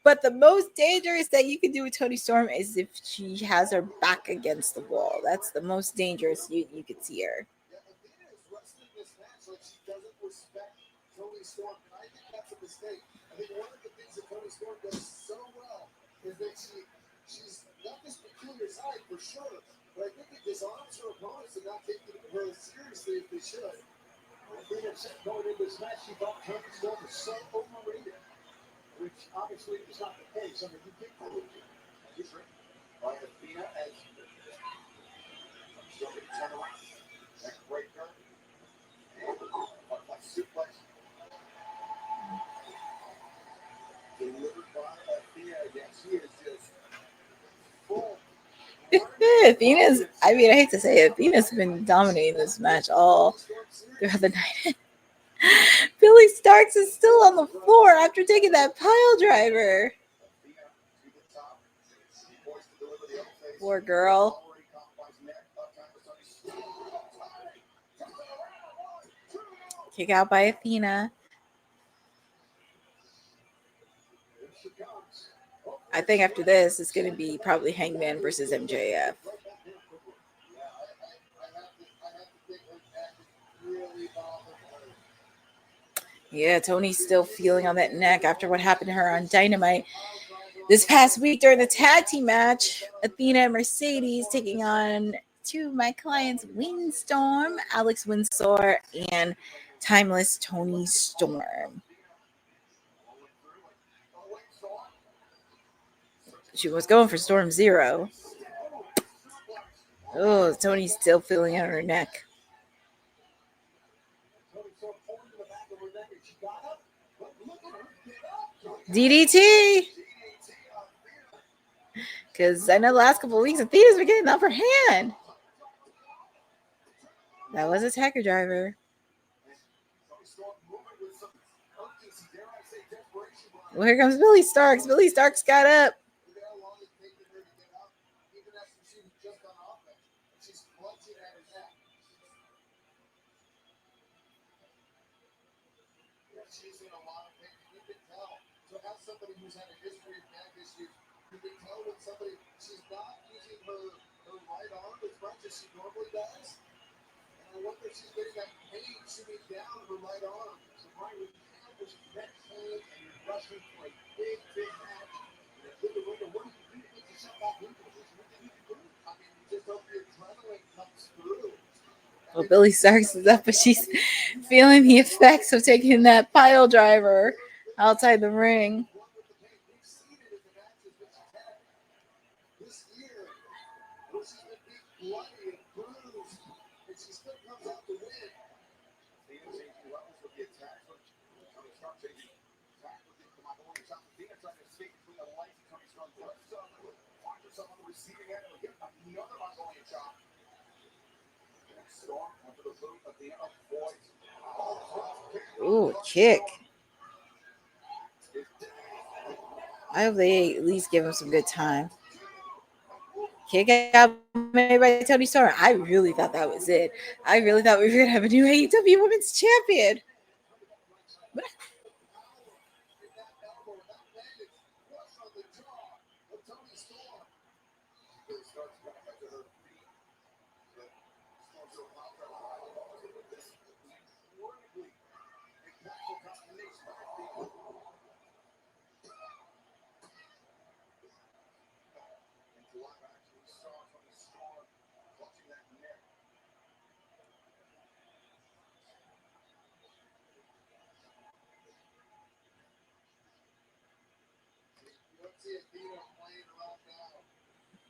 But the most dangerous that you can do with Toni Storm is if she has her back against the wall. That's the most dangerous you could see her. Athena is wrestling this match like she doesn't respect Toni Storm, and I think that's a mistake. I think one of the things that Toni Storm does so well is that she's got this peculiar side for sure, but I think it disarms her opponents and not taking her as seriously as they should. Athena said going into this match, she thought Toni Storm was so overrated, which obviously is not the case. I mean, you get that by Athena as somebody turn around. Neck breaker. And a suplex. Delivered by Athena. Yes, she is just full. Athena's, I mean, I hate to say it, Athena's been dominating this match all throughout the night. Billy Starks is still on the floor after taking that pile driver. Poor girl. Kick out by Athena. I think after this, it's going to be probably Hangman versus MJF. Yeah, Toni's still feeling on that neck after what happened to her on Dynamite this past week during the tag team match. Athena and Mercedes taking on two of my clients, Windstorm, Alex Windsor, and Timeless Toni Storm. She was going for Storm Zero. Oh, Toni's still feeling it on her neck. DDT. Because I know the last couple of weeks, Athena's been getting the upper hand. That was a Tacker driver. Well, here comes Billy Starks. Billy Starks got up. She's in a lot of pain. You can tell. So as somebody who's had a history of neck issues, you can tell when somebody, she's not using her right arm as much as she normally does. And I wonder if she's getting that pain shooting down her right arm. So Brian, when you have this neck pain and you're rushing for a big match, and you wonder, what do you do to get yourself back into it? Well, Billy Starks is up, but she's feeling the effects of taking that pile driver outside the ring. This year, she's been beat bloody and bruised, and she still comes out to win. Athena changing levels with the attack. Tony Stark changing attack with the Magoya shot. Athena trying to escape between the legs. Tony Stark finds herself on the receiving end and get another Magoya shot. Storm onto the boot. Athena avoids. Ooh, kick. I hope they at least give him some good time. Kick out made by Tony Storm. I really thought that was it. I really thought we were going to have a new AEW Women's Champion.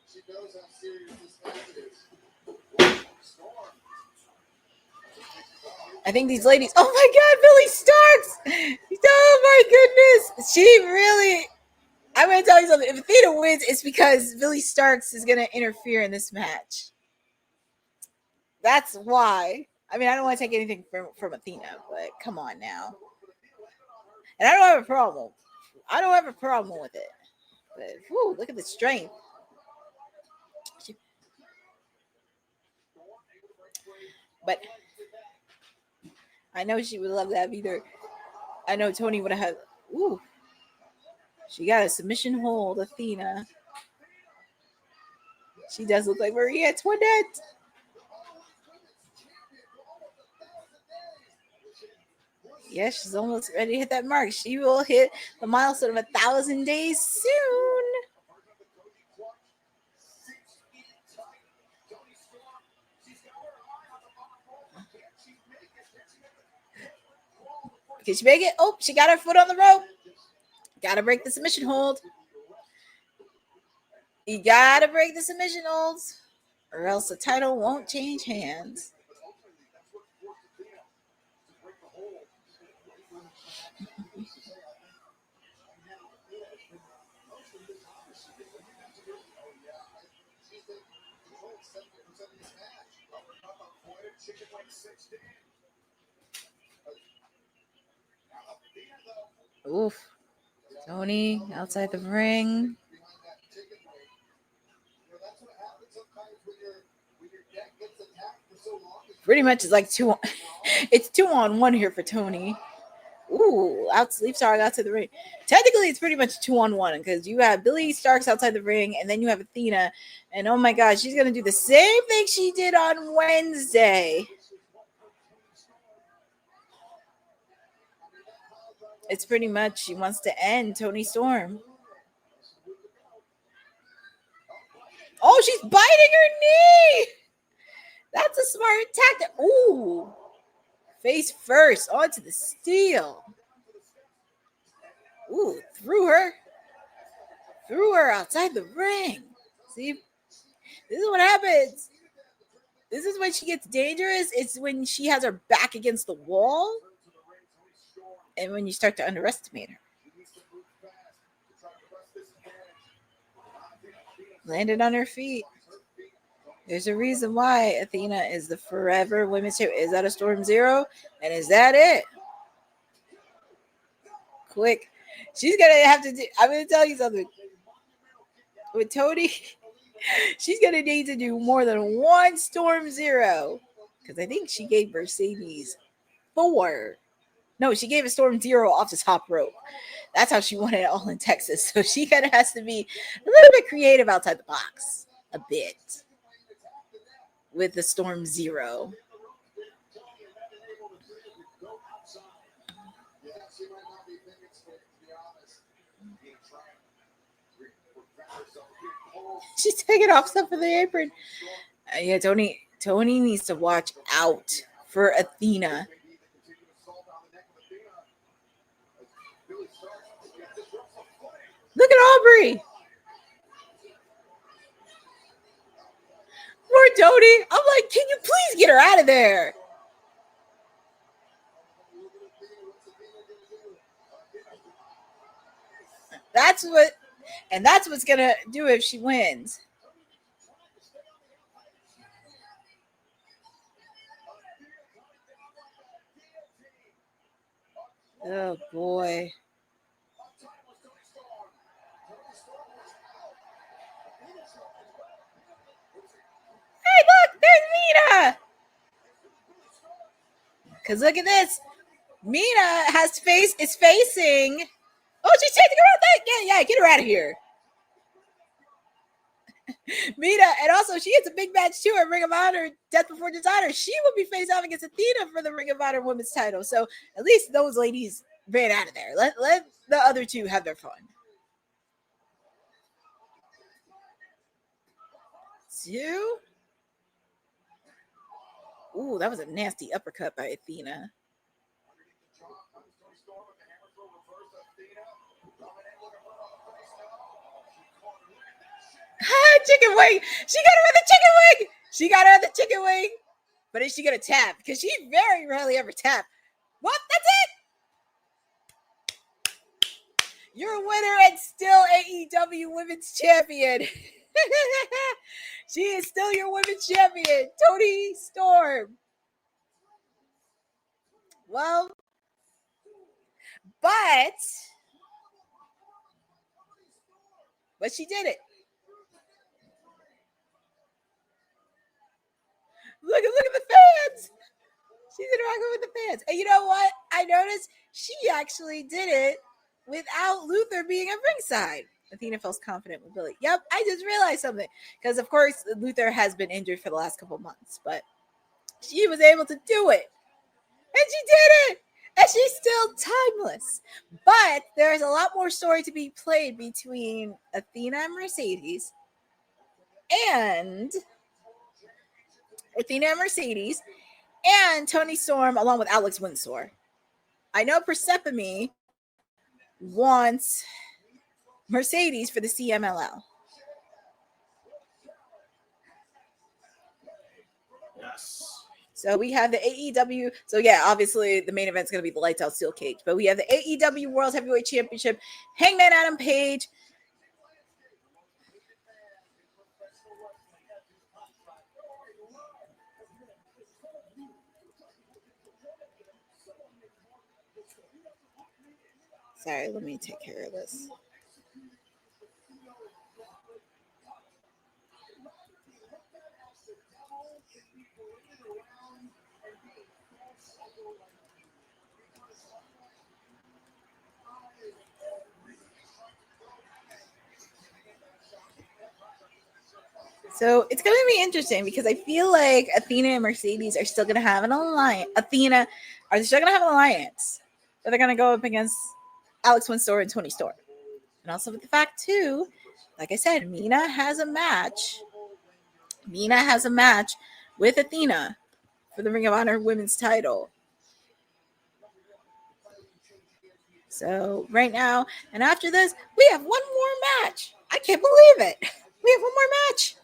She knows how serious this match is. Storm. I think these ladies. Oh my God, Billy Starks! Oh my goodness, she really. I'm gonna tell you something. If Athena wins, it's because Billy Starks is gonna interfere in this match. That's why. I mean, I don't want to take anything from Athena, but come on now. And I don't have a problem. I don't have a problem with it. But whew, look at the strength. But I know she would love to have either. I know Tony would have. Ooh, she got a submission hold, Athena. She does look like Marie Antoinette. Yeah, she's almost ready to hit that mark. She will hit the milestone of 1,000 days soon. Can she make it? Oh, she got her foot on the rope. Gotta break the submission hold. You gotta break the submission holds, or else the title won't change hands. Oof. Tony outside the ring. Pretty much it's like it's 2-on-1 here for Tony. Ooh, leap Stark outside the ring. Technically, it's pretty much 2-on-1 because you have Billy Starks outside the ring, and then you have Athena. And oh my God, she's gonna do the same thing she did on Wednesday. It's pretty much she wants to end Tony Storm. Oh, she's biting her knee. That's a smart tactic. Ooh. Face first onto the steel. Ooh, threw her outside the ring. See, this is what happens. This is when she gets dangerous. It's when she has her back against the wall. And when you start to underestimate her. Landed on her feet. There's a reason why Athena is the forever women's champion. Is that a Storm Zero? And is that it? Quick. She's going to have to do. I'm going to tell you something. With Tony, she's going to need to do more than one Storm Zero. Because I think she gave Mercedes 4. No, she gave a Storm Zero off the top rope. That's how she won it all in Texas. So she kind of has to be a little bit creative outside the box. A bit. With the Storm Zero. She's taking off stuff of the apron. Yeah, Tony Tony needs to watch out for Athena. Look at Aubrey. Poor Tony. I'm like, can you please get her out of there? That's what's gonna do if she wins. Oh boy. Hey, look, there's Mina. Because look at this. Mina is facing. Oh, she's taking her out there. Yeah, get her out of here. Mina, and also she has a big match too at Ring of Honor, Death Before Dishonor. She will be facing off against Athena for the Ring of Honor Women's title. So at least those ladies ran out of there. Let the other two have their fun. Two. Ooh, that was a nasty uppercut by Athena. Chicken wing. She got her with the chicken wing. But is she going to tap? Because she very rarely ever tap. What? That's it. Your winner and still AEW Women's Champion. She is still your Women's Champion, Toni Storm. Well, but she did it. Look at the fans. She's interacting with the fans. And you know what? I noticed she actually did it without Luther being at ringside. Athena feels confident with Billy. Yep, I just realized something. Because, of course, Luther has been injured for the last couple months. But she was able to do it. And she did it. And she's still timeless. But there's a lot more story to be played between Athena and Mercedes. And Toni Storm along with Alex Windsor. I know Persephone wants Mercedes for the CMLL. Yes. So we have the AEW. So yeah, obviously the main event is going to be the Lights Out Steel Cage. But we have the AEW World Heavyweight Championship. Hangman Adam Page. Sorry, let me take care of this. So it's going to be interesting because I feel like Athena and Mercedes are still going to have an alliance. Are they still going to have an alliance? But they're going to go up against Alex Windsor and Toni Storm. And also with the fact, too, like I said, Mina has a match with Athena for the Ring of Honor Women's title. So right now, and after this, we have one more match. I can't believe it. We have one more match.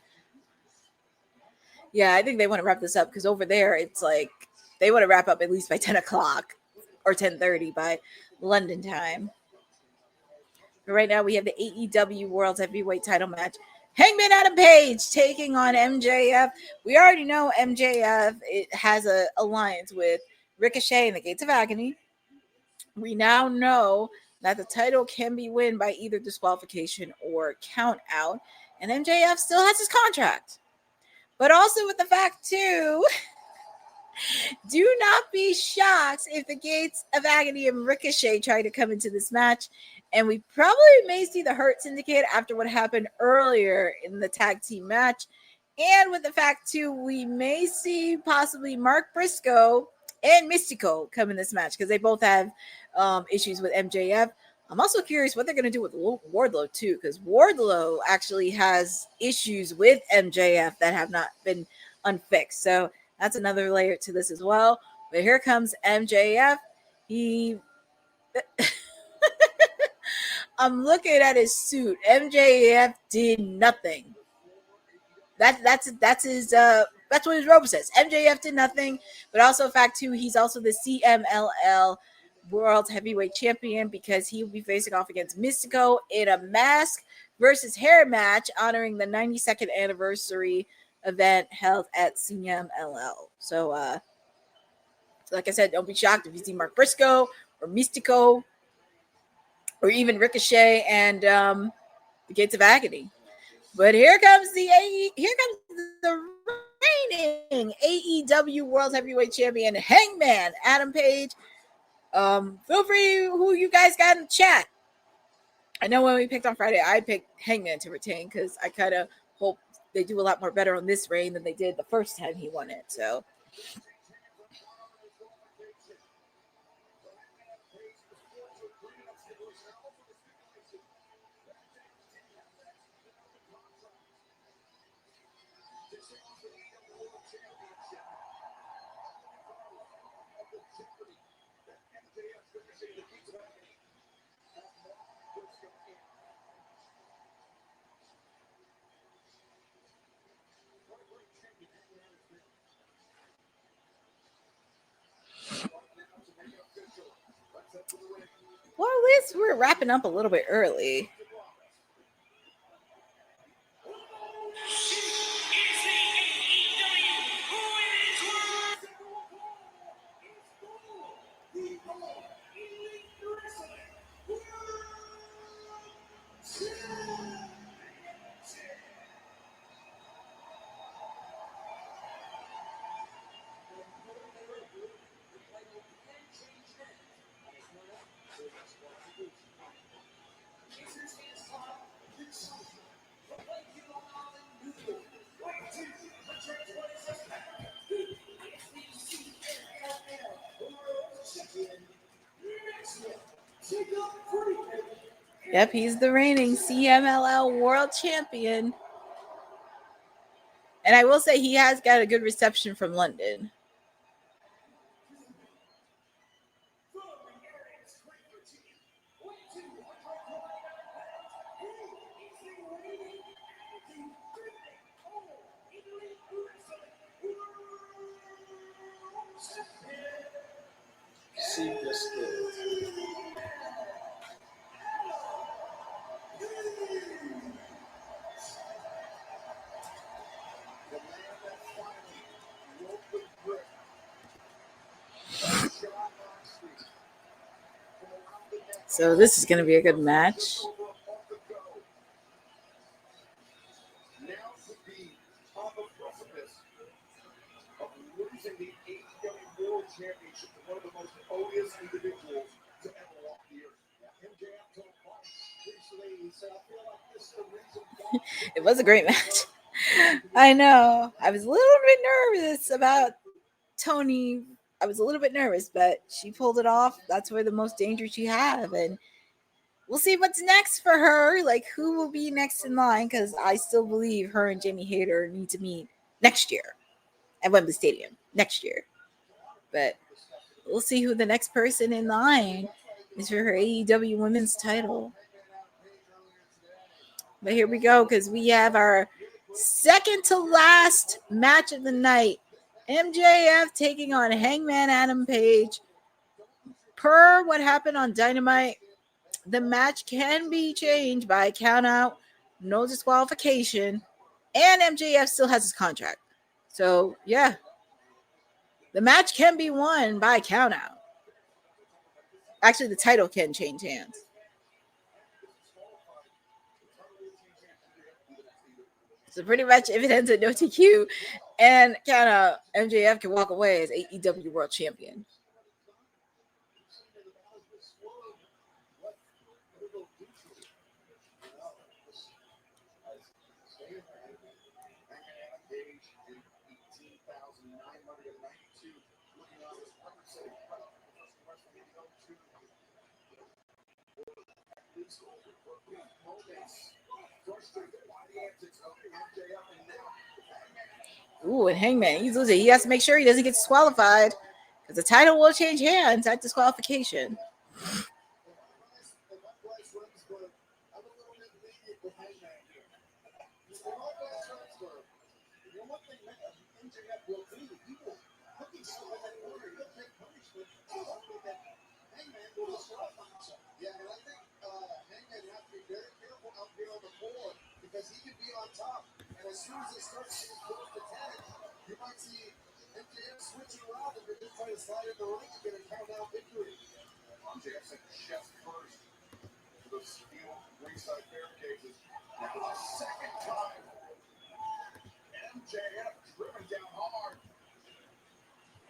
Yeah, I think they want to wrap this up because over there, it's like they want to wrap up at least by 10 o'clock or 10:30 by London time. But right now, we have the AEW World Heavyweight title match. Hangman Adam Page taking on MJF. We already know MJF has an alliance with Ricochet and the Gates of Agony. We now know that the title can be won by either disqualification or count out. And MJF still has his contract. But also with the fact, too, do not be shocked if the Gates of Agony and Ricochet try to come into this match. And we probably may see the Hurt Syndicate after what happened earlier in the tag team match. And with the fact, too, we may see possibly Mark Briscoe and Mystico come in this match because they both have issues with MJF. I'm also curious what they're going to do with Wardlow, too, because Wardlow actually has issues with MJF that have not been unfixed. So that's another layer to this as well. But here comes MJF. He I'm looking at his suit. MJF did nothing. That's his that's what his robe says. MJF did nothing, but also fact too, he's also the CMLL World Heavyweight Champion because he will be facing off against Mystico in a mask versus hair match honoring the 92nd anniversary event held at CMLL. So like I said, don't be shocked if you see Mark Briscoe or Mystico or even Ricochet and the Gates of Agony. But here comes the reigning AEW World Heavyweight Champion Hangman Adam Page. Feel free who you guys got in the chat. I know when we picked on Friday, I picked Hangman to retain because I kind of hope they do a lot more better on this reign than they did the first time he won it. So well, at least we're wrapping up a little bit early. Yep, he's the reigning CMLL World Champion. And I will say he has got a good reception from London. See this kid. So this is going to be a good match. Now to be on the precipice of losing the AEW World Championship to one of the most odious individuals to ever walk the earth. MJF told Mark recently, he said, I feel like this is the reason why. It was a great match. I know. I was a little bit nervous about Tony. I was a little bit nervous, but she pulled it off. That's where the most danger she have. And we'll see what's next for her. Like, who will be next in line? Because I still believe her and Jamie Hayter need to meet next year at Wembley Stadium next year. But we'll see who the next person in line is for her AEW Women's title. But here we go, because we have our second to last match of the night. MJF taking on Hangman Adam Page. Per what happened on Dynamite, the match can be changed by a count out, no disqualification, and MJF still has his contract. So, yeah, the match can be won by a count out. Actually, the title can change hands. So pretty much if it ends at no TQ and count out, MJF can walk away as AEW World Champion. Ooh, and Hangman, he's losing. He has to make sure he doesn't get disqualified because the title will change hands at disqualification. Yeah, and I think Hangman has to be very careful out here on the floor because he can be on top. And as soon as it starts getting close to 10, you might see MJF switching around and just trying to slide in the ring and get a countdown victory. MJF sent chest first to the steel ringside barricades. That was the second time. MJF driven down hard.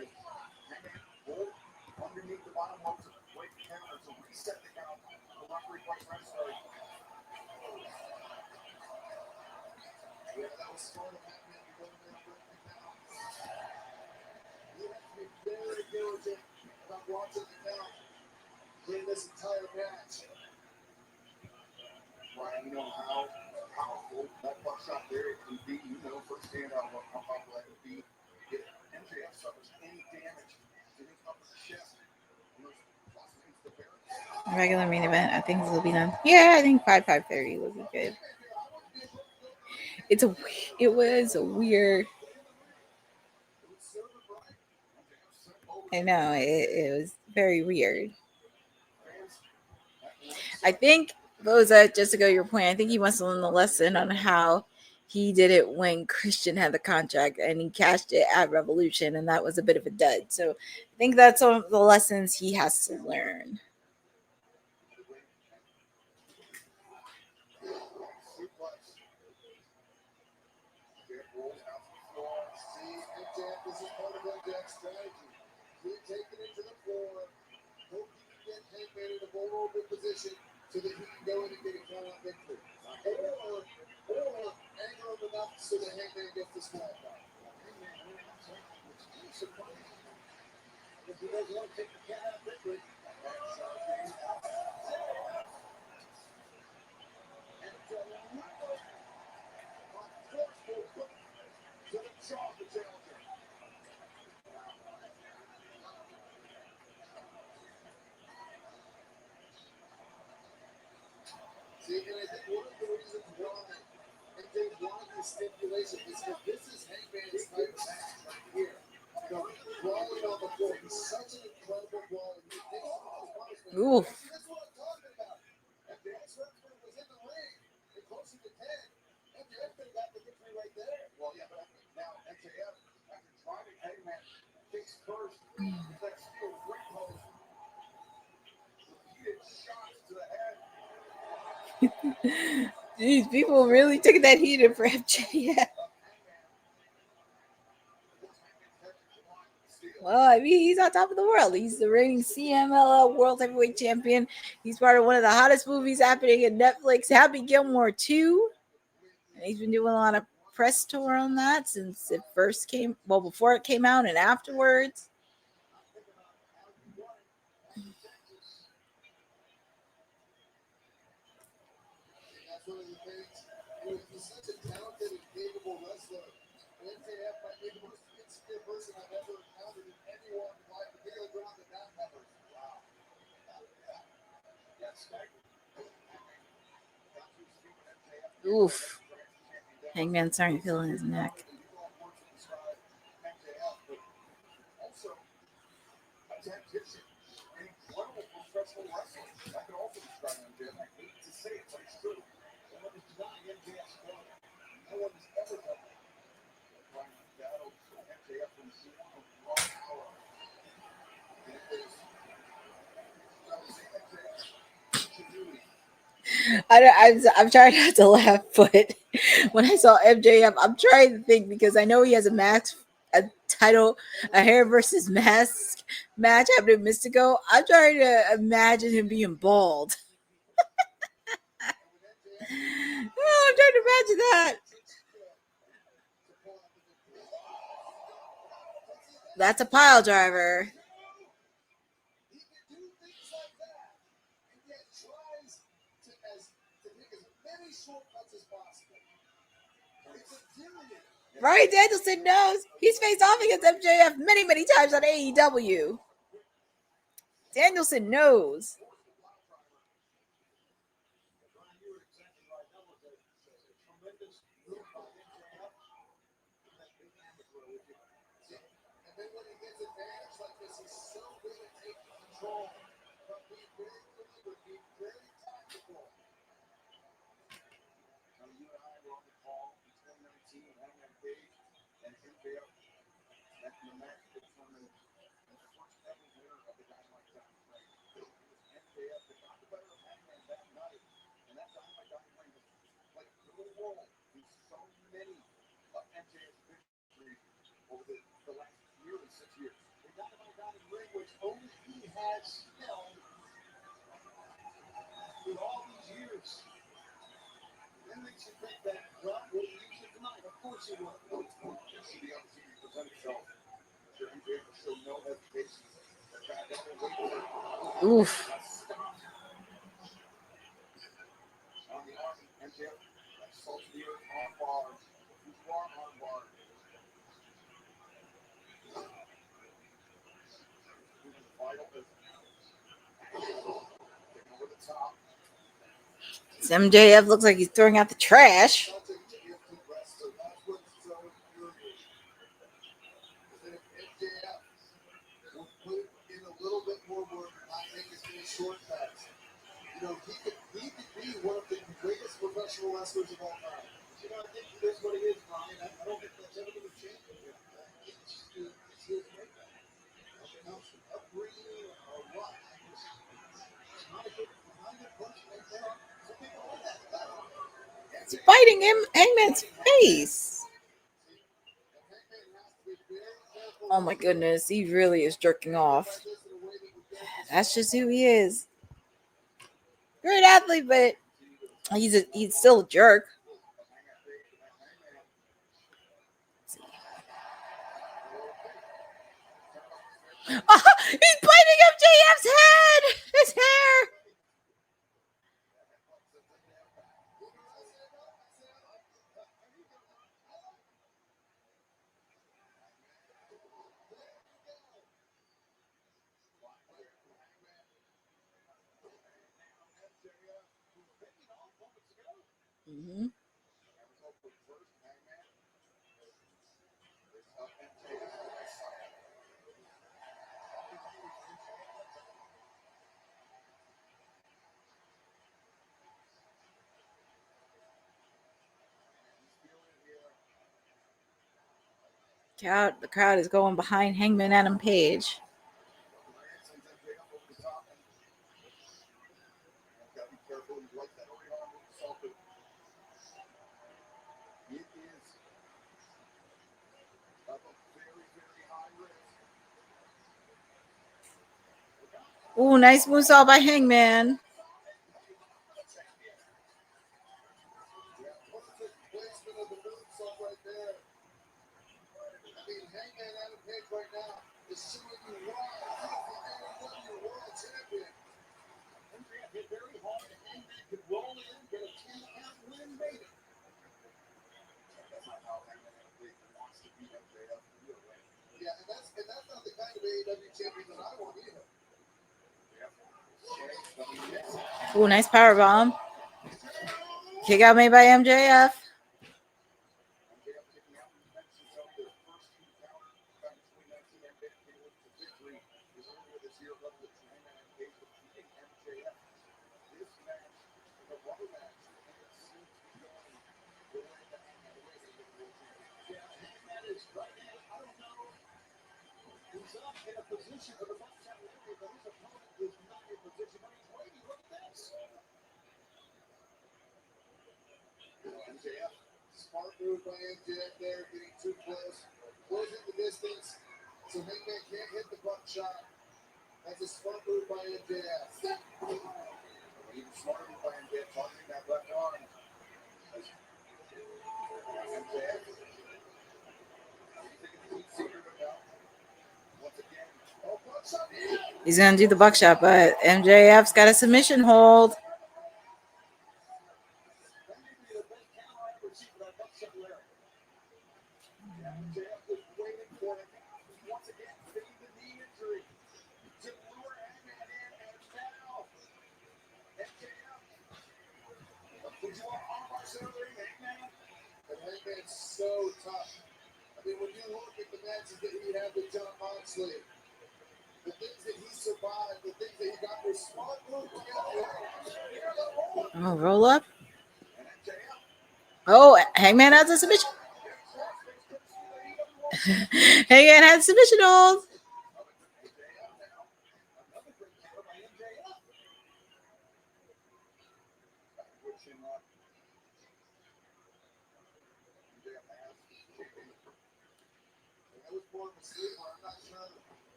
As Hangman rolled underneath the bottom ropes of the weight counter to reset the count. The referee quite restart. Yeah, that was smart of Hangman to go in there and break the count. You have to be very diligent about watching the count during this entire match. Ryan, you know how powerful that buckshot there can be. You know firsthand how powerful that can be. If MJF suffers any damage to his upper chest, Regular main event. I think this will be done. Yeah, I think 5:30 will be good. It was a weird. I know it was very weird. I think Boza, just to go to your point, I think he wants to learn the lesson on how he did it when Christian had the contract and he cashed it at Revolution, and that was a bit of a dud. So I think that's some of the lessons he has to learn. This is part of MJF's strategy. Keep taking it to the floor. Hope he can get Hangman in a vulnerable position so that he can go in and get a count-out victory. Or anger him enough so that Hangman gets disqualified. Which is surprising. If he doesn't want to take the count-out victory, to the jaw of the challenger. See, and I think one of the reasons why they want this stipulation is because this is Hangman's type of match right here. You know, brawling on the floor. He's such an incredible brawler. He takes so much punishment. Oof. See, that's what I'm talking about. If the ex-wrestler was in the ring and closer to 10, MJF could have got the victory right there. Well, yeah, but now MJF, after driving Hangman face first, with that steel ring post, repeated shots to the head. These people really took that heated for MJF. Well, I mean, he's on top of the world. He's the reigning CMLL World Heavyweight Champion. He's part of one of the hottest movies happening in Netflix, Happy Gilmore 2. And he's been doing a lot of press tour on that since it first came, well, before it came out and afterwards. That's one of the things. He's such a talented and capable wrestler. MJF might be the most insecure person I've ever encountered in anyone like particularly ground that that covers. Wow. Yes, Oof. Hangman starting to feel in his neck. Also, a tactician, an incredible professional wrestler. That could also describe MJF. I hate to say it, but it's true. No one is denying MJF's quality. No one has ever done that. Trying to battle MJF from zero raw power. And it is, I would say, MJF's ingenuity. I'm trying not to laugh, but when I saw MJF, I'm trying to think because I know he has a title, a hair versus mask match happening in Mystico. I'm trying to imagine him being bald. Oh, I'm trying to imagine that. That's a pile driver. He can do things like that, and yet tries to take as many shortcuts as possible. It's a period. Bryan Danielson knows he's faced off against MJF many, many times on AEW. Danielson knows. And then when he gets advantage like this, he's so good at taking control. But being very deliberate, being very tactical. Now, you and I were on the call in 2019 when Hangman Page and MJF met in the match that determined the first ever winner of the Dynamite Diamond Ring. It was MJF that got the better of Hangman that night. And that Dynamite Diamond Ring has played no role in so many of MJF's victories over the last nearly 6 years. The Dynamite Diamond Ring, which only he has held in all these years. Then makes you think that, well, will he use it tonight? Of course he will. You see the opportunity to present himself. Sure, MJF will show no hesitation. The track has been waiting for Oof. on the arm, MJF, salt to the earth, arm bar. Who's arm bar? Over the top. MJF looks like he's throwing out the trash. Celtic to give to wrestler. That's what's so infuriating. Is that if MJF will put in a little bit more work and not take as many shortcuts, you know, he could be one of the greatest professional wrestlers of all time. You know, I think that's what he is, Brian. I don't think that's ever going to change with him. It's his makeup. It comes from upbringing or what. It's not a good person. Some people like that. He's biting him Hangman's face. Oh my goodness, he really is jerking off. That's just who he is. Great athlete, but he's still a jerk. Oh, he's biting MJF's head, his hair. Mm-hmm. The crowd is going behind Hangman Adam Page. Ooh, nice moonsault by Hangman. Placement of the moonsault right there. I mean, Hangman Adam Page right now is showing you why he's the AEW World Champion. MJF hit very hard, and Hangman could roll in, get a 10-count win, maybe. That's not how Hangman Adam Page wants to beat MJF. Yeah, and that's not the kind of AEW champion that I want either. Ooh, nice powerbomb. Kick out made by MJF. MJF, smart move by MJF there, getting too close, closing the distance, so Hangman can't hit the buckshot. That's a smart move by MJF. Even smarter move by MJF, targeting that left arm. MJF. Once again, oh, buckshot. He's gonna do the buckshot, but MJF's got a submission hold. MJF was waiting for it. Once again, fitting the knee injury to lure Hangman in, and now MJF. Would you want armbar center Hangman? And Hangman's so tough. I mean, when you look at the matches that he had with John Moxley, the things that he survived, the things that he got with smart move together. Oh, roll up. Oh, Hangman has a submission. Hangman has submission holds.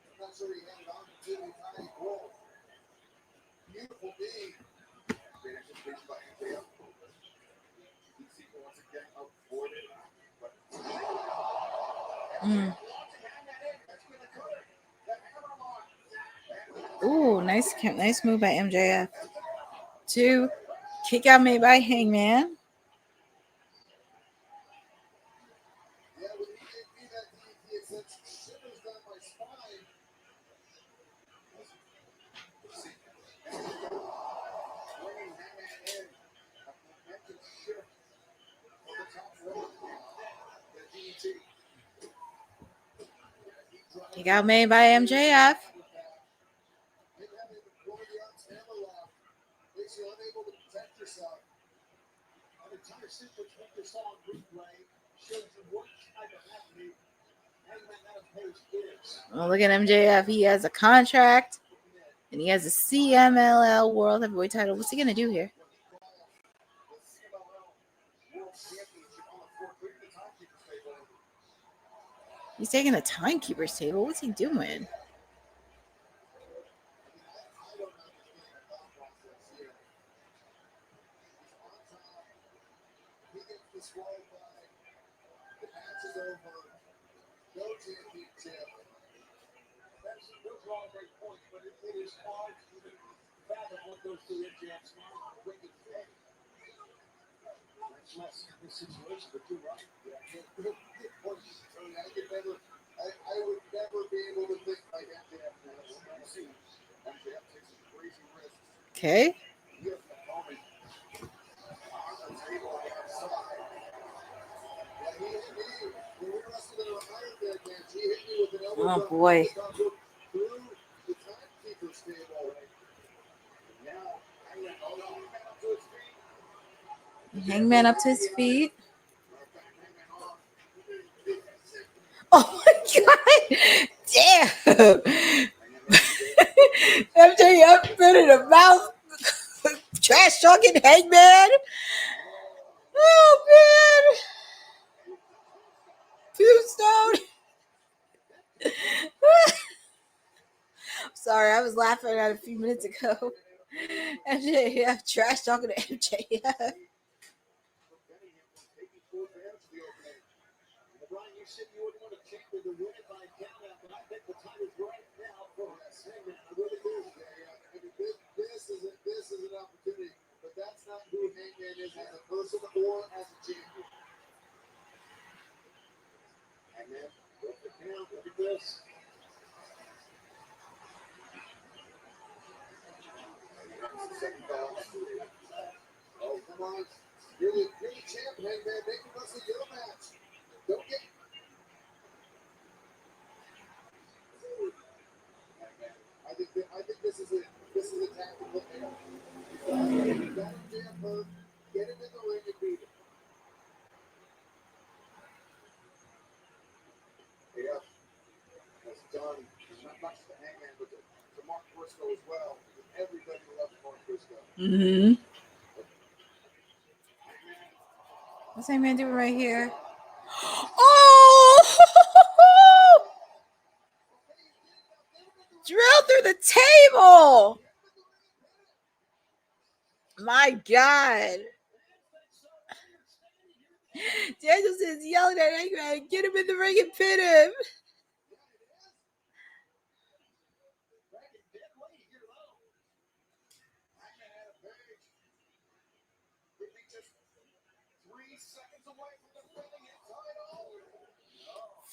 I'm not sure he had an opportunity to roll. Beautiful knee. Great execution by MJF. Once again avoided. Ooh, nice move by MJF. 2 kick out made by Hangman. Yeah, when he gave me that DDT, it sent shivers down my spine. Bringing Hangman in. A momentum shift on the top rope. The DDT. Kick out made by MJF. Makes you unable to protect yourself. An entire sequence what you saw on replay shows you what type of athlete Hangman Adam Page is. Oh, look at MJF. He has a contract and he has a CMLL World Heavyweight title. What's he gonna do here? The CMLL World Championship on the floor, clearing the timekeeper's table. He's taking the timekeeper's table. What's he doing? I don't understand the thought process here. He's on top. He gets disqualified. The match is over. No championship. Those are all great points, but it is hard to even fathom what goes through MJF's mind on a wicked day. Much less in this situation, but you're right. I would never be able to think like MJF does. MJF takes some crazy risks. Okay. He has an opponent on the table on the outside. Yeah, he hit me when we wrestled in an Iron Man match. He hit me with an elbow drop. Boy. Through the timekeeper's table. Now, Hangman up to his feet. Hangman up to his feet. Oh my god! Damn! MJF put in a mouth. Trash talking Hangman. Oh man! Tombstone. Sorry, I was laughing at it a few minutes ago. MJF trash talking to MJF. Brian, you said you wouldn't want to check with the win by count out, but I think the time is right now for Hangman. I really do. I mean, this is an opportunity, but that's not who Hangman is as a person or as a champion. Hangman, look at him. Look at this. Second bell. Oh, come on. You're the champ, Hangman. Make the rest of your match. Don't get. I think this is a tactical error. Don't jam her. Get him in the ring and beat him. Yeah, that's done. There's not much to Hangman, but to Mark Briscoe as well. Everybody loves Mark Briscoe. Mm-hmm. What's Hangman doing right here? Oh! Drill through the table. My God. Danielson's yelling at Hangman. Get him in the ring and pin him.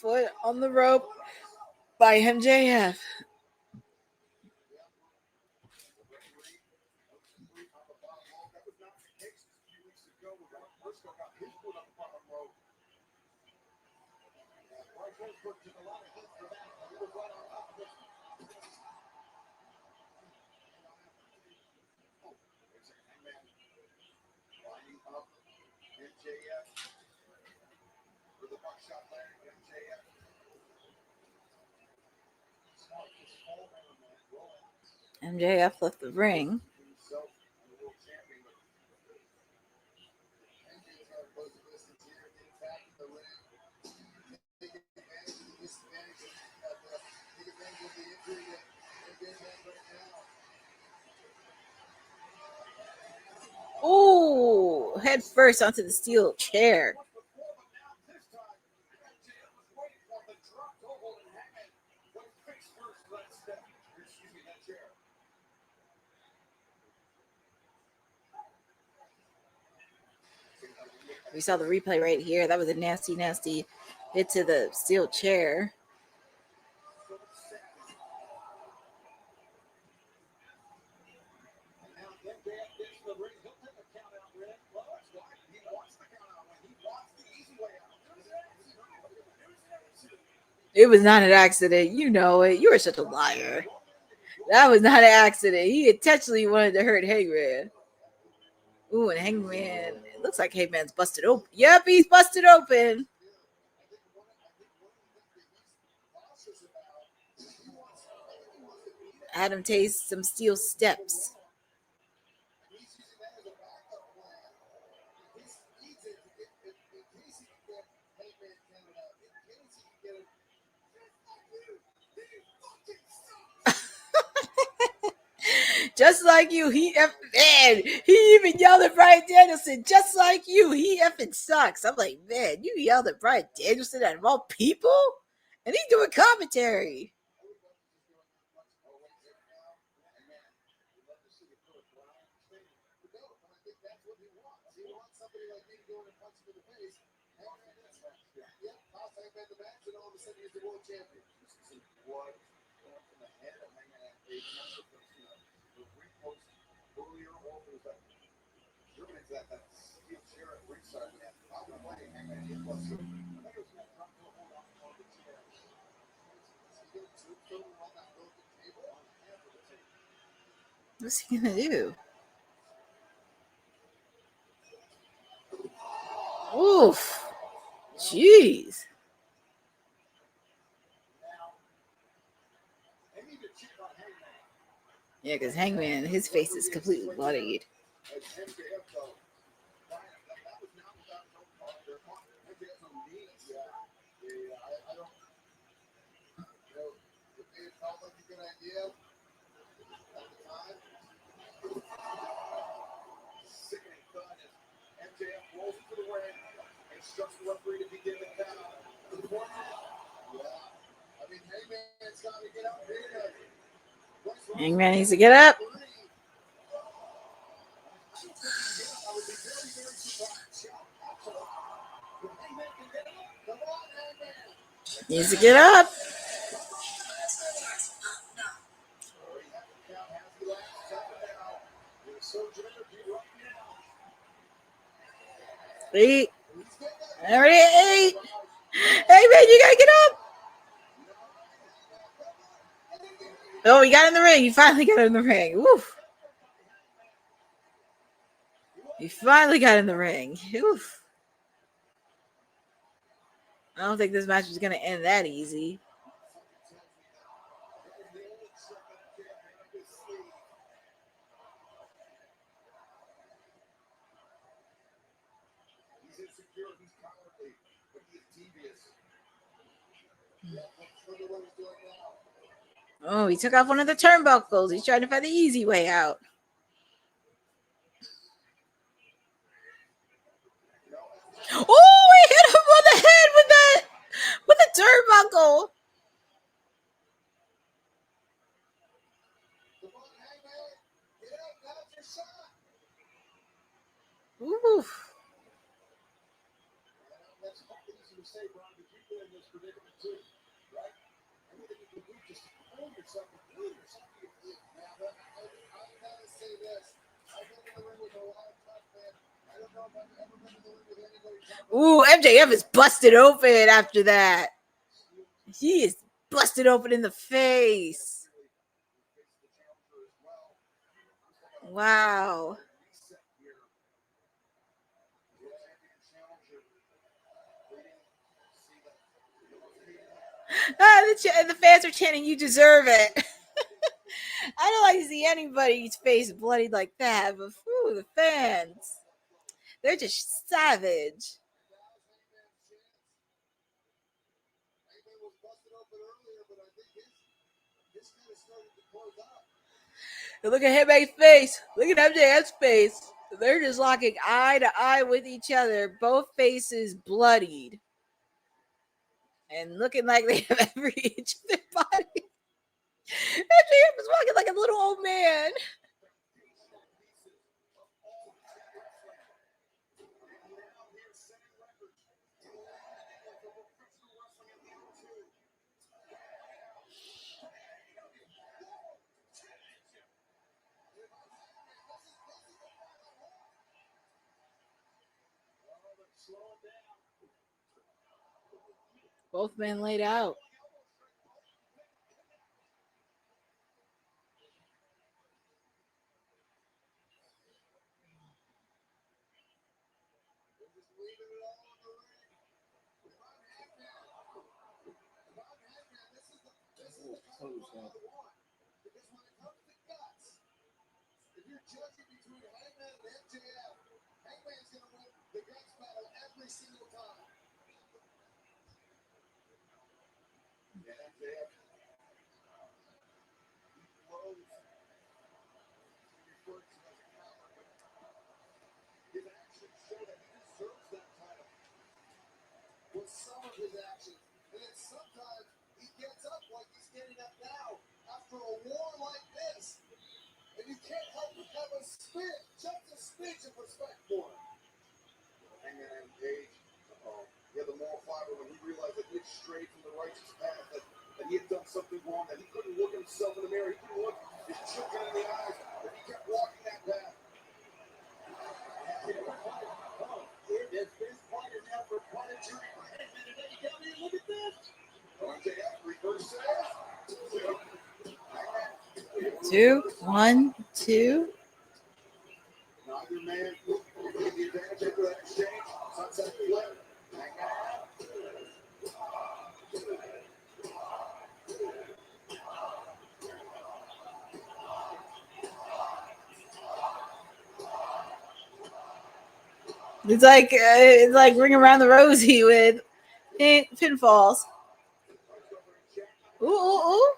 foot on the rope by MJF. MJF left the ring. Ooh, head first onto the steel chair. We saw the replay right here. That was a nasty, nasty hit to the steel chair. It was not an accident. You know it. You are such a liar. That was not an accident. He intentionally wanted to hurt Hangman. Ooh, and Hangman. It looks like Hangman's busted open. Yep, he's busted open. Had him taste some steel steps. Just like you, man, he even yelled at Bryan Danielson, just like you, he effing sucks. I'm like, man, you yelled at Bryan Danielson out of all people? And he's doing commentary. What's he gonna do? Oof. Jeez. Yeah, because Hangman, his face is completely bloodied. Hangman needs to get up. Needs to get up. Eight. Already 8. Hey, man, you gotta get up. Oh, he got in the ring. He finally got in the ring. Woof. He finally got in the ring. Oof. I don't think this match is going to end that easy. Oh, he took off one of the turnbuckles. He's trying to find the easy way out. Oh, he hit him on the head with the turnbuckle. Oof. to say, Ron, that you've been in this predicament too, right? Everything you can do just to pull yourself and do yourself. Now, I gotta say this. I've been in the ring with a lot of tough men. I don't know if I've ever been in the ring with anybody tough. Ooh, MJF is busted open after that. He is busted open in the face. Wow. The fans are chanting, "You deserve it." I don't like to see anybody's face bloodied like that, but whew, the fans, they're just savage. Look at Heyman's face. Look at MJF's face. They're just locking eye to eye with each other. Both faces bloodied. And looking like they have every inch of their body. MJF is walking like a little old man. Both men laid out. If you're judging between Heyman and MJF, Heyman's going to win the guts battle every single time. And MJF, he blows. He refers to as a coward, but his actions show that he deserves that title. With some of his actions, and then sometimes he gets up like he's getting up now after a war like this. And you can't help but have a smidge, just a smidge of respect for him. Hangman and Page, he had the moral fiber when he realized that he had strayed from the righteous path, that he had done something wrong, that he couldn't look himself in the mirror, he couldn't look his children in the eyes, but he kept walking that path. If this fight is out for planetary Hangman today, you got me, look at this. MJF reverses. 2, 1, 2. Neither man will get the advantage after that exchange. Sunset flip. It's like Ring Around the Rosie with pinfalls. Ooh, ooh, ooh.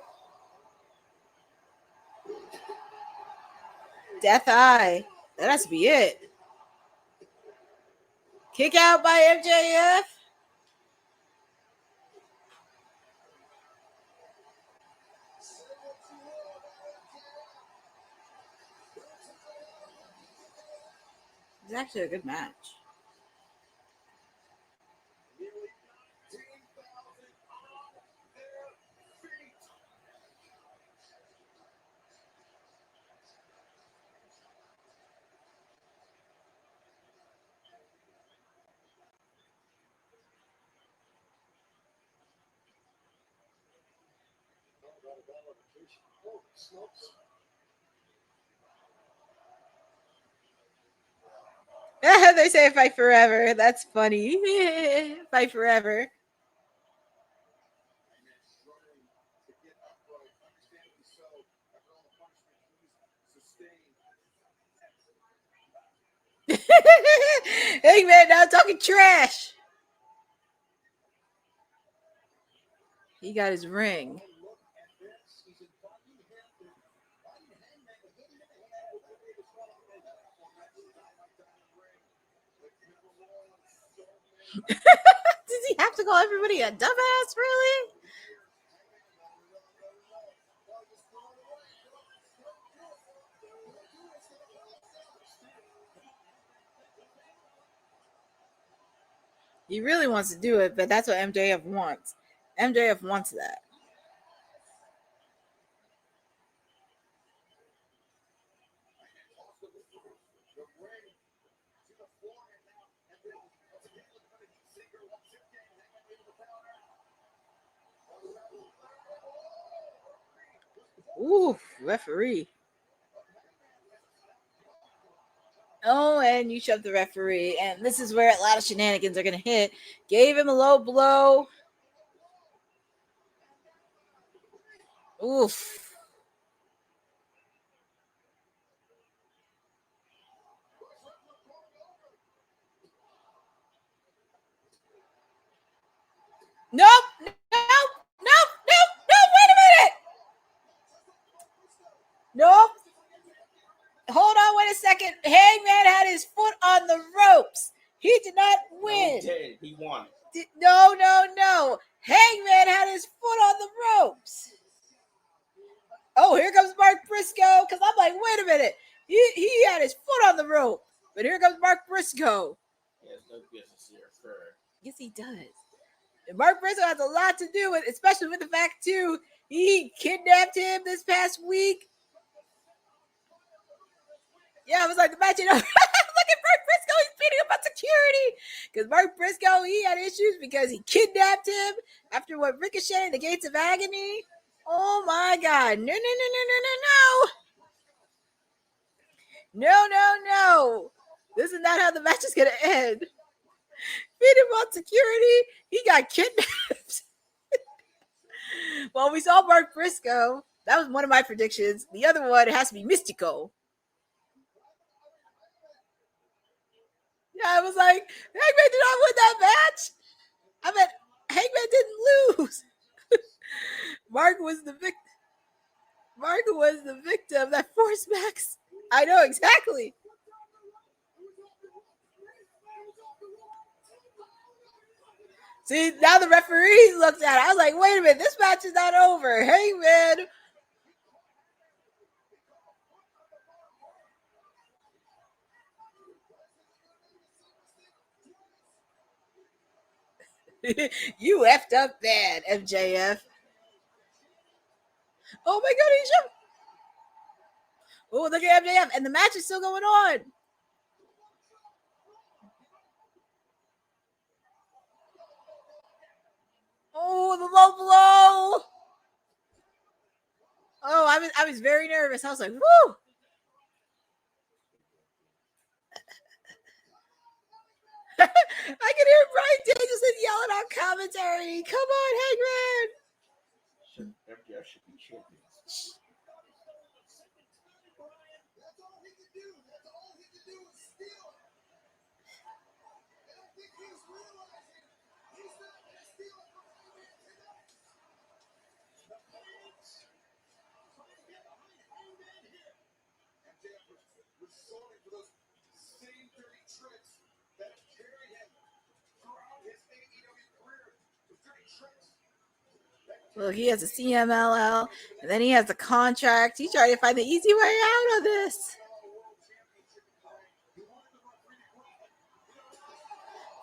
Death Eye. That has to be it. Kick out by MJF. It's actually a good match. They say fight forever. That's funny. Fight forever. Hey man, now I'm talking trash. He got his ring. Does he have to call everybody a dumbass, really? He really wants to do it, but that's what MJF wants. MJF wants that. Ooh, referee. Oh, and you shoved the referee. And this is where a lot of shenanigans are going to hit. Gave him a low blow. Oof. Nope. Nope. Nope. Nope. Nope. Wait a minute. Nope. Hold on. Wait a second. Hangman had his foot on the ropes. He did not win. He did. He won. No, no, no. Hangman had his foot on the ropes. Oh, here comes Mark Briscoe. Because I'm like, wait a minute. He had his foot on the rope. But here comes Mark Briscoe. He has no business here, sir. Yes, he does. And Mark Briscoe has a lot to do with, especially with the fact, too, he kidnapped him this past week. Yeah, I was like, the match, you know, look at Mark Briscoe. He's beating up on security. Because Mark Briscoe, he had issues because he kidnapped him after what Ricochet, the Gates of Agony. Oh, my God. No, no, no, no, no, no, no. No, no, no. This is not how the match is going to end. Beat him on security. He got kidnapped. Well, we saw Mark Briscoe. That was one of my predictions. The other one, it has to be Mystico. Yeah, I was like, Hangman did not win that match. I mean, Hangman didn't lose. Mark was the victim. Mark was the victim that forced Max. I know exactly. See, now the referee looked at it. I was like, wait a minute, this match is not over. Hangman. You effed up bad, MJF. Oh my God, he's jumped. Oh, look at MJF. And the match is still going on. Oh, the low blow. Oh, I was very nervous. I was like, whoo. I can hear Brian Danielson yelling out commentary. Come on, Hangman. MJF should be champion. That's all he can do. That's all he can do is steal it. And I think he's realizing he's not going to steal it from Hangman tonight. The fans trying to get behind Hangman here. MJF resorting to those same dirty tricks that have carried him throughout his AEW career. Those dirty tricks. Well, he has a CMLL, and then he has a contract. He's trying to find the easy way out of this.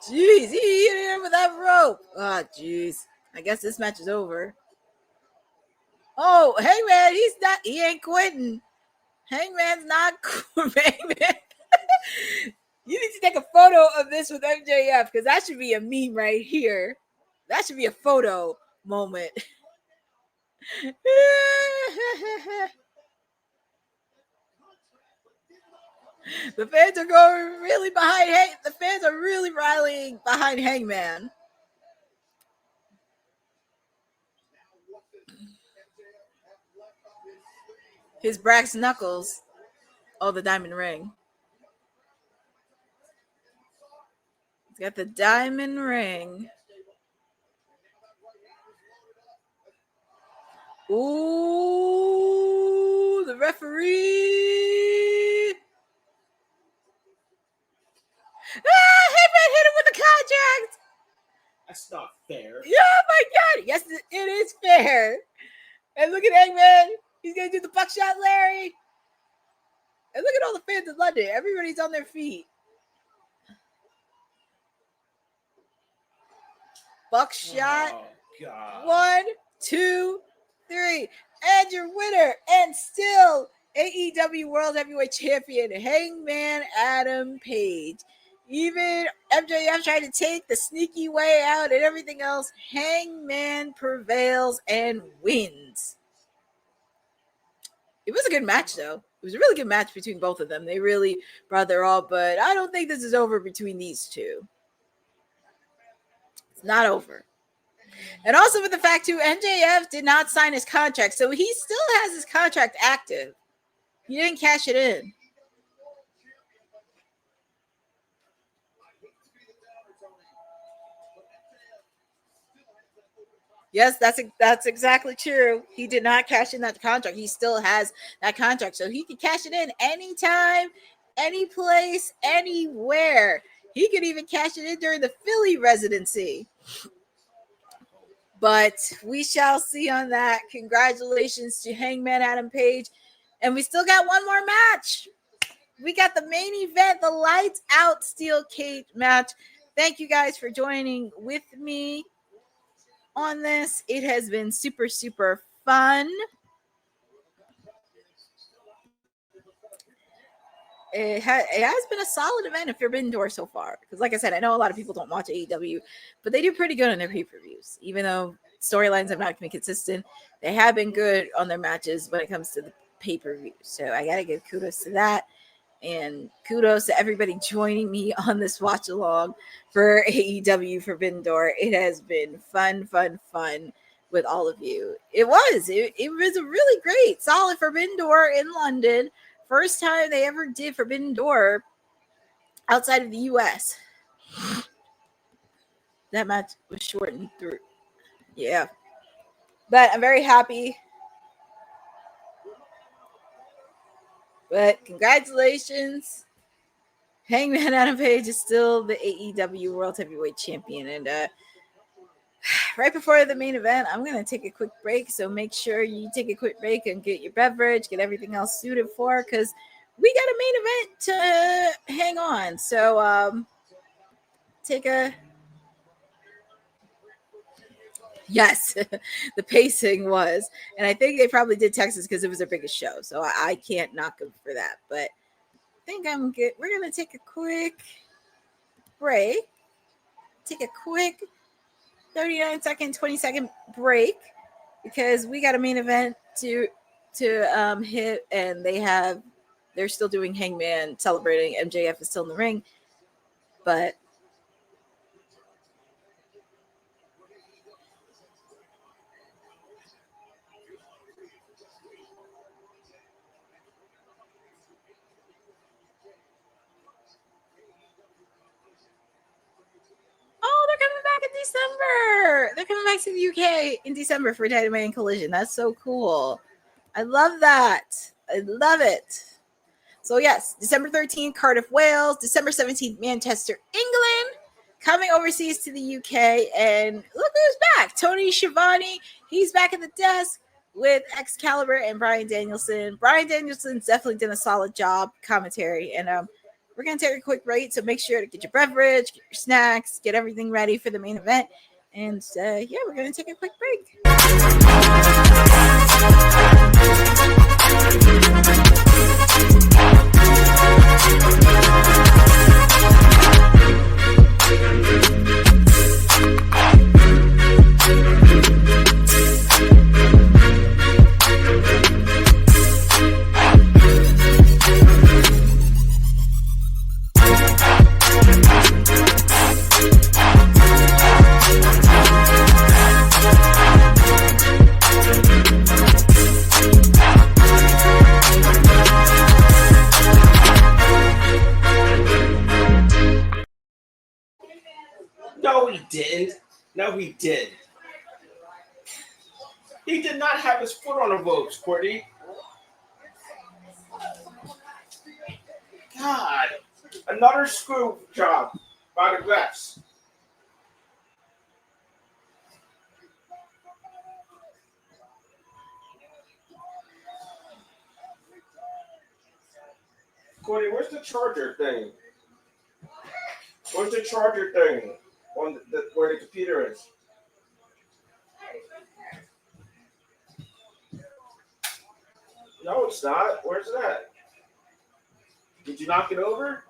Jeez, he hit him with that rope. Oh, jeez. I guess this match is over. Oh, Hangman, he ain't quitting. Hangman's not Hangman. You need to take a photo of this with MJF because that should be a meme right here. That should be a photo moment. The fans are going really behind the fans are really rallying behind Hangman. His brass knuckles. Oh, the diamond ring. He's got the diamond ring. Ooh, the referee. Hangman hit him with the contract. That's not fair. Oh my God. Yes, it is fair. And look at Hangman. He's going to do the buckshot Larry. And look at all the fans in London. Everybody's on their feet. buckshot. Oh, God. 1, 2, 3. And your winner, and still AEW World Heavyweight Champion, Hangman Adam Page. Even MJF tried to take the sneaky way out and everything else. Hangman prevails and wins. It was a good match, though. It was a really good match between both of them. They really brought their all, but I don't think this is over between these two. It's not over. And also with the fact, too, MJF did not sign his contract, so he still has his contract active. He didn't cash it in. Yes, that's exactly true. He did not cash in that contract. He still has that contract, so he can cash it in anytime, any place, anywhere. He could even cash it in during the Philly residency. But we shall see on that. Congratulations to Hangman Adam Page. And we still got one more match. We got the main event, the lights out steel cage match. Thank you guys for joining with me on this. It has been super, super fun. It has been a solid event if you've been indoor so far. Because like I said, I know a lot of people don't watch AEW, but they do pretty good on their pay-per-views. Even though storylines have not been consistent, they have been good on their matches when it comes to the pay-per-view. So I got to give kudos to that. And kudos to everybody joining me on this watch along for AEW Forbidden Door. It has been fun with all of you. It was a really great, solid Forbidden Door in London. First time they ever did Forbidden Door outside of the US. That match was shortened through. Yeah. But I'm very happy. But congratulations. Hangman Adam Page is still the AEW World Heavyweight Champion. And right before the main event, I'm going to take a quick break. So make sure you take a quick break and get your beverage, get everything else suited for, because we got a main event to hang on. So take a... Yes, the pacing was. And I think they probably did Texas because it was their biggest show. So I can't knock them for that. But I think I'm good. We're going to take a quick break. Take a quick 39-second, 20-second break because we got a main event to hit, and they're still doing Hangman celebrating. MJF is still in the ring, but they're coming back in December. They're coming back to the UK in December for Dynamite and Collision. That's so cool. I love that. I love it. So yes, December 13th, Cardiff, Wales. December 17th, Manchester, England. Coming overseas to the UK. And look who's back. Tony Schiavone. He's back at the desk with Excalibur and Bryan Danielson. Bryan Danielson's definitely done a solid job commentary. And we're going to take a quick break, so make sure to get your beverage, get your snacks, get everything ready for the main event. And we're going to take a quick break. No, he didn't. He did not have his foot on the ropes, Courtney. God. Another screw job by the refs. Courtney, where's the charger thing? Where's the charger thing on where the computer is? No, it's not. Where's it at? Did you knock it over?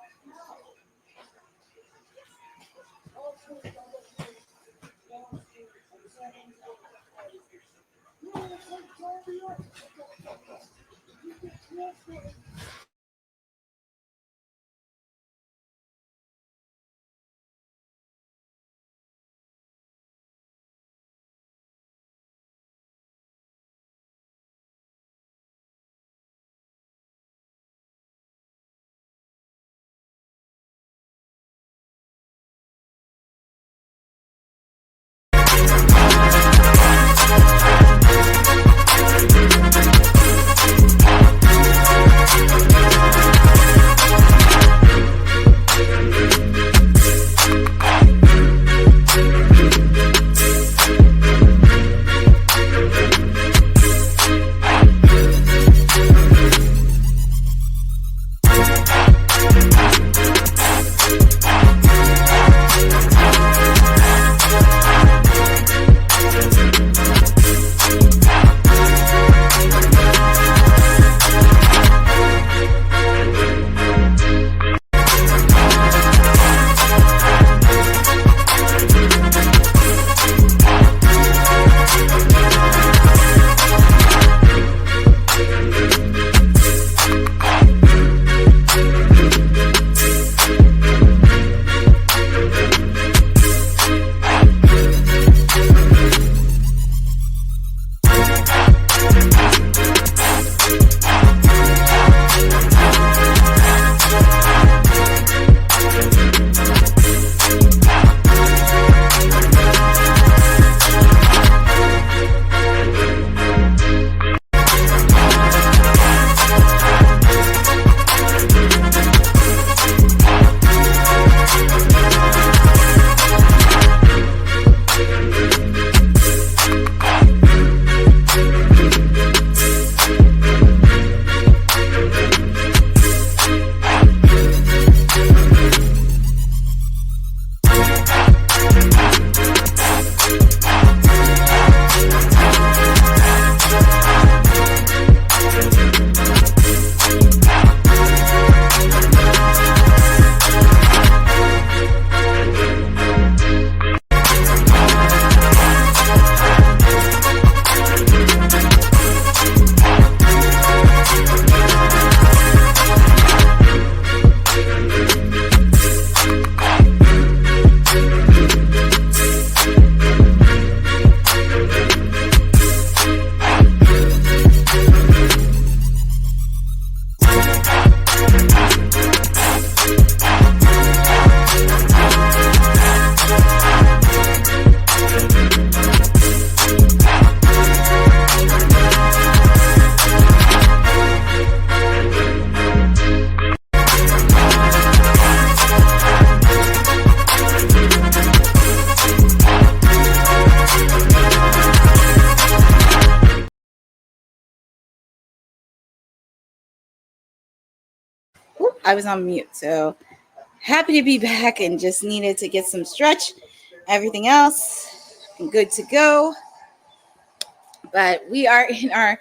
Oop, I was on mute. So happy to be back and just needed to get some stretch. Everything else good to go. But we are in our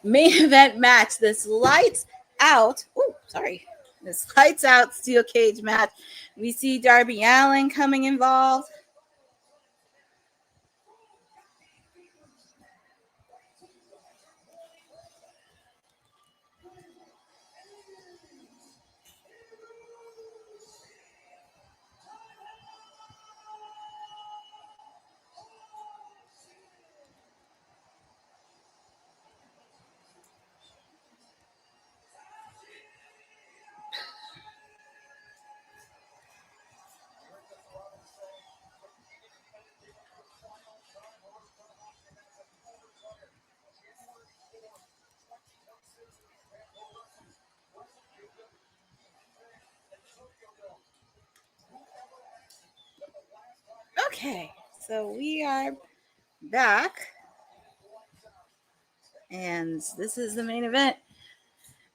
main event match. This lights out. Oh, sorry. This lights out steel cage match. We see Darby Allin coming involved. Okay, so we are back. And this is the main event.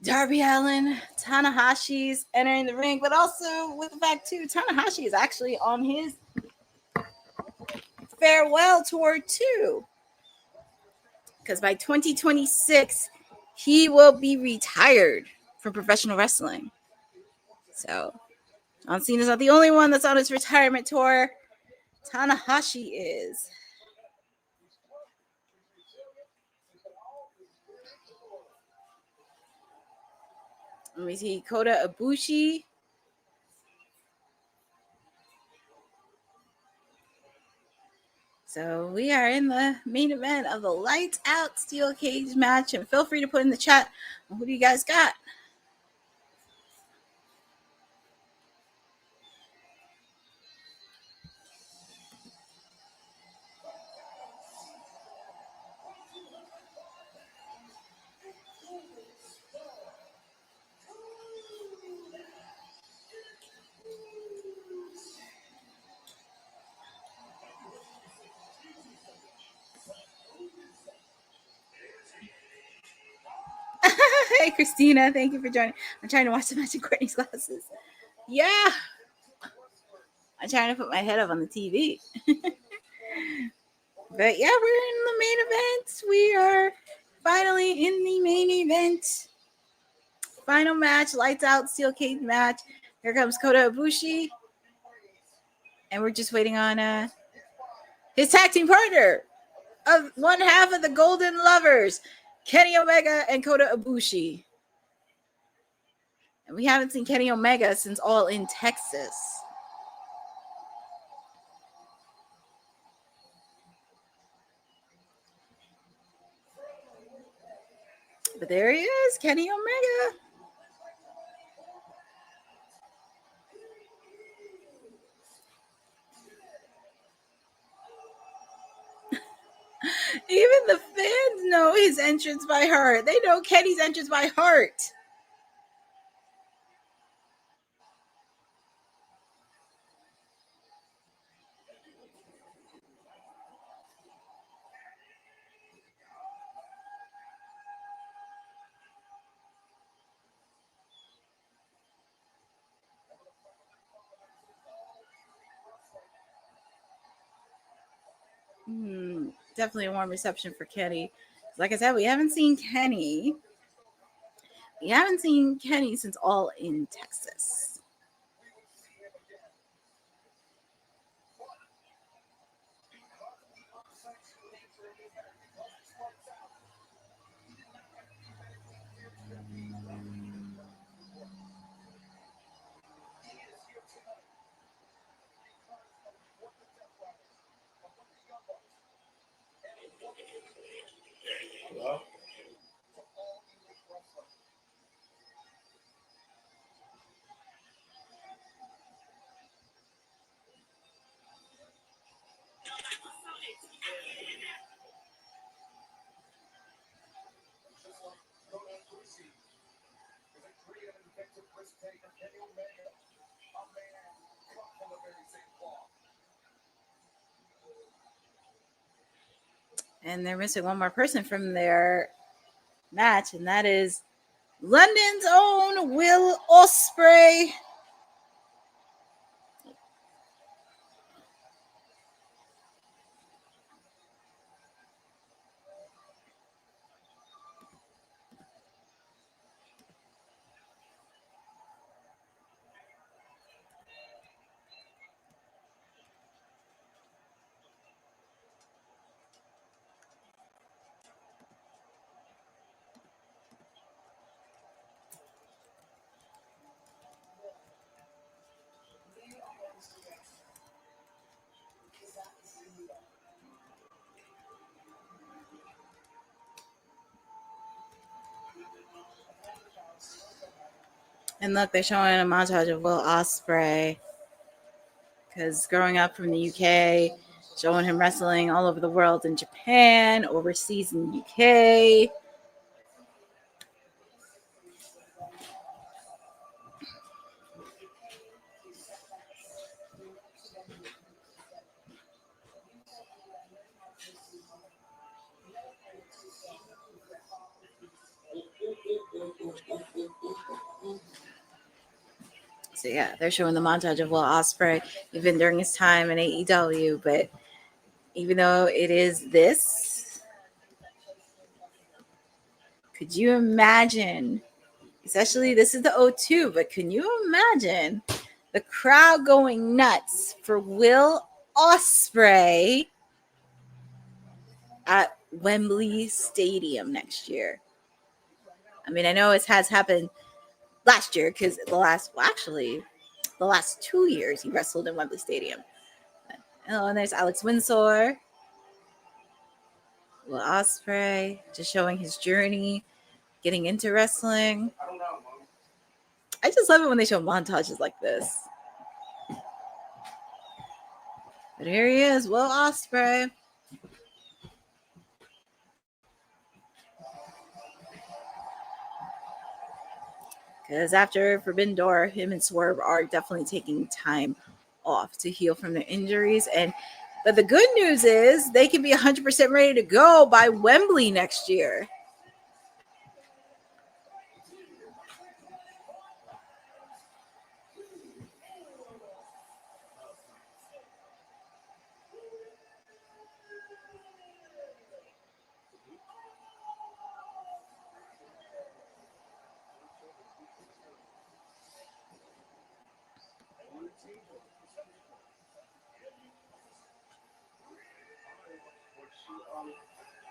Darby Allin, Tanahashi's entering the ring, but also with the fact too, Tanahashi is actually on his farewell tour too. Because by 2026, he will be retired from professional wrestling. So John Cena's not the only one that's on his retirement tour. Tanahashi is. Let me see. Kota Ibushi. So we are in the main event of the lights out steel cage match. And feel free to put in the chat, who do you guys got? Hey, Christina, thank you for joining. I'm trying to watch the match in Courtney's glasses. Yeah. I'm trying to put my head up on the TV. But yeah, we're in the main event. We are finally in the main event. Final match, lights out, steel cage match. Here comes Kota Ibushi. And we're just waiting on his tag team partner of one half of the Golden Lovers, Kenny Omega and Kota Ibushi. And we haven't seen Kenny Omega since All in Texas. But there he is, Kenny Omega. Even the fans know his entrance by heart. They know Kenny's entrance by heart. Definitely a warm reception for Kenny. Like I said, we haven't seen Kenny. We haven't seen Kenny since All in Texas. Hello? And they're missing one more person from their match, and that is London's own Will Ospreay. And look, they're showing a montage of Will Ospreay. Because growing up from the UK, showing him wrestling all over the world in Japan, overseas in the UK. So yeah, they're showing the montage of Will Ospreay even during his time in AEW. But even though it is this, Could you imagine? Especially this is the O2, but can you imagine the crowd going nuts for Will Ospreay at Wembley Stadium next year? I mean, I know it has happened last year because the last 2 years he wrestled in Wembley Stadium. Oh, and there's Alex Windsor, Will Ospreay, just showing his journey, getting into wrestling. I just love it when they show montages like this. But here he is, Will Ospreay. Because after Forbidden Door, him and Swerve are definitely taking time off to heal from their injuries. But the good news is they can be 100% ready to go by Wembley next year.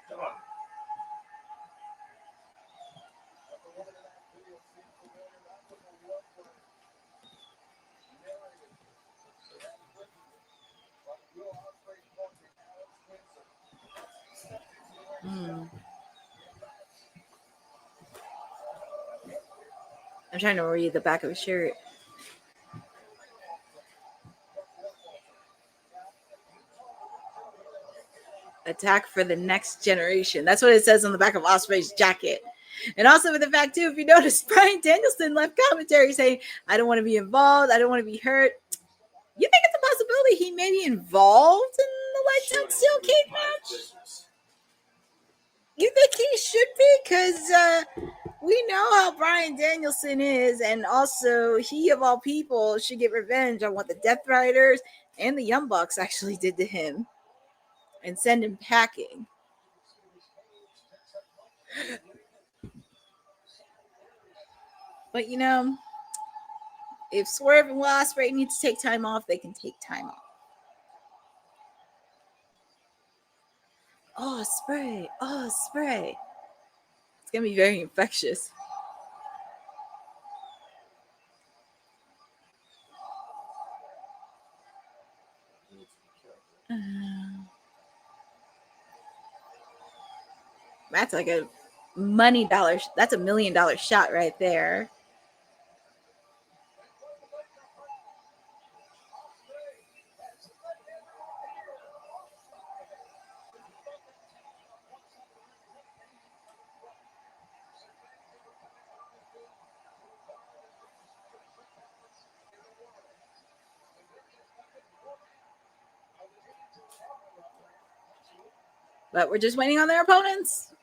Come on. I'm trying to read the back of his shirt. Attack for the next generation. That's what it says on the back of Ospreay's jacket. And also with the fact, too, if you notice, Bryan Danielson left commentary saying, I don't want to be involved. I don't want to be hurt. You think it's a possibility he may be involved in the Lights Out Steel Cage match? You think he should be? Because we know how Bryan Danielson is. And also, he, of all people, should get revenge on what the Death Riders and the Young Bucks actually did to him. And send him packing. But, you know, if Swerve and Will Ospreay need to take time off, they can take time off. Oh, spray. Oh, spray. It's going to be very infectious. That's like a $1 that's $1 million shot right there. But we're just waiting on their opponents.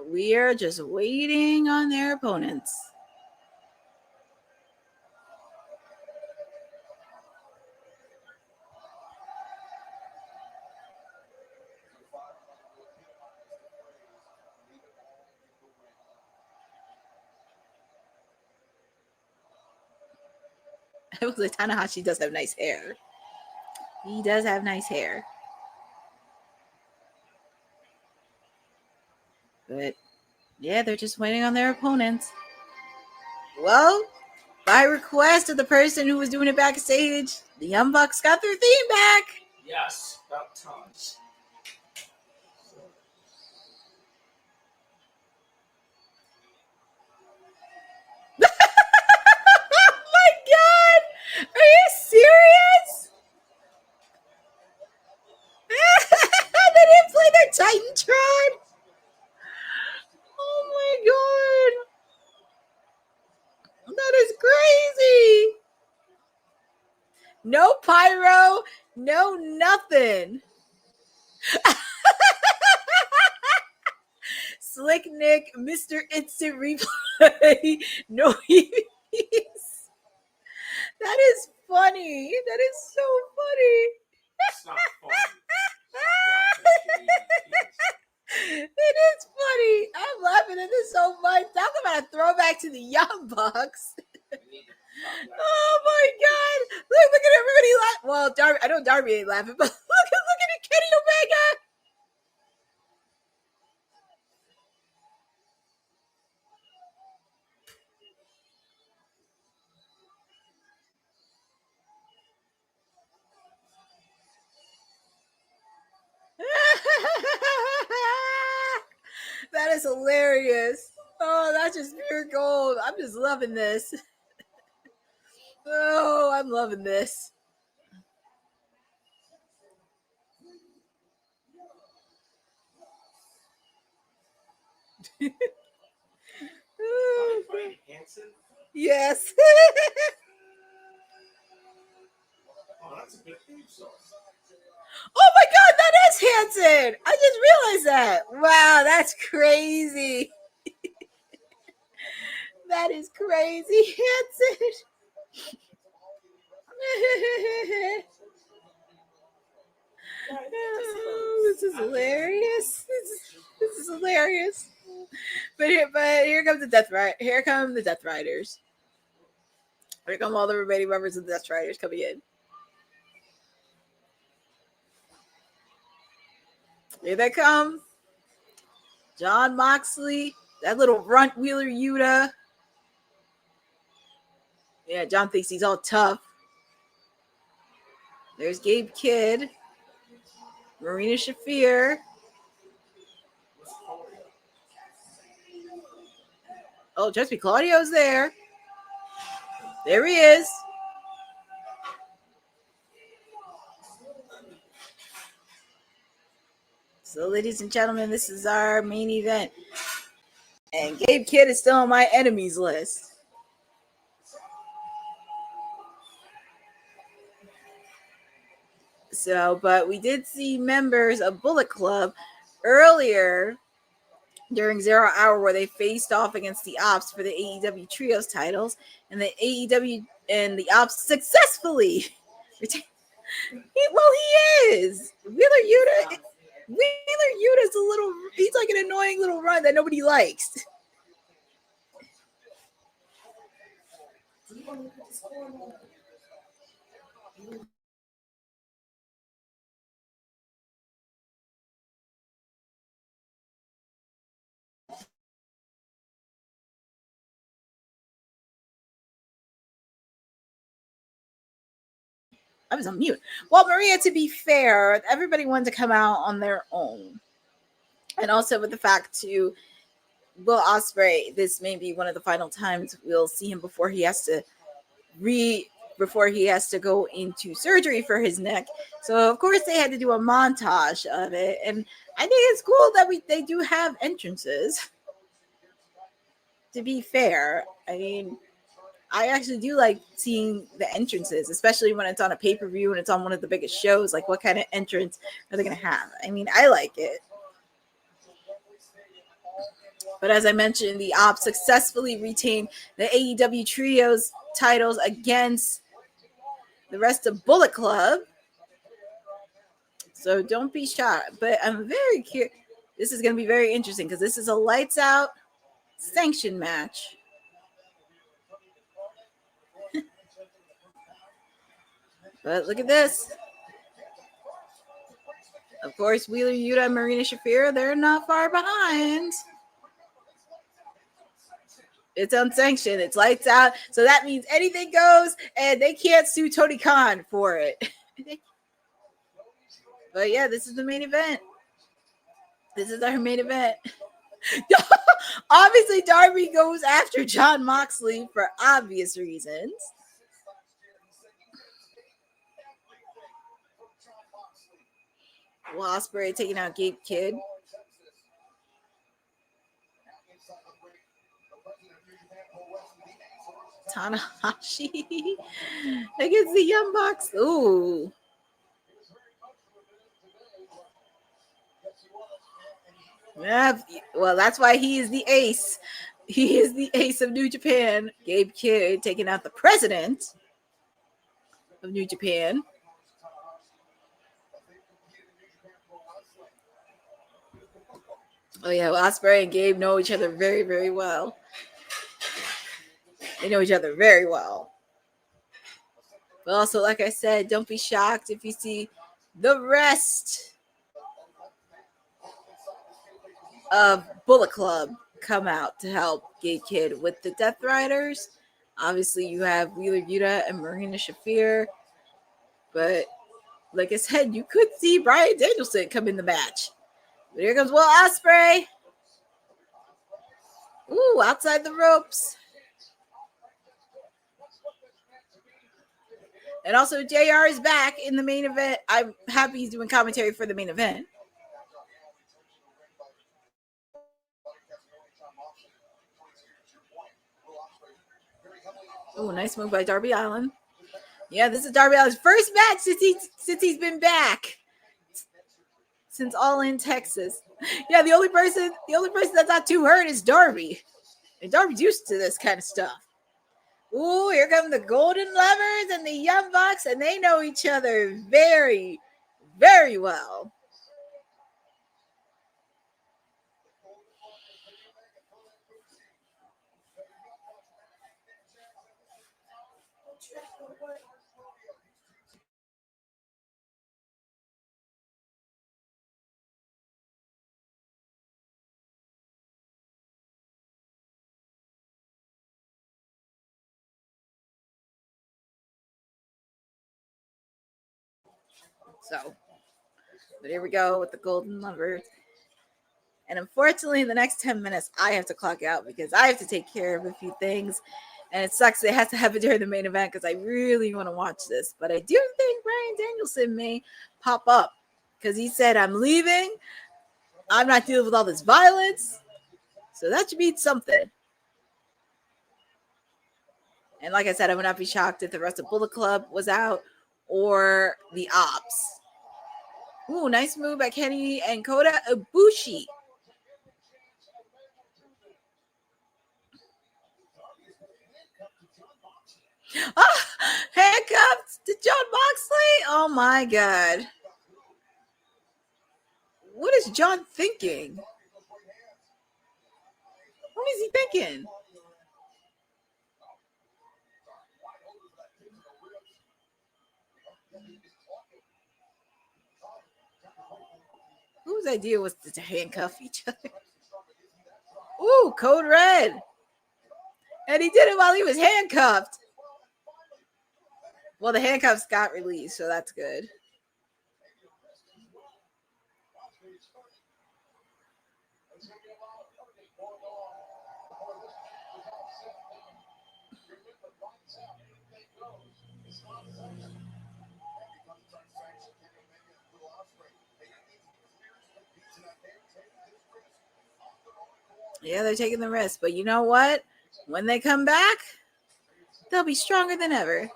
We are just waiting on their opponents. I will say Tanahashi does have nice hair. He does have nice hair. But yeah, they're just waiting on their opponents. Well, by request of the person who was doing it backstage, the Young Bucks got their theme back. Yes, about time. Oh my God! Are you serious? They didn't play their Titantron? Oh my God. That is crazy. No pyro, no nothing. Slick Nick, Mr. Instant Replay. No EVs. That is funny. That is so funny. It's not funny. It is funny. I'm laughing at this so bucks. Oh my God! Look at everybody laugh. Well, Darby, I know Darby ain't laughing, but look at Kenny Omega. That is hilarious. Oh, that's just pure gold. I'm just loving this. Oh, I'm loving this. Yes. Oh, that's a good theme song. Oh my God, that is Hanson. I just realized that. Wow, that's crazy. That is crazy, Hanson. Oh, this is hilarious. This is hilarious. But here comes the Death Riders. Here come the Death Riders. Here come all the remaining members of the Death Riders coming in. Here they come. John Moxley, that little runt Wheeler Yuta. Yeah, John thinks he's all tough. There's Gabe Kidd, Marina Shafir. Oh, trust me, Claudio's there. There he is. So, ladies and gentlemen, this is our main event. And Gabe Kidd is still on my enemies list. So, but we did see members of Bullet Club earlier during 0 Hour where they faced off against the Ops for the AEW Trios titles, and the AEW and the Ops successfully retained. He is. Wheeler Yuta is he's like an annoying little run that nobody likes. I was on mute. Well, Maria, to be fair, everybody wanted to come out on their own. And also with the fact to Will Ospreay, this may be one of the final times we'll see him before he has to go into surgery for his neck. So of course they had to do a montage of it. And I think it's cool that they do have entrances. To be fair, I mean, I actually do like seeing the entrances, especially when it's on a pay-per-view and it's on one of the biggest shows. Like, what kind of entrance are they going to have? I mean, I like it. But as I mentioned, the Ops successfully retained the AEW Trios titles against the rest of Bullet Club. So don't be shocked. But I'm very curious. This is going to be very interesting because this is a lights out sanction match. But look at this. Of course, Wheeler Yuta and Marina Shafir, they're not far behind. It's unsanctioned. It's lights out. So that means anything goes, and they can't sue Tony Khan for it. But yeah, this is the main event. This is our main event. Obviously, Darby goes after John Moxley for obvious reasons. Will Ospreay taking out Gabe Kidd. Tanahashi against the Young Bucks. Ooh. Yeah, well, that's why he is the ace. He is the ace of New Japan. Gabe Kidd taking out the president of New Japan. Oh yeah, well, Ospreay and Gabe know each other very, very well. They know each other very well. But also, like I said, don't be shocked if you see the rest of Bullet Club come out to help Gay Kid with the Death Riders. Obviously, you have Wheeler Yuta and Marina Shafir. But like I said, you could see Bryan Danielson come in the match. But here comes Will Ospreay. Ooh, outside the ropes. And also, JR is back in the main event. I'm happy he's doing commentary for the main event. Oh, nice move by Darby Allin. Yeah, this is Darby Allin's first match since he's been back. Since All In Texas. Yeah, the only person that's not too hurt is Darby. And Darby's used to this kind of stuff. Ooh, here come the Golden Lovers and the Young Bucks, and they know each other very, very well. So, but here we go with the Golden Lovers. And unfortunately, in the next 10 minutes, I have to clock out because I have to take care of a few things. And it sucks it has to happen during the main event because I really want to watch this. But I do think Bryan Danielson may pop up because he said, I'm leaving. I'm not dealing with all this violence. So that should mean something. And like I said, I would not be shocked if the rest of Bullet Club was out or the Ops. Ooh, nice move by Kenny and Kota Ibushi. Oh, handcuffed to John Moxley? Oh my God. What is John thinking? What is he thinking? Whose idea was to handcuff each other? Ooh, code red. And he did it while he was handcuffed. Well, the handcuffs got released, so that's good. Yeah, they're taking the risk. But you know what? When they come back, they'll be stronger than ever.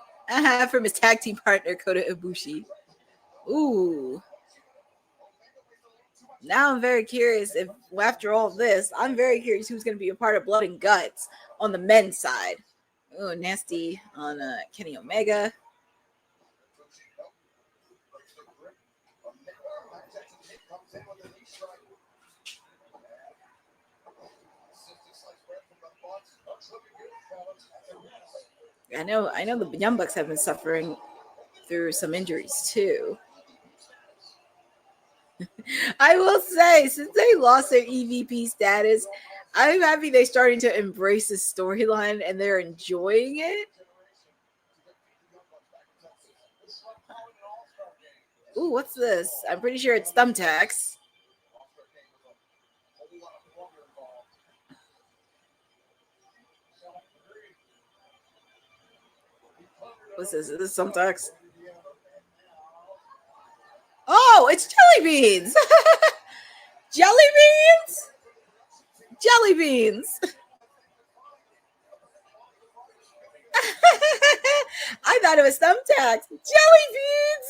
From his tag team partner, Kota Ibushi. Ooh. Now I'm very curious if, after all this, I'm very curious who's going to be a part of Blood and Guts on the men's side. Ooh, nasty on Kenny Omega. I know the Young Bucks have been suffering through some injuries too. I will say, since they lost their EVP status, I'm happy they're starting to embrace the storyline and they're enjoying it. Ooh, what's this? I'm pretty sure it's thumbtacks. What's this? Is this thumbtacks? Oh, it's jelly beans. Jelly beans? Jelly beans. I thought it was thumbtacks. Jelly beans.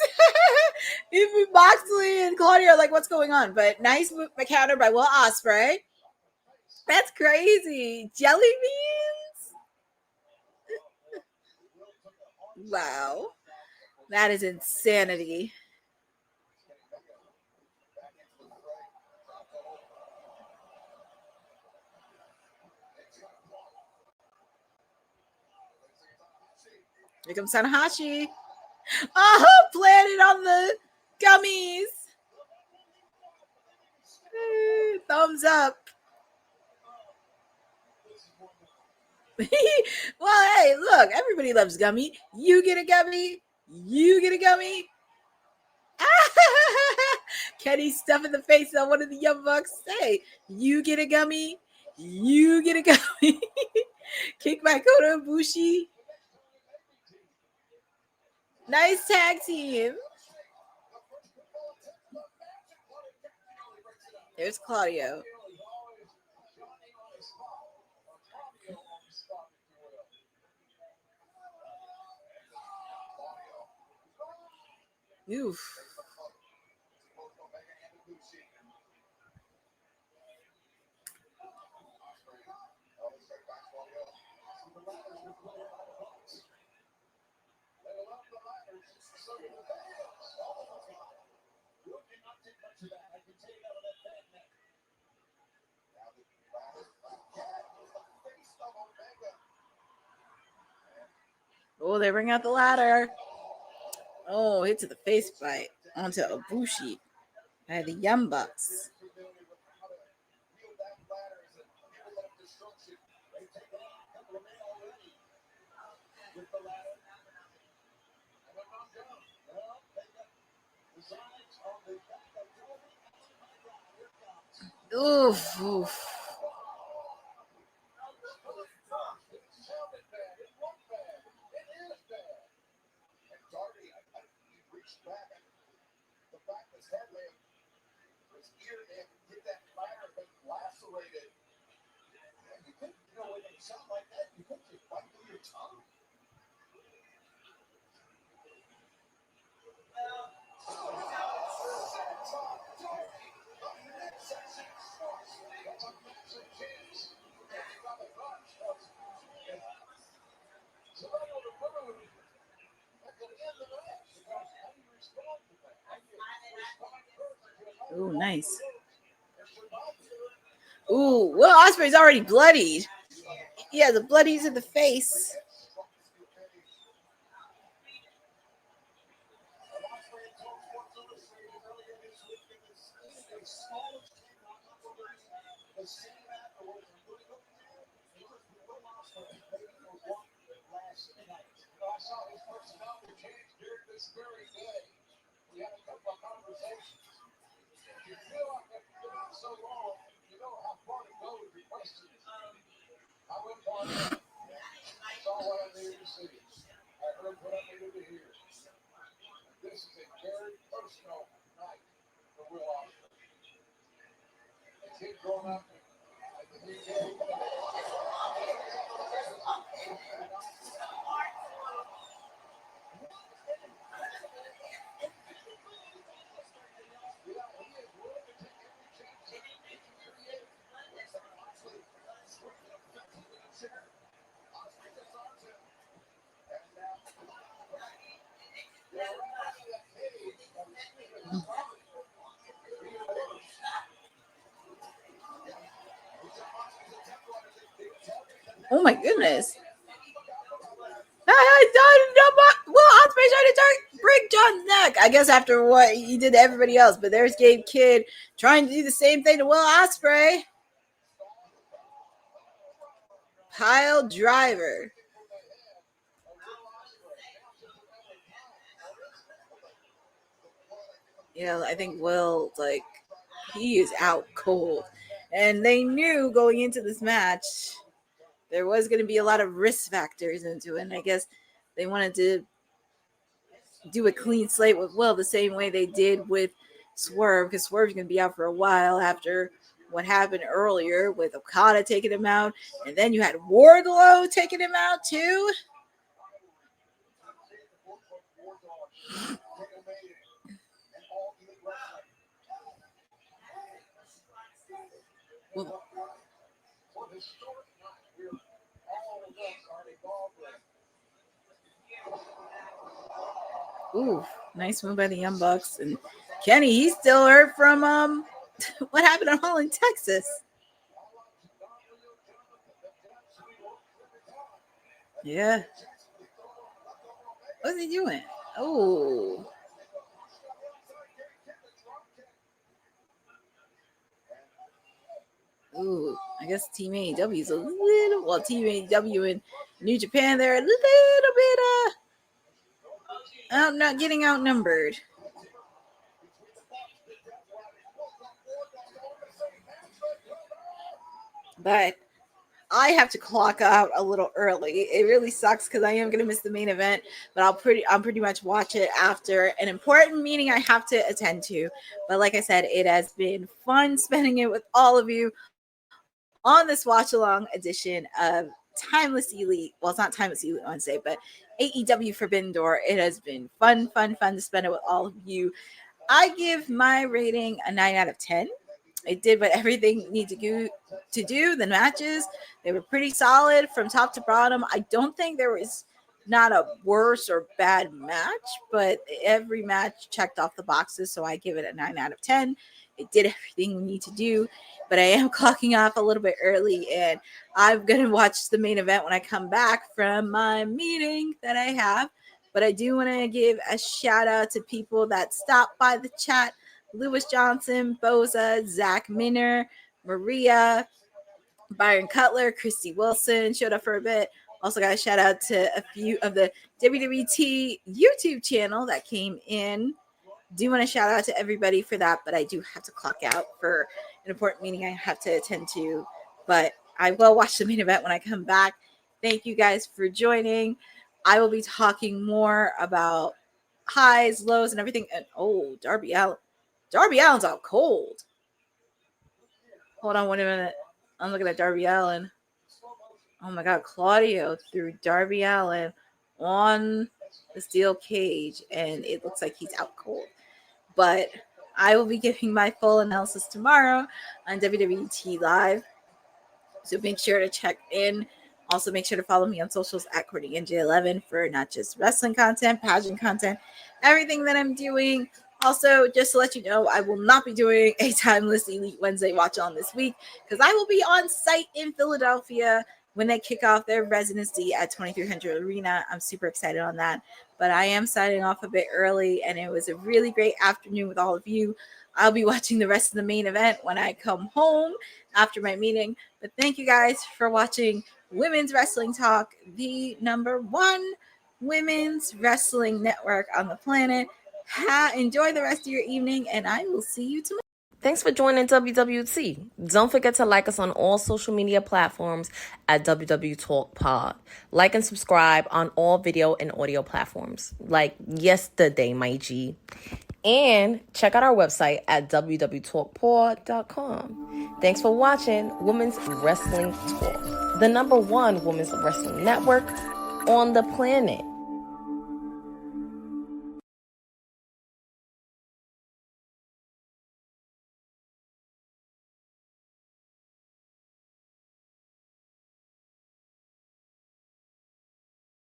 Even Moxley and Claudia are like, what's going on? But nice counter by Will Ospreay. That's crazy. Jelly beans? Wow. That is insanity. Here comes Tanahashi. Oh, planted on the gummies. Thumbs up. Well, hey, look, everybody loves gummy. You get a gummy. You get a gummy. Kenny stuffing the face on one of the Young Bucks. Hey, you get a gummy. You get a gummy. Kick by Kota Ibushi. Nice tag team. There's Claudio. Oof. Oh, they bring out the ladder. Oh, hit to the face bite onto Ibushi by the Young Bucks. Oof, oof. Ooh, nice. Ooh, Will Ospreay's already bloodied. Yeah, the bloodies in the face. Oh my goodness. Well, Ospreay trying to break John's neck. I guess after what he did to everybody else. But there's Gabe Kidd trying to do the same thing to Will Ospreay. Pile driver. Yeah, I think Will, like, he is out cold. And they knew going into this match there was going to be a lot of risk factors into it. And I guess they wanted to do a clean slate with Will the same way they did with Swerve, because Swerve's going to be out for a while after what happened earlier with Okada taking him out. And then you had Wardlow taking him out too. Well, ooh, nice move by the Young Bucks. And Kenny, he's still hurt from what happened at Hall in Texas. Yeah. What's he doing? Oh. Ooh, I guess Team AEW is a little, well, Team AEW in New Japan, they're a little bit, not getting outnumbered. But I have to clock out a little early. It really sucks because I am going to miss the main event, but I'm pretty much watch it after an important meeting I have to attend to. But like I said, it has been fun spending it with all of you on this watch along edition of Timeless Elite. Well, it's not Timeless Elite Wednesday, but AEW Forbidden Door. It has been fun to spend it with all of you. I give my rating a 9 out of 10. It did what everything needed to do. The matches, they were pretty solid from top to bottom. I don't think there was not a worse or bad match, but every match checked off the boxes, so I give it a 9 out of 10. It did everything we need to do, but I am clocking off a little bit early, and I'm going to watch the main event when I come back from my meeting that I have. But I do want to give a shout out to people that stopped by the chat. Lewis Johnson, Boza, Zach Minner, Maria, Byron Cutler, Christy Wilson showed up for a bit. Also got a shout out to a few of the WWT YouTube channel that came in. Do want to shout out to everybody for that, but I do have to clock out for an important meeting I have to attend to. But I will watch the main event when I come back. Thank you guys for joining. I will be talking more about highs, lows, and everything. And oh, Darby Allin's out cold. Hold on 1 minute. I'm looking at Darby Allin. Oh my God, Claudio threw Darby Allin on the steel cage, and it looks like he's out cold. But I will be giving my full analysis tomorrow on WWT Live. So make sure to check in. Also, make sure to follow me on socials at CourtneyNJ11 for not just wrestling content, pageant content, everything that I'm doing. Also, just to let you know, I will not be doing a Timeless Elite Wednesday watch on this week because I will be on site in Philadelphia when they kick off their residency at 2300 Arena. I'm super excited on that. But I am signing off a bit early, and it was a really great afternoon with all of you. I'll be watching the rest of the main event when I come home after my meeting. But thank you guys for watching Women's Wrestling Talk, the #1 women's wrestling network on the planet. Enjoy the rest of your evening, and I will see you tomorrow. Thanks for joining WWT. Don't forget to like us on all social media platforms at WWTalkpod. Like and subscribe on all video and audio platforms, like yesterday, my G. And check out our website at www.talkpod.com. Thanks for watching Women's Wrestling Talk, the #1 women's wrestling network on the planet.